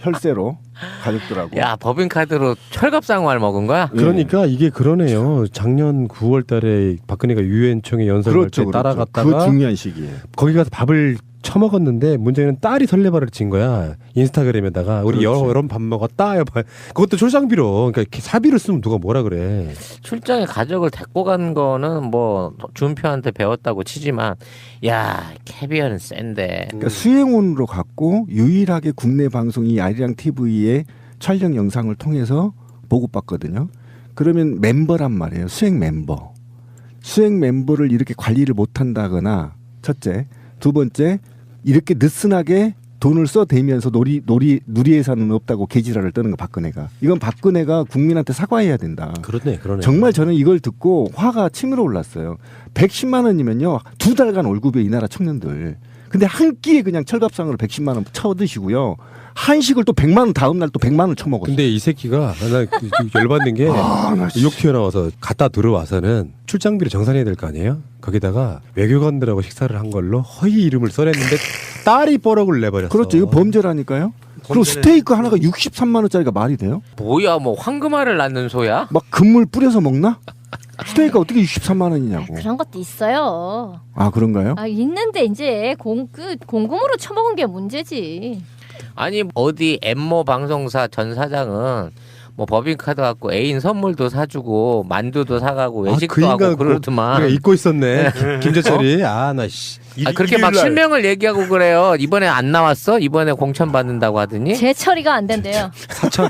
혈세로 가족들하고. 야 법인카드로 철갑상어를 먹은 거야? 그러니까 이게 그러네요. 작년 9월 달에 박근혜가 유엔총회 연설할 때 따라갔다가 그 중요한 시기에 거기 가서 밥을 처먹었는데 문제는 딸이 설레발을 친 거야. 인스타그램에다가 우리 여러 밥 먹었다. 그것도 출장비로. 그러니까 사비를 쓰면 누가 뭐라 그래. 출장에 가족을 데리고 간 거는 뭐 준표한테 배웠다고 치지만 야 캐비어는 센데. 그러니까 수행원으로 갔고 유일하게 국내 방송이 아리랑 TV의 촬영 영상을 통해서 보고받거든요. 그러면 멤버란 말이에요. 수행 멤버. 수행 멤버를 이렇게 관리를 못한다거나 첫째. 두 번째 이렇게 느슨하게 돈을 써대면서 누리예산은 없다고 개지랄을 떠는 거 박근혜가. 이건 박근혜가 국민한테 사과해야 된다. 그러네. 정말 저는 이걸 듣고 화가 치밀어 올랐어요. 110만 원이면요. 2달간 월급이에요. 이 나라 청년들. 근데 한 끼에 그냥 철갑상으로 110만 원 쳐드시고요. 한식을 또 100만 원 다음 날 또 100만 원 쳐먹었어요. 근데 이 새끼가 나 열받는 게 욕 튀어나와서 갔다 들어와서는 출장비를 정산해야 될 거 아니에요? 거기다가 외교관들하고 식사를 한 걸로 허위 이름을 써냈는데 딸이 뻐럭을 내버렸어. 그렇죠. 이거 범죄라니까요. 그리고 스테이크 하나가 63만 원짜리가 말이 돼요? 뭐야 뭐 황금알을 낳는 소야? 막 금물 뿌려서 먹나? 스테이크가 어떻게 63만 원이냐고. 그런 것도 있어요. 아 그런가요? 있는데 이제 공금으로 처먹은 게 문제지. 아니 어디 엠모 방송사 전 사장은 뭐 법인카드 갖고 애인 선물도 사주고 만두도 사가고 외식도 하고 그러더만. 그래, 잊고 있었네. 김재철이. 나 씨. 그렇게 막 실명을 얘기하고 그래요. 이번에 안 나왔어? 이번에 공천 받는다고 하더니. 제 처리가 안 된대요. 사천.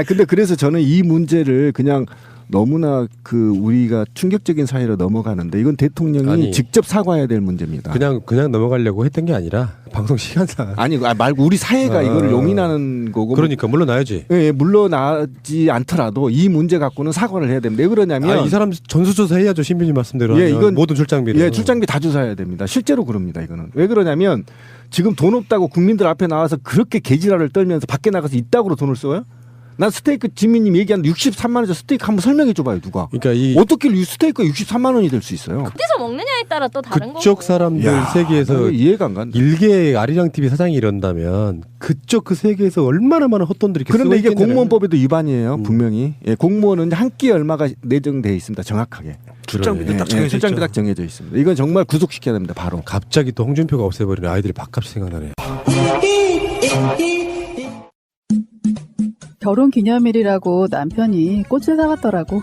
근데 그래서 저는 이 문제를 그냥 너무나 우리가 충격적인 사회로 넘어가는데 이건 대통령이 직접 사과해야 될 문제입니다. 그냥 넘어가려고 했던 게 아니라 방송 시간상. 말고 우리 사회가 이거를 용인하는 거고. 그러니까 물러나야지. 예, 물러나지 않더라도 이 문제 갖고는 사과를 해야 됩니다. 왜 그러냐면 이 사람 전수조사 해야죠. 신빈님 말씀대로. 이건 모든 출장비를. 출장비 다 조사해야 됩니다. 실제로 그럽니다. 이거는. 왜 그러냐면 지금 돈 없다고 국민들 앞에 나와서 그렇게 개지랄을 떨면서 밖에 나가서 이따구로 돈을 써요? 난 스테이크 지민님 얘기한 63만 원짜리 스테이크 한번 설명해 줘봐요. 누가. 그러니까 어떻게 스테이크가 63만 원이 될 수 있어요? 어디서 먹느냐에 따라 또 다른 거고. 그쪽 사람들 세계에서 이해가 안 간다. 일개 아리랑 TV 사장이 이런다면 그쪽 그 세계에서 얼마나 많은 헛돈들이 이렇게 그런데 이게 공무원법에도 위반이에요. 분명히. 공무원은 한 끼에 얼마가 내정돼 있습니다. 정확하게. 출장비도 딱 정해져 출장비 딱 정해져 있습니다. 이건 정말 구속시켜야 됩니다. 바로. 갑자기 또 홍준표가 없애버리는 아이들이 밥값이 생각나네. 결혼기념일이라고 남편이 꽃을 사갔더라고.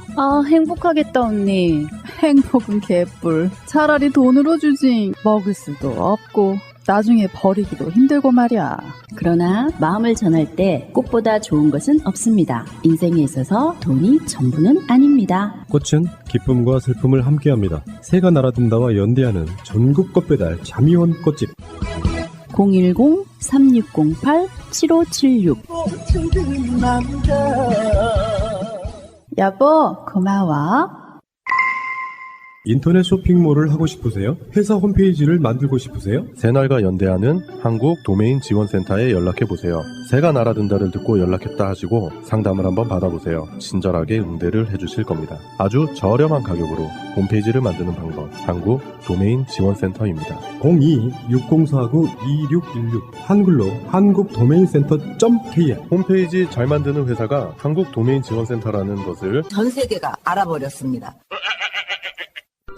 행복하겠다 언니. 행복은 개뿔. 차라리 돈으로 주지. 먹을 수도 없고 나중에 버리기도 힘들고 말이야. 그러나 마음을 전할 때 꽃보다 좋은 것은 없습니다. 인생에 있어서 돈이 전부는 아닙니다. 꽃은 기쁨과 슬픔을 함께합니다. 새가 날아든다와 연대하는 전국 꽃배달 자미원 꽃집. 010-3608-7576 여보 고마워. 인터넷 쇼핑몰을 하고 싶으세요? 회사 홈페이지를 만들고 싶으세요? 새날과 연대하는 한국 도메인 지원센터에 연락해보세요. 새가 날아든다를 듣고 연락했다 하시고 상담을 한번 받아보세요. 친절하게 응대를 해주실 겁니다. 아주 저렴한 가격으로 홈페이지를 만드는 방법, 한국 도메인 지원센터입니다. 02-6049-2616 한글로 한국도메인센터.kr. 홈페이지 잘 만드는 회사가 한국도메인지원센터라는 것을 전 세계가 알아버렸습니다.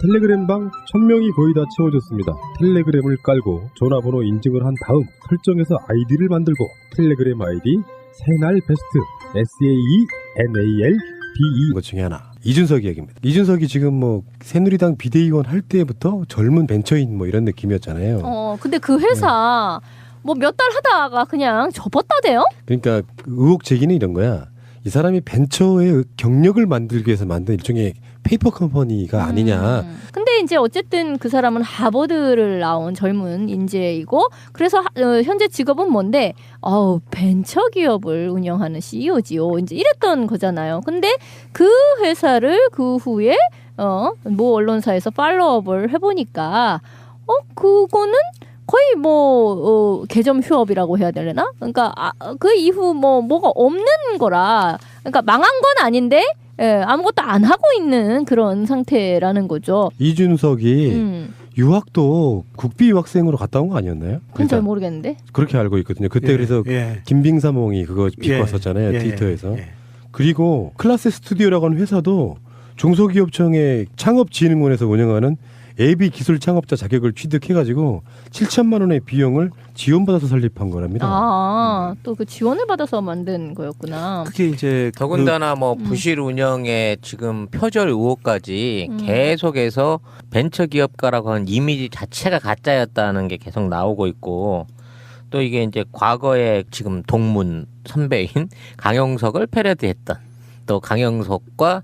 텔레그램방 1000명이 거의 다 채워졌습니다. 텔레그램을 깔고 전화번호 인증을 한 다음 설정해서 아이디를 만들고 텔레그램 아이디 새날 베스트 SAENALBE 것 중에 하나. 이준석 얘기입니다. 이준석이 지금 새누리당 비대위원 할 때부터 젊은 벤처인 이런 느낌이었잖아요. 근데 그 회사 몇 달 하다가 그냥 접었다대요? 그러니까 의혹 제기는 이런 거야. 이 사람이 벤처의 경력을 만들기 위해서 만든 일종의 페이퍼 컴퍼니가 아니냐. 근데 이제 어쨌든 그 사람은 하버드를 나온 젊은 인재이고 그래서 현재 직업은 뭔데? 벤처 기업을 운영하는 CEO지요. 이제 이랬던 거잖아요. 근데 그 회사를 그 후에 모 언론사에서 팔로업을 해보니까 그거는 거의 개점 휴업이라고 해야 되려나? 그러니까 그 이후 뭐가 없는 거라. 그러니까 망한 건 아닌데 아무것도 안 하고 있는 그런 상태라는 거죠. 이준석이 유학도 국비 유학생으로 갔다 온 거 아니었나요? 그건 잘 모르겠는데. 그렇게 알고 있거든요. 그때 그래서 김빙사몽이 그거 비꼬았었잖아요. 트위터에서. 그리고 클라스 스튜디오라고 하는 회사도 중소기업청의 창업진흥원에서 운영하는 예비 기술 창업자 자격을 취득해가지고 7천만 원의 비용을 지원받아서 설립한 거랍니다. 또 그 지원을 받아서 만든 거였구나. 그게 이제 더군다나 뭐 부실 운영에 지금 표절 의혹까지 계속해서 벤처기업가라고 하는 이미지 자체가 가짜였다는 게 계속 나오고 있고, 또 이게 이제 과거에 지금 동문 선배인 강용석을 패러디했던, 또 강용석과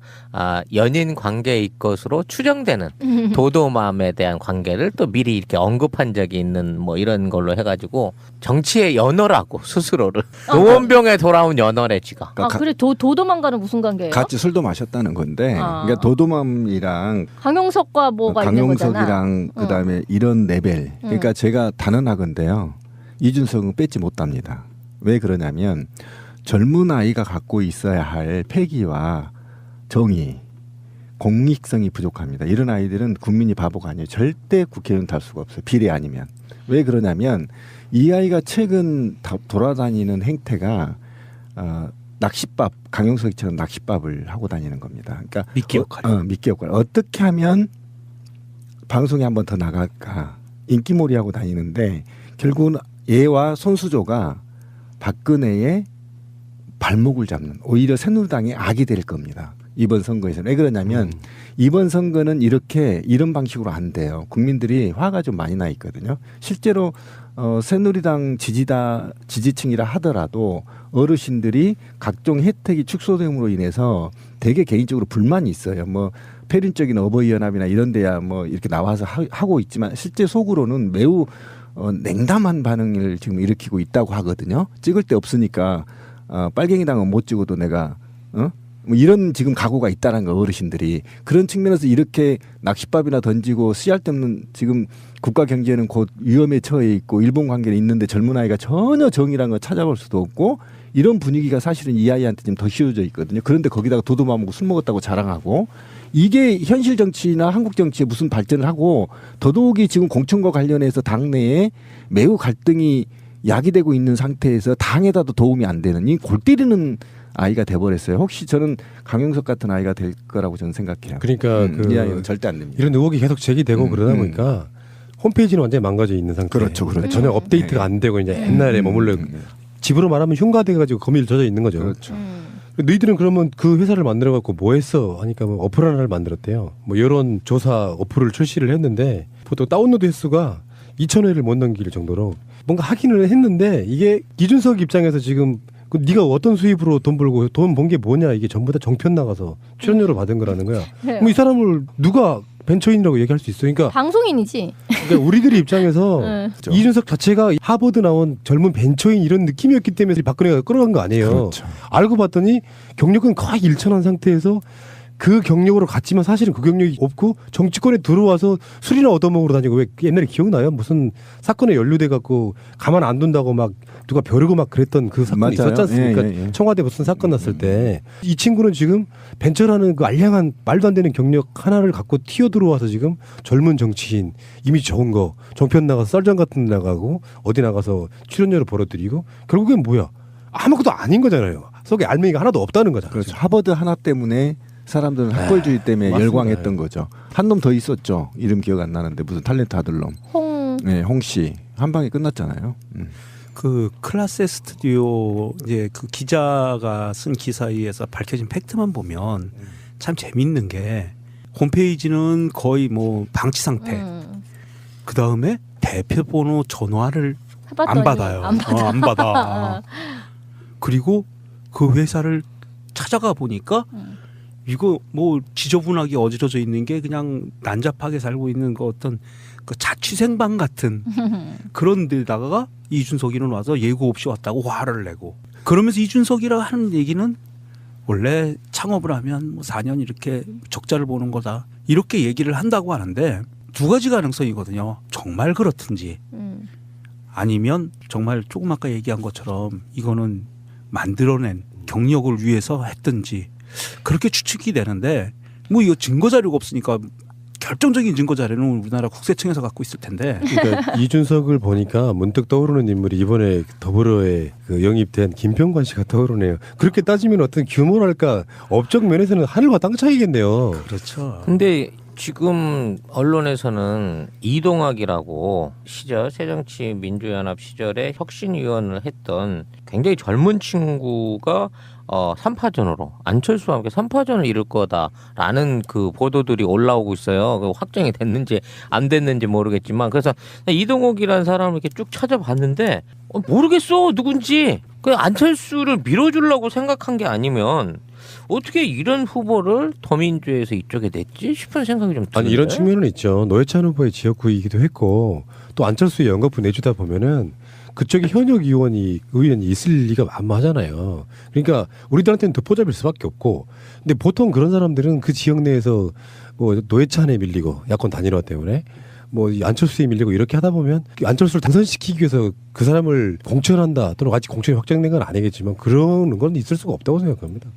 연인 관계일 것으로 추정되는 도도맘에 대한 관계를 또 미리 이렇게 언급한 적이 있는 뭐 이런 걸로 해가지고 정치의 연어라고 스스로를 노원병에 돌아온 연어래 지가. 그래 도도맘과는 무슨 관계예요? 같이 술도 마셨다는 건데, 그러니까 도도맘이랑 강용석과 뭐가 있는 거잖아. 강용석이랑 그다음에 이런 레벨. 그러니까 제가 단언하건데요. 이준석은 뺏지 못합니다. 왜 그러냐면 젊은 아이가 갖고 있어야 할 패기와 정의, 공익성이 부족합니다. 이런 아이들은 국민이 바보가 아니에요. 절대 국회의원 달 수가 없어요. 비례 아니면. 왜 그러냐면 이 아이가 최근 돌아다니는 행태가 낚싯밥, 강용석이처럼 낚싯밥을 하고 다니는 겁니다. 그러니까 미끼 역할. 미끼 역할. 어떻게 하면 방송에 한 번 더 나갈까? 인기몰이하고 다니는데 결국은 얘와 손수조가 박근혜의 발목을 잡는, 오히려 새누리당의 악이 될 겁니다. 이번 선거에서. 왜 그러냐면 이번 선거는 이런 방식으로 안 돼요. 국민들이 화가 좀 많이 나 있거든요. 실제로 새누리당 지지층이라 하더라도 어르신들이 각종 혜택이 축소됨으로 인해서 되게 개인적으로 불만이 있어요. 뭐 패륜적인 어버이연합이나 이런 데야 뭐 이렇게 나와서 하고 있지만 실제 속으로는 매우 냉담한 반응을 지금 일으키고 있다고 하거든요. 찍을 데 없으니까 빨갱이당은 못 찍어도 내가 뭐 이런 지금 각오가 있다는 거, 어르신들이. 그런 측면에서 이렇게 낚싯밥이나 던지고 쓰잘데없는, 지금 국가 경제는 곧 위험에 처해 있고 일본 관계는 있는데 젊은 아이가 전혀 정의란 걸 찾아볼 수도 없고, 이런 분위기가 사실은 이 아이한테 지금 더 씌워져 있거든요. 그런데 거기다가 도도맘하고 술 먹었다고 자랑하고, 이게 현실 정치나 한국 정치에 무슨 발전을 하고, 더더욱이 지금 공천과 관련해서 당내에 매우 갈등이 야기되고 있는 상태에서 당에다도 도움이 안 되는, 이 골 때리는 아이가 돼버렸어요. 혹시 저는 강용석 같은 아이가 될 거라고 저는 생각해요. 그러니까 이 아이는 절대 안 됩니다. 이런 의혹이 계속 제기되고 그러다 보니까 홈페이지는 완전히 망가져 있는 상태. 그렇죠. 전혀 업데이트가 안 되고 이제 옛날에 머물러 집으로 말하면 흉가돼가지고 거미를 젖어 있는 거죠. 그렇죠. 너희들은 그러면 그 회사를 만들어갖고 뭐 했어? 하니까 뭐 어플 하나를 만들었대요. 뭐 이런 조사 어플을 출시를 했는데 보통 다운로드 횟수가 2,000회를 못 넘길 정도로 뭔가 하기는 했는데, 이게 이준석 입장에서 지금 네가 어떤 수입으로 돈 벌고 돈 번 게 뭐냐, 이게 전부 다 정편 나가서 출연료로 받은 거라는 거야. 뭐 이 사람을 누가 벤처인이라고 얘기할 수 있어? 그러니까 방송인이지. 그러니까 우리들 입장에서 이준석 자체가 하버드 나온 젊은 벤처인 이런 느낌이었기 때문에 박근혜가 끌어간 거 아니에요. 그렇죠. 알고 봤더니 경력은 거의 일천한 상태에서 그 경력으로 갔지만 사실은 그 경력이 없고 정치권에 들어와서 술이나 얻어먹으러 다니고, 왜 옛날에 기억나요? 무슨 사건에 연루돼 갖고 가만 안 둔다고 막 누가 벼르고 막 그랬던 그 사건이 맞아요. 있었지 않습니까? 예. 청와대 무슨 사건 났을 때 이 친구는 지금 벤처라는 그 알량한 말도 안 되는 경력 하나를 갖고 튀어 들어와서 지금 젊은 정치인, 이미지 좋은 거 종편 나가서 썰전 같은 데 나가고 어디 나가서 출연료를 벌어들이고, 결국엔 뭐야? 아무것도 아닌 거잖아요. 속에 알맹이가 하나도 없다는 거잖아요. 그렇죠. 하버드 하나 때문에 사람들은 학벌주의 때문에 맞습니다. 열광했던 거죠. 한 놈 더 있었죠. 이름 기억 안 나는데 무슨 탤런트 아들놈. 홍씨. 한 방에 끝났잖아요. 그 클라스 스튜디오 이제 그 기자가 쓴 기사에 의해서 밝혀진 팩트만 보면 참 재밌는 게, 홈페이지는 거의 뭐 방치 상태. 그 다음에 대표번호 전화를 안 받아요. 안 받아. 그리고 그 회사를 찾아가 보니까 이거 뭐 지저분하게 어지러져 있는 게 그냥 난잡하게 살고 있는 그 어떤 그 자취생방 같은 그런 데다가 이준석이는 와서 예고 없이 왔다고 화를 내고, 그러면서 이준석이라 하는 얘기는 원래 창업을 하면 뭐 4년 이렇게 적자를 보는 거다, 이렇게 얘기를 한다고 하는데, 두 가지 가능성이거든요. 정말 그렇든지 아니면 정말 조금 아까 얘기한 것처럼 이거는 만들어낸 경력을 위해서 했든지, 그렇게 추측이 되는데, 뭐 이거 증거 자료가 없으니까 결정적인 증거 자료는 우리나라 국세청에서 갖고 있을 텐데. 그러니까 이준석을 보니까 문득 떠오르는 인물이 이번에 더불어에 그 영입된 김평관 씨가 떠오르네요. 그렇게 따지면 어떤 규모랄까 업적 면에서는 하늘과 땅 차이겠네요. 그렇죠. 근데 지금 언론에서는 이동학이라고 시절 새정치민주연합 시절에 혁신위원을 했던 굉장히 젊은 친구가 3파전으로 안철수와 함께 3파전을 이룰 거다라는 그 보도들이 올라오고 있어요. 확정이 됐는지 안 됐는지 모르겠지만 그래서 이동욱이라는 사람을 이렇게 쭉 찾아봤는데 모르겠어 누군지. 그 안철수를 밀어주려고 생각한 게 아니면 어떻게 이런 후보를 더민주에서 이쪽에 냈지 싶은 생각이 좀 드는데. 아니 이런 측면은 있죠. 노회찬 후보의 지역구이기도 했고 또 안철수의 연거푸 내주다 보면은 그쪽에 현역 의원이 있을 리가 만무하잖아요. 그러니까 우리들한테는 덮어잡을 수밖에 없고, 근데 보통 그런 사람들은 그 지역 내에서 뭐 노회찬에 밀리고 야권 단일화 때문에 뭐 안철수에 밀리고 이렇게 하다 보면 안철수를 당선시키기 위해서 그 사람을 공천한다 또는 같이 공천이 확정된 건 아니겠지만 그런 건 있을 수가 없다고 생각합니다.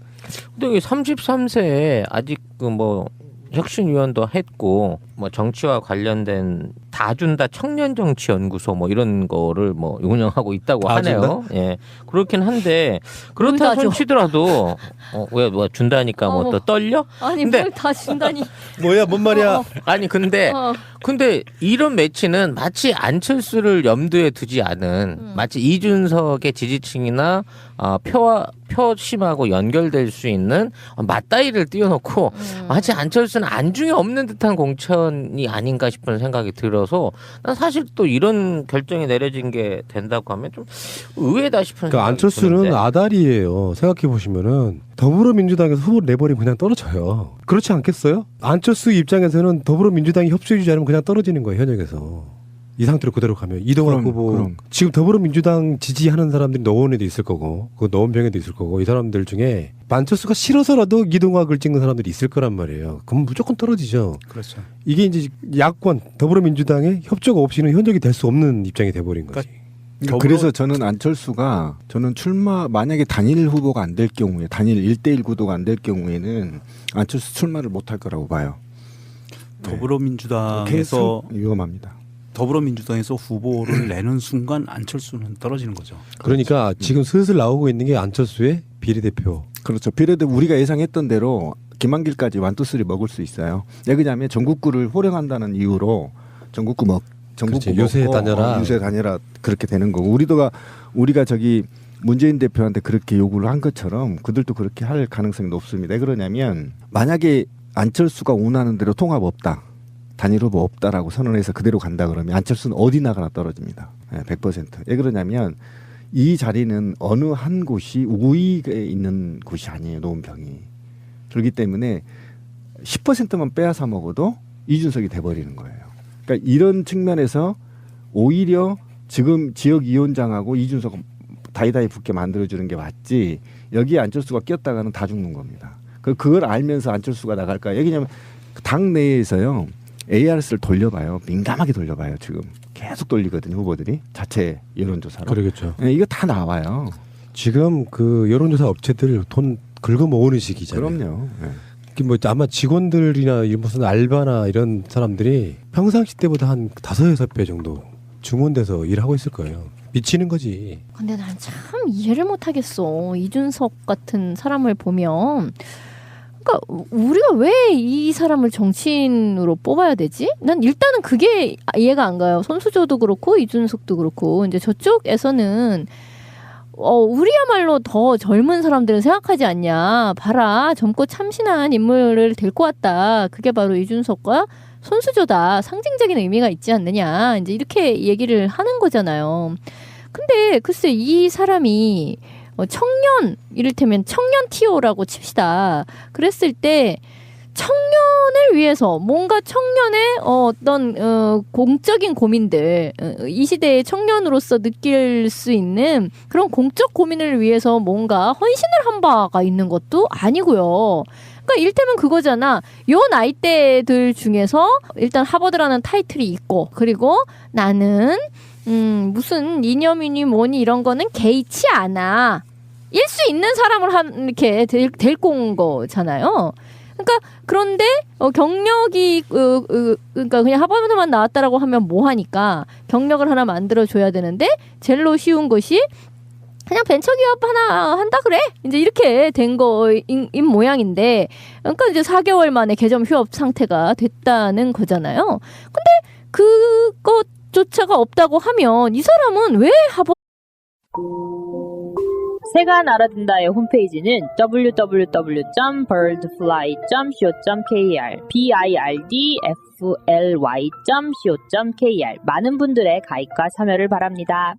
근데 33세에 아직 그 뭐 혁신위원도 했고 뭐 정치와 관련된 다준다 청년정치연구소 뭐 이런 거를 뭐 운영하고 있다고 하네요. 예, 그렇긴 한데 그렇다 손 치더라도 왜 뭐 준다니까 뭐 또 떨려? 아니 근데 뭘 다 준다니. 뭐야 뭔 말이야? 아니 근데 이런 매치는 마치 안철수를 염두에 두지 않은 마치 이준석의 지지층이나 표심하고 연결될 수 있는 맞다이를 띄워놓고 마치 안철수는 안중에 없는 듯한 공천이 아닌가 싶은 생각이 들어서 난 사실 또 이런 결정이 내려진 게 된다고 하면 좀 의외다 싶은 생각이 안철수는 드는데. 아다리예요. 생각해 보시면은 더불어민주당에서 후보를 내버리면 그냥 떨어져요. 그렇지 않겠어요? 안철수 입장에서는 더불어민주당이 협조해주지 않으면 그냥 떨어지는 거예요. 현역에서. 이 상태로 그대로 가면 이동학 후보 지금 더불어민주당 지지하는 사람들이 노원에도 있을 거고 그 노원병에도 있을 거고 이 사람들 중에 안철수가 싫어서라도 이동학을 찍는 사람들이 있을 거란 말이에요. 그럼 무조건 떨어지죠. 그렇죠. 이게 이제 야권 더불어민주당의 협조가 없이는 현역이 될 수 없는 입장이 돼버린 거지. 그래서 저는 안철수가 출마 만약에 단일 후보가 안 될 경우에 단일 1대1 구도가 안 될 경우에는 안철수 출마를 못할 거라고 봐요. 더불어민주당에서 위험합니다. 더불어민주당에서 후보를 내는 순간 안철수는 떨어지는 거죠. 그러니까 지금 슬슬 나오고 있는 게 안철수의 비례대표. 그렇죠. 비례대표 우리가 예상했던 대로 김한길까지 1, 2, 3 먹을 수 있어요. 왜 그러냐면 전국구를 호령한다는 이유로 전국구 요새 다녀라. 요새 다녀라 그렇게 되는 거고 우리가 저기 문재인 대표한테 그렇게 요구를 한 것처럼 그들도 그렇게 할 가능성이 높습니다. 왜 그러냐면 만약에 안철수가 원하는 대로 통합 없다. 단일 후보 없다라고 선언해서 그대로 간다 그러면 안철수는 어디 나가나 떨어집니다. 100%. 왜 그러냐면 이 자리는 어느 한 곳이 우위에 있는 곳이 아니에요. 노원병이. 그렇기 때문에 10%만 빼앗아 먹어도 이준석이 돼버리는 거예요. 그러니까 이런 측면에서 오히려 지금 지역위원장하고 이준석 다이다이 붙게 만들어주는 게 맞지 여기에 안철수가 꼈다가는 다 죽는 겁니다. 그걸 알면서 안철수가 나갈까? 왜냐하면 당 내에서요. ARS를 돌려봐요. 민감하게 돌려봐요. 지금 계속 돌리거든요. 후보들이 자체 여론조사로. 그러겠죠. 네, 이거 다 나와요. 지금 그 여론조사 업체들 돈 긁어 모으는 시기잖아요. 그럼요. 네. 뭐 아마 직원들이나 무슨 알바나 이런 사람들이 평상시 때보다 한 5-6배 정도 중원돼서 일하고 있을 거예요. 미치는 거지. 근데 난 참 이해를 못하겠어. 이준석 같은 사람을 보면 그러니까 우리가 왜 이 사람을 정치인으로 뽑아야 되지? 난 일단은 그게 이해가 안 가요. 손수조도 그렇고 이준석도 그렇고 이제 저쪽에서는 우리야말로 더 젊은 사람들을 생각하지 않냐. 봐라 젊고 참신한 인물을 데리고 왔다. 그게 바로 이준석과 손수조다. 상징적인 의미가 있지 않느냐. 이제 이렇게 얘기를 하는 거잖아요. 근데 글쎄 이 사람이 청년 이를테면 청년 티오라고 칩시다. 그랬을 때 청년을 위해서 뭔가 청년의 어떤 공적인 고민들 이 시대의 청년으로서 느낄 수 있는 그런 공적 고민을 위해서 뭔가 헌신을 한 바가 있는 것도 아니고요. 그러니까 일테면 그거잖아. 요 나이대들 중에서 일단 하버드라는 타이틀이 있고 그리고 나는 무슨 이념이니 뭐니 이런 거는 개의치 않아. 일 수 있는 사람을 이렇게 데리고 온 거잖아요. 그러니까 그런데 경력이 그러니까 그냥 하버드만 나왔다라고 하면 뭐 하니까 경력을 하나 만들어 줘야 되는데 제일로 쉬운 것이 그냥 벤처기업 하나 한다 그래? 이제 이렇게 된 거인 모양인데, 그러니까 이제 4개월 만에 계정 휴업 상태가 됐다는 거잖아요. 근데 그것조차가 없다고 하면 이 사람은 왜 하버? 새가 날아든다의 홈페이지는 www.birdfly.co.kr birdfly.co.kr 많은 분들의 가입과 참여를 바랍니다.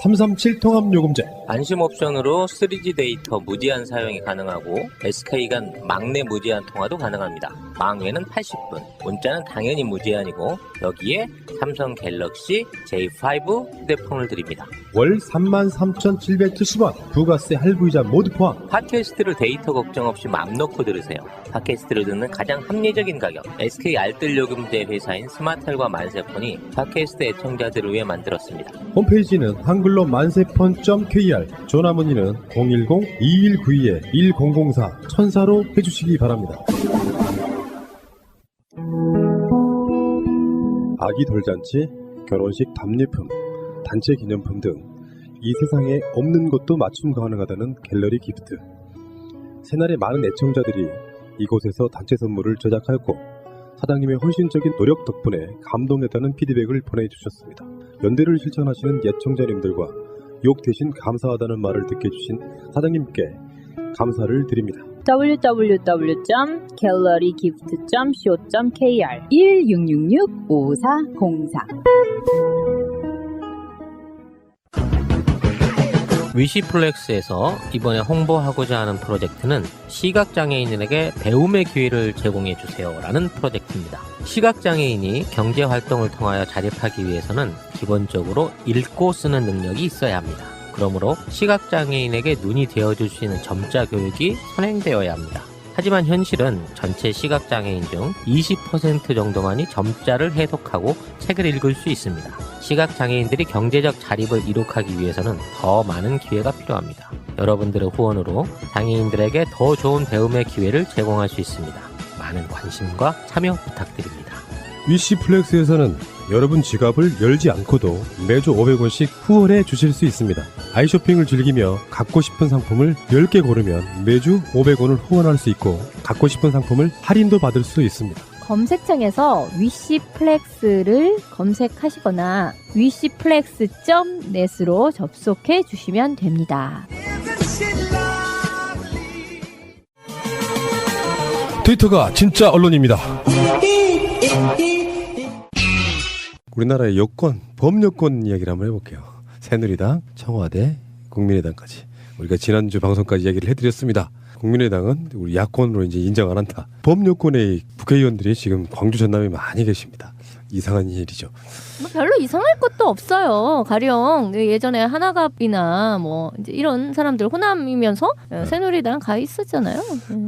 337 통합요금제 안심 옵션으로 3G 데이터 무제한 사용이 가능하고 SK 간 막내 무제한 통화도 가능합니다. 망외는 80분, 문자는 당연히 무제한이고 여기에 삼성 갤럭시 J5 휴대폰을 드립니다. 월 33,770원 부가세 할부이자 모두 포함. 팟캐스트를 데이터 걱정 없이 맘 놓고 들으세요. 팟캐스트를 듣는 가장 합리적인 가격. SK 알뜰 요금제 회사인 스마텔과 만세폰이 팟캐스트 애청자들을 위해 만들었습니다. 홈페이지는 한글로 만세폰.kr, 전화 문의는 010-2192-1004 천사로 해주시기 바랍니다. 아기 돌잔치, 결혼식 답례품, 단체 기념품 등 이 세상에 없는 것도 맞춤 가능하다는 갤러리 기프트. 새날의 많은 애청자들이 이곳에서 단체 선물을 제작하였고 사장님의 헌신적인 노력 덕분에 감동했다는 피드백을 보내주셨습니다. 연대를 실천하시는 애청자님들과 욕 대신 감사하다는 말을 듣게 해주신 사장님께 감사를 드립니다. www.gallerygift.co.kr 1666-5404 위시플렉스에서 이번에 홍보하고자 하는 프로젝트는 시각장애인에게 배움의 기회를 제공해 주세요라는 프로젝트입니다. 시각장애인이 경제활동을 통하여 자립하기 위해서는 기본적으로 읽고 쓰는 능력이 있어야 합니다. 그러므로 시각장애인에게 눈이 되어줄 수 있는 점자 교육이 선행되어야 합니다. 하지만 현실은 전체 시각장애인 중 20% 정도만이 점자를 해독하고 책을 읽을 수 있습니다. 시각장애인들이 경제적 자립을 이룩하기 위해서는 더 많은 기회가 필요합니다. 여러분들의 후원으로 장애인들에게 더 좋은 배움의 기회를 제공할 수 있습니다. 많은 관심과 참여 부탁드립니다. 위시플렉스에서는 여러분 지갑을 열지 않고도 매주 500원씩 후원해 주실 수 있습니다. 아이쇼핑을 즐기며 갖고 싶은 상품을 10개 고르면 매주 500원을 후원할 수 있고 갖고 싶은 상품을 할인도 받을 수 있습니다. 검색창에서 위시플렉스를 검색하시거나 위시플렉스.net으로 접속해 주시면 됩니다. 트위터가 진짜 언론입니다. 우리나라의 여권, 범여권 이야기를 한번 해볼게요. 새누리당, 청와대, 국민의당까지 우리가 지난주 방송까지 이야기를 해드렸습니다. 국민의당은 우리 야권으로 이제 인정 안 한다. 범여권의 국회의원들이 지금 광주 전남에 많이 계십니다. 이상한 일이죠. 뭐 별로 이상할 것도 없어요. 가령 예전에 하나갑이나 뭐 이제 이런 사람들 호남이면서 새누리당 가 있었잖아요.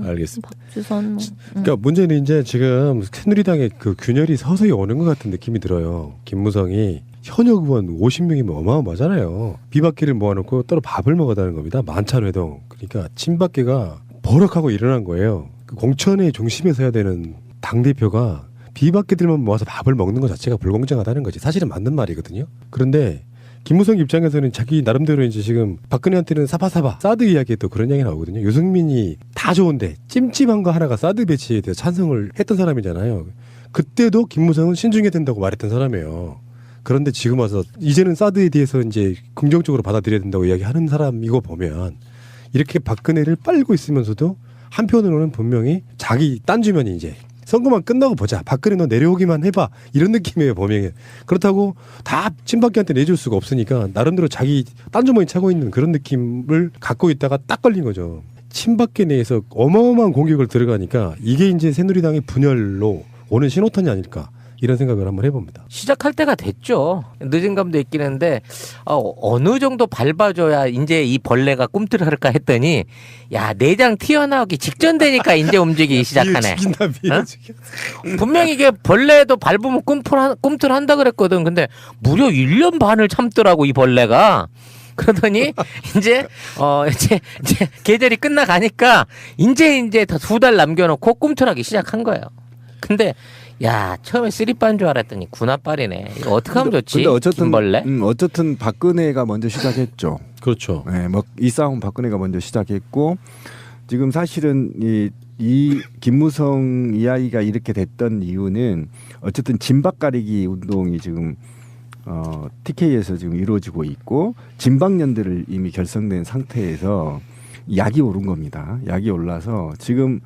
알겠습니다. 박주선. 그러니까 문제는 이제 지금 새누리당의 그 균열이 서서히 오는 것 같은 느낌이 들어요. 김무성이 현역 의원 50명이면 어마어마하잖아요. 비박계를 모아놓고 따로 밥을 먹어다는 겁니다. 만찬회동. 그러니까 친박계가 버럭하고 일어난 거예요. 그 공천의 중심에 서야 되는 당대표가 비박계들만 모아서 밥을 먹는 것 자체가 불공정하다는 거지. 사실은 맞는 말이거든요. 그런데 김무성 입장에서는 자기 나름대로 이제 지금 박근혜한테는 사바사바 사드 이야기에 또 그런 이야기 나오거든요. 유승민이 다 좋은데 찜찜한 거 하나가 사드 배치에 대해서 찬성을 했던 사람이잖아요. 그때도 김무성은 신중해야 된다고 말했던 사람이에요. 그런데 지금 와서 이제는 사드에 대해서 이제 긍정적으로 받아들여야 된다고 이야기하는 사람이고 보면 이렇게 박근혜를 빨고 있으면서도 한편으로는 분명히 자기 딴 주면이 이제 선거만 끝나고 보자. 박근혜 너 내려오기만 해봐. 이런 느낌이에요. 범행에. 그렇다고 다 친박계한테 내줄 수가 없으니까 나름대로 자기 딴 주머니 차고 있는 그런 느낌을 갖고 있다가 딱 걸린 거죠. 친박계 내에서 어마어마한 공격을 들어가니까 이게 이제 새누리당의 분열로 오는 신호탄이 아닐까. 이런 생각을 한번 해봅니다. 시작할 때가 됐죠. 늦은 감도 있긴 한데 어느 정도 밟아줘야 이제 이 벌레가 꿈틀할까 했더니 야 내장 튀어나오기 직전 되니까 이제 움직이기 시작하네. 분명히 이게 벌레도 밟으면 꿈틀한다 그랬거든. 근데 무려 1년 반을 참더라고 이 벌레가. 그러더니 이제 계절이 끝나가니까 이제 더 2달 남겨놓고 꿈틀하기 시작한 거예요. 근데 야 처음에 쓰리빠인 줄 알았더니 군합발이네. 이거 어떻게 하면 좋지? 근데 어쨌든 김벌레? 어쨌든 박근혜가 먼저 시작했죠. 그렇죠. 네, 뭐 이 싸움 박근혜가 먼저 시작했고 지금 사실은 이 김무성 이야기가 이렇게 됐던 이유는 어쨌든 진박 가리기 운동이 지금 TK에서 지금 이루어지고 있고 진박연대를 이미 결성된 상태에서 약이 오른 겁니다. 약이 올라서 지금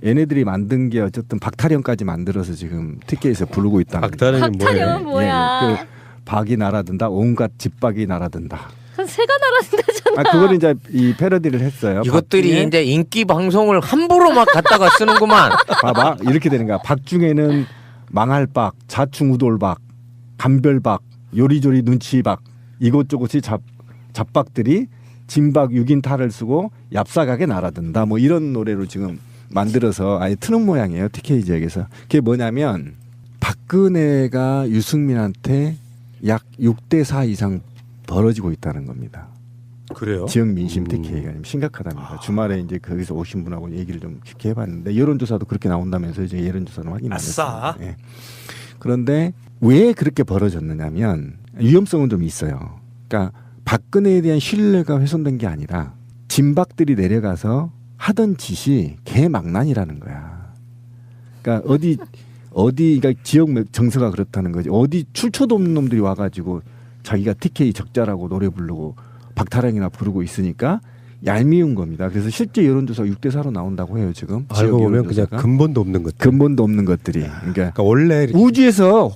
얘네들이 만든 게 어쨌든 박타령까지 만들어서 지금 TK에서 부르고 있다는. 박타령은 뭐야? 그 박이 날아든다. 온갖 집박이 날아든다. 새가 날아든다잖아. 그거는 이제 이 패러디를 했어요. 이것들이 박중에, 이제 인기 방송을 함부로 막 갖다가 쓰는구만. 봐봐 이렇게 되는 거야. 박중에는 망할박, 자충우돌박, 감별박, 요리조리 눈치박 이곳저곳이 잡박들이 진박 6인 탈을 쓰고 얍사가게 날아든다. 뭐 이런 노래로 지금 만들어서 아예 트는 모양이에요. TK 지역에서. 그게 뭐냐면 박근혜가 유승민한테 약 6대4 이상 벌어지고 있다는 겁니다. 그래요? 지역 민심 TK가 심각하답니다. 주말에 이제 거기서 오신 분하고 얘기를 좀 깊게 해봤는데 여론조사도 그렇게 나온다면서 이제 여론조사는 확인이 안 됐어요. 네. 그런데 왜 그렇게 벌어졌느냐면 위험성은 좀 있어요. 그러니까 박근혜에 대한 신뢰가 훼손된 게 아니라 진박들이 내려가서 하던 짓이 개망난이라는 거야. 그러니까 어디 그러니까 지역 정서가 그렇다는 거지. 어디 출처도 없는 놈들이 와가지고 자기가 TK 적자라고 노래 부르고 박타령이나 부르고 있으니까 얄미운 겁니다. 그래서 실제 여론조사 6대4로 나온다고 해요 지금. 알고 보면 그냥 근본도 없는 것들. 근본도 없는 것들이. 그러니까 원래 우주에서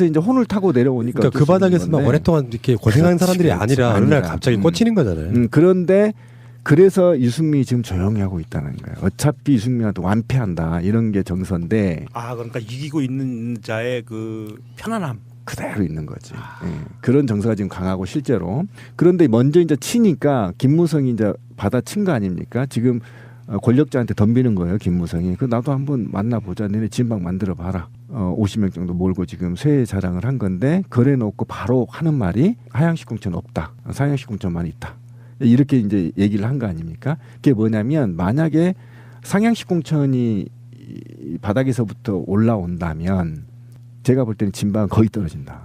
이제 혼을 타고 내려오니까. 그러니까 그 바닥에서만 오랫동안 이렇게 고생한 사람들이 아니라 어느 날 갑자기 꽂히는 거잖아요. 그런데 그래서 유승민이 지금 조용히 하고 있다는 거예요. 어차피 유승민한테 완패한다 이런 게 정서인데. 그러니까 이기고 있는 자의 그 편안함. 그대로 있는 거지. 그런 정서가 지금 강하고 실제로. 그런데 먼저 이제 치니까 김무성이 이제 받아친 거 아닙니까? 지금 권력자한테 덤비는 거예요, 김무성이. 나도 한번 만나보자. 너네 진박 만들어 봐라. 50명 정도 몰고 지금 쇠 자랑을 한 건데 거래놓고 바로 하는 말이 하향식 공천 없다. 상향식 공천만 있다. 이렇게 이제 얘기를 한 거 아닙니까? 그게 뭐냐면 만약에 상향식 공천이 바닥에서부터 올라온다면 제가 볼 때는 진박은 거의 떨어진다.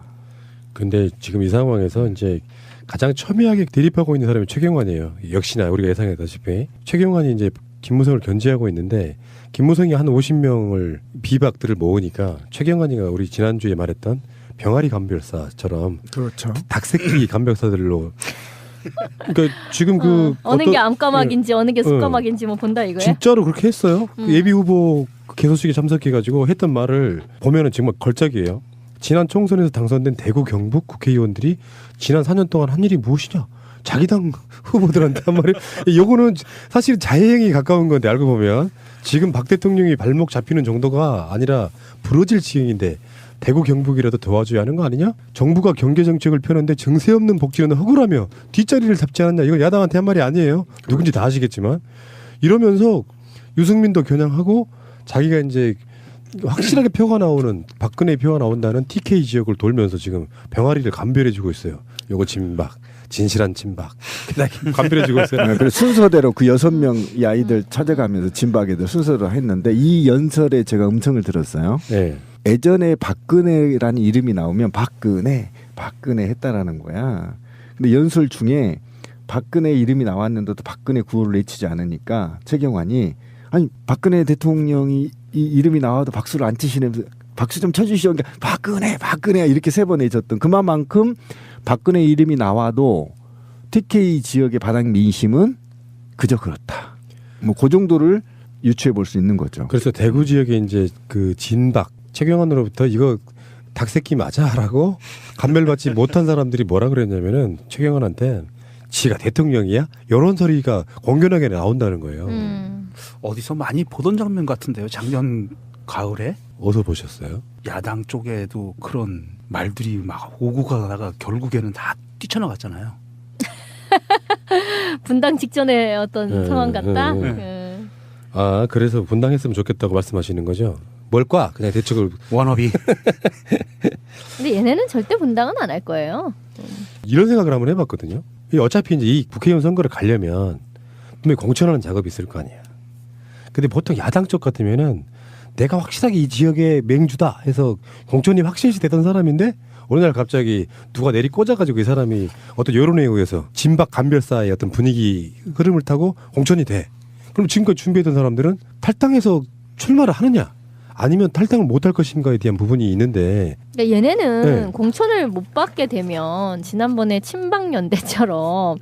근데 지금 이 상황에서 이제 가장 첨예하게 대립하고 있는 사람이 최경환이에요. 역시나 우리가 예상했다시피 최경환이 이제 김무성을 견제하고 있는데 김무성이 한 50명을 비박들을 모으니까 최경환이가 우리 지난주에 말했던 병아리 감별사처럼 그렇죠. 닭새끼 감별사들로 그러니까 지금 어느 게 암까막인지 어느 게 숫까막인지 뭐 본다 이거야? 진짜로 그렇게 했어요. 예비 후보 개소식에 참석해가지고 했던 말을 보면은 정말 걸작이에요. 지난 총선에서 당선된 대구 경북 국회의원들이 지난 4년 동안 한 일이 무엇이냐? 자기 당 후보들한테 한 말을 요거는 사실 자해행위에 가까운 건데 알고 보면 지금 박 대통령이 발목 잡히는 정도가 아니라 부러질 지경인데 대구 경북이라도 도와줘야 하는 거 아니냐? 정부가 경제정책을 펴는데 증세 없는 복지는 허구라며 뒷자리를 잡지 않았냐? 이건 야당한테 한 말이 아니에요. 누군지 다 아시겠지만 이러면서 유승민도 겨냥하고 자기가 이제 확실하게 표가 나오는 박근혜 표가 나온다는 TK 지역을 돌면서 지금 병아리를 감별해주고 있어요. 요거 진박, 진실한 진박 감별해주고 있어요. 그래서 순서대로 그 6명 이 아이들 찾아가면서 진박애들 순서로 했는데 이 연설에 제가 음성을 들었어요. 네. 예전에 박근혜라는 이름이 나오면 박근혜 했다라는 거야. 근데 연설 중에 박근혜 이름이 나왔는데도 박근혜 구호를 외치지 않으니까 최경환이 아니 박근혜 대통령이 이 이름이 나와도 박수를 안 치시면서 박수 좀 쳐주시오. 그러니까 박근혜 이렇게 3번 해줬던 그만큼 박근혜 이름이 나와도 TK 지역의 바닥 민심은 그저 그렇다. 뭐 그 정도를 유추해 볼 수 있는 거죠. 그래서 대구 지역에 이제 그 진박 최경환으로부터 이거 닭새끼 맞아라고 감별받지 못한 사람들이 뭐라 그랬냐면은 최경환한테 지가 대통령이야? 이런 소리가 공견하게 나온다는 거예요. 어디서 많이 보던 장면 같은데요. 작년 가을에 어디서 보셨어요? 야당 쪽에도 그런 말들이 막 오고 가다가 결국에는 다 뛰쳐나갔잖아요. 분당 직전에 어떤 상황 같다. 아 그래서 분당했으면 좋겠다고 말씀하시는 거죠? 뭘까? 그냥 대책을 원업이. 근데 얘네는 절대 분당은 안 할 거예요. 이런 생각을 한번 해봤거든요. 어차피 이제 이 국회의원 선거를 가려면 분명히 공천하는 작업이 있을 거 아니야. 근데 보통 야당 쪽 같으면은 내가 확실하게 이 지역의 맹주다 해서 공천이 확실시 되던 사람인데 어느 날 갑자기 누가 내리 꽂아가지고 이 사람이 어떤 여론에 의해서 진박 간별사의 어떤 분위기 흐름을 타고 공천이 돼. 그럼 지금까지 준비했던 사람들은 탈당해서 출마를 하느냐 아니면 탈당을 못할 것인가에 대한 부분이 있는데 그러니까 얘네는 네. 공천을 못 받게 되면 지난번에 친박연대처럼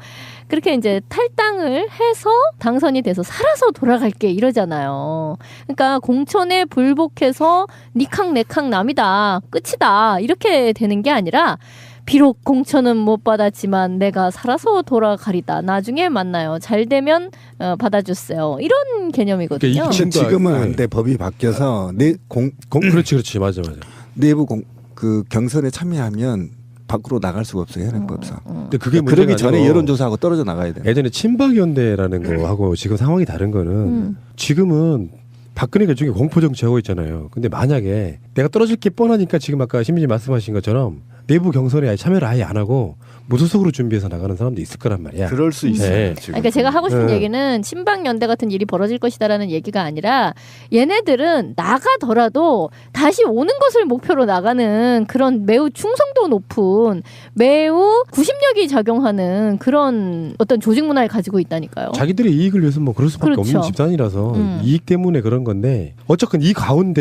그렇게 이제 탈당을 해서 당선이 돼서 살아서 돌아갈게 이러잖아요. 그러니까 공천에 불복해서 니캉 내캉 남이다 끝이다 이렇게 되는 게 아니라 비록 공천은 못 받았지만 내가 살아서 돌아가리다. 나중에 만나요. 잘 되면 받아주세요. 이런 개념이거든요. 근데 지금은 안 돼. 법이 바뀌어서 그렇지 맞아. 내부 그 경선에 참여하면 밖으로 나갈 수가 없어요. 현행법상. 근데 그게 그러기 전에 아니고 여론조사하고 떨어져 나가야 돼. 예전에 친박연대라는 거하고 지금 상황이 다른 거는 지금은 박근혜가 일종의 공포 정치하고 있잖아요. 근데 만약에 내가 떨어질 게 뻔하니까 지금 아까 시민님 말씀하신 것처럼 내부 경선에 아예 참여를 아예 안 하고 무소속으로 준비해서 나가는 사람도 있을 거란 말이야. 그럴 수 있어요. 네. 그러니까 제가 하고 싶은 얘기는 친박연대 같은 일이 벌어질 것이다라는 얘기가 아니라 얘네들은 나가더라도 다시 오는 것을 목표로 나가는 그런 매우 충성도 높은 매우 구심력이 작용하는 그런 어떤 조직 문화를 가지고 있다니까요. 자기들의 이익을 위해서 뭐 그럴 수밖에 그렇죠. 없는 집단이라서 이익 때문에 그런 건데 어쨌건 이 가운데